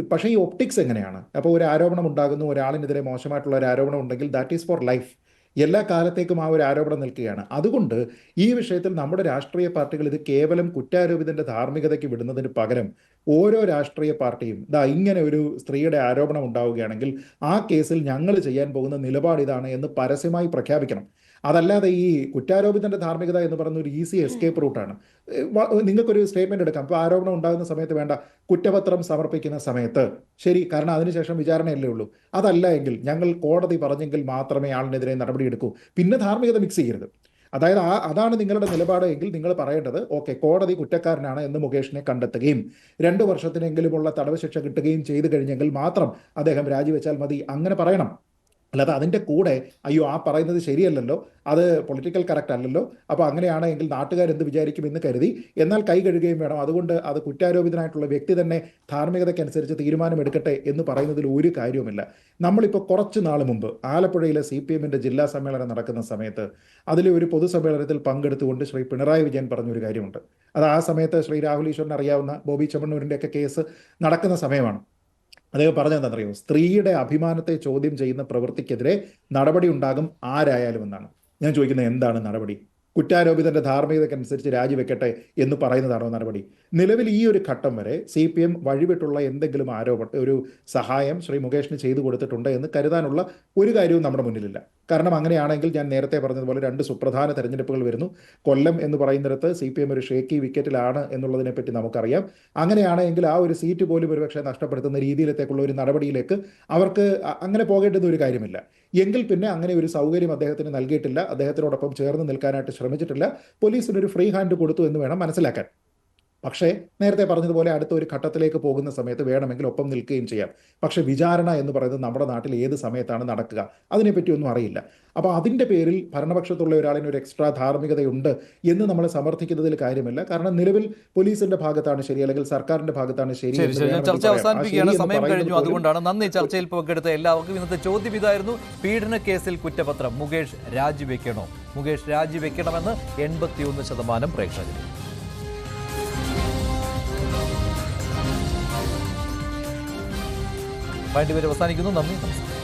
Speaker 4: പക്ഷേ ഈ ഒപ്റ്റിക്സ് എങ്ങനെയാണ്? അപ്പോൾ ഒരു ആരോപണം ഉണ്ടാകുന്നു, ഒരാളിനെതിരെ മോശമായിട്ടുള്ള ഒരു ആരോപണം ഉണ്ടെങ്കിൽ ദാറ്റ് ഈസ് ഫോർ ലൈഫ്. എല്ലാ കാലത്തേക്കും ആ ഒരു ആരോപണം നിൽക്കുകയാണ്. അതുകൊണ്ട് ഈ വിഷയത്തിൽ നമ്മുടെ രാഷ്ട്രീയ പാർട്ടികൾ ഇത് കേവലം കുറ്റാരോപിതന്റെ ധാർമ്മികതയ്ക്ക് വിടുന്നതിന് പകരം ഓരോ രാഷ്ട്രീയ പാർട്ടിയും ഇങ്ങനെ ഒരു സ്ത്രീയുടെ ആരോപണം ഉണ്ടാവുകയാണെങ്കിൽ ആ കേസിൽ ഞങ്ങൾ ചെയ്യാൻ പോകുന്ന നിലപാട് ഇതാണ് എന്ന് പരസ്യമായി പ്രഖ്യാപിക്കണം. അതല്ലാതെ ഈ കുറ്റാരോപിതന്റെ ധാർമ്മികത എന്ന് പറയുന്ന ഒരു ഈസി എസ്കേപ്പ് റൂട്ടാണ്. നിങ്ങൾക്കൊരു സ്റ്റേറ്റ്മെന്റ് എടുക്കാം. ഇപ്പോൾ ആരോപണം ഉണ്ടാകുന്ന സമയത്ത് വേണ്ട, കുറ്റപത്രം സമർപ്പിക്കുന്ന സമയത്ത് ശരി, കാരണം അതിനുശേഷം വിചാരണയല്ലേ ഉള്ളൂ. അതല്ല എങ്കിൽ ഞങ്ങൾ കോടതി പറഞ്ഞെങ്കിൽ മാത്രമേ ആളിനെതിരെ നടപടിയെടുക്കൂ. പിന്നെ ധാർമ്മികത മിക്സ് ചെയ്യരുത്. അതായത് അതാണ് നിങ്ങളുടെ നിലപാട് എങ്കിൽ നിങ്ങൾ പറയേണ്ടത് ഓക്കെ, കോടതി കുറ്റക്കാരനാണ് എന്ന് മുകേഷിനെ കണ്ടെത്തുകയും 2 വർഷത്തിനെങ്കിലുമുള്ള തടവ് ശിക്ഷ കിട്ടുകയും ചെയ്തു കഴിഞ്ഞെങ്കിൽ മാത്രം അദ്ദേഹം രാജിവെച്ചാൽ മതി. അങ്ങനെ പറയണം. അല്ലാതെ അതിൻ്റെ കൂടെ അയ്യോ ആ പറയുന്നത് ശരിയല്ലല്ലോ, അത് പൊളിറ്റിക്കൽ കറക്റ്റ് അല്ലല്ലോ, അപ്പോൾ അങ്ങനെയാണെങ്കിൽ നാട്ടുകാരെന്ത് വിചാരിക്കുമെന്ന് കരുതി എന്നാൽ കൈ കഴുകുകയും വേണം. അതുകൊണ്ട് അത് കുറ്റാരോപിതനായിട്ടുള്ള വ്യക്തി തന്നെ ധാർമ്മികതയ്ക്കനുസരിച്ച് തീരുമാനമെടുക്കട്ടെ എന്ന് പറയുന്നതിൽ ഒരു കാര്യവുമില്ല. നമ്മളിപ്പോൾ കുറച്ച് നാൾ മുമ്പ് ആലപ്പുഴയിലെ CPM ജില്ലാ സമ്മേളനം നടക്കുന്ന സമയത്ത് അതിലെ ഒരു പൊതുസമ്മേളനത്തിൽ പങ്കെടുത്തുകൊണ്ട് ശ്രീ പിണറായി വിജയൻ പറഞ്ഞൊരു കാര്യമുണ്ട്. അത് ആ സമയത്ത് ശ്രീ രാഹുൽ ഈശ്വറിന് അറിയാവുന്ന ബോബി ചെമ്മണ്ണൂരിൻ്റെയൊക്കെ കേസ് നടക്കുന്ന സമയമാണ്. അദ്ദേഹം പറഞ്ഞതെന്നറിയോ? സ്ത്രീയുടെ അഭിമാനത്തെ ചോദ്യം ചെയ്യുന്ന പ്രവൃത്തിക്കെതിരെ നടപടി ഉണ്ടാകും ആരായാലും എന്നാണ്. ഞാൻ ചോദിക്കുന്നത്, എന്താണ് നടപടി? കുറ്റാരോപിതന്റെ ധാർമ്മികതയ്ക്കനുസരിച്ച് രാജിവെക്കട്ടെ എന്ന് പറയുന്നതാണോ നടപടി? നിലവിൽ ഈ ഒരു ഘട്ടം വരെ CPM വഴിവിട്ടുള്ള എന്തെങ്കിലും ഒരു സഹായം ശ്രീ മുകേഷിന് ചെയ്തു കൊടുത്തിട്ടുണ്ട് എന്ന് കരുതാനുള്ള ഒരു കാര്യവും നമ്മുടെ മുന്നിലില്ല. കാരണം അങ്ങനെയാണെങ്കിൽ ഞാൻ നേരത്തെ പറഞ്ഞതുപോലെ 2 സുപ്രധാന തെരഞ്ഞെടുപ്പുകൾ വരുന്നു. കൊല്ലം എന്ന് പറയുന്നിടത്ത് CPM ഒരു ഷേക്കി വിക്കറ്റിലാണ് എന്നുള്ളതിനെപ്പറ്റി നമുക്കറിയാം. അങ്ങനെയാണെങ്കിൽ ആ ഒരു സീറ്റ് പോലും ഒരുപക്ഷെ നഷ്ടപ്പെടുത്തുന്ന രീതിയിലേക്കുള്ള ഒരു നടപടിയിലേക്ക് അവർക്ക് അങ്ങനെ പോകേണ്ടുന്ന ഒരു കാര്യമില്ല. എങ്കിൽ പിന്നെ അങ്ങനെ ഒരു സൗകര്യം അദ്ദേഹത്തിന് നൽകിയിട്ടില്ല, അദ്ദേഹത്തിനോടൊപ്പം ചേർന്ന് നിൽക്കാനായിട്ട് ശ്രമിച്ചിട്ടില്ല, പോലീസിനൊരു ഫ്രീ ഹാൻഡ് കൊടുത്തു എന്ന് വേണം മനസ്സിലാക്കാൻ. പക്ഷേ നേരത്തെ പറഞ്ഞതുപോലെ അടുത്ത ഒരു ഘട്ടത്തിലേക്ക് പോകുന്ന സമയത്ത് വേണമെങ്കിൽ ഒപ്പം നിൽക്കുകയും ചെയ്യാം. പക്ഷേ വിചാരണ എന്ന് പറയുന്നത് നമ്മുടെ നാട്ടിൽ ഏത് സമയത്താണ് നടക്കുക അതിനെപ്പറ്റി ഒന്നും അറിയില്ല. അപ്പോൾ അതിൻ്റെ പേരിൽ ഭരണപക്ഷത്തുള്ള ഒരാളിന് ഒരു എക്സ്ട്രാ ധാർമ്മികതയുണ്ട് എന്ന് നമ്മൾ സമർത്ഥിക്കുന്നതിൽ കാര്യമില്ല. കാരണം നിലവിൽ പോലീസിന്റെ ഭാഗത്താണ് ശരി, അല്ലെങ്കിൽ സർക്കാരിന്റെ ഭാഗത്താണ് ശരി.
Speaker 1: ശരി ശരി, ചർച്ച അവസാനിപ്പിക്കുകയാണ്, സമയം കഴിഞ്ഞു. അതുകൊണ്ടാണ് നന്ദി. ചർച്ചയിൽ പങ്കെടുത്ത എല്ലാവർക്കും. ഇന്നത്തെ ചോദ്യം ഇതായിരുന്നു: പീഡന കേസിൽ കുറ്റപത്രം മുകേഷ് രാജിവെക്കണോ? മുകേഷ് രാജിവെക്കണമെന്ന് 81% പ്രേക്ഷകർ. വൈകിട്ട് അവസാനിക്കുന്നു. നന്ദി, നമസ്കാരം.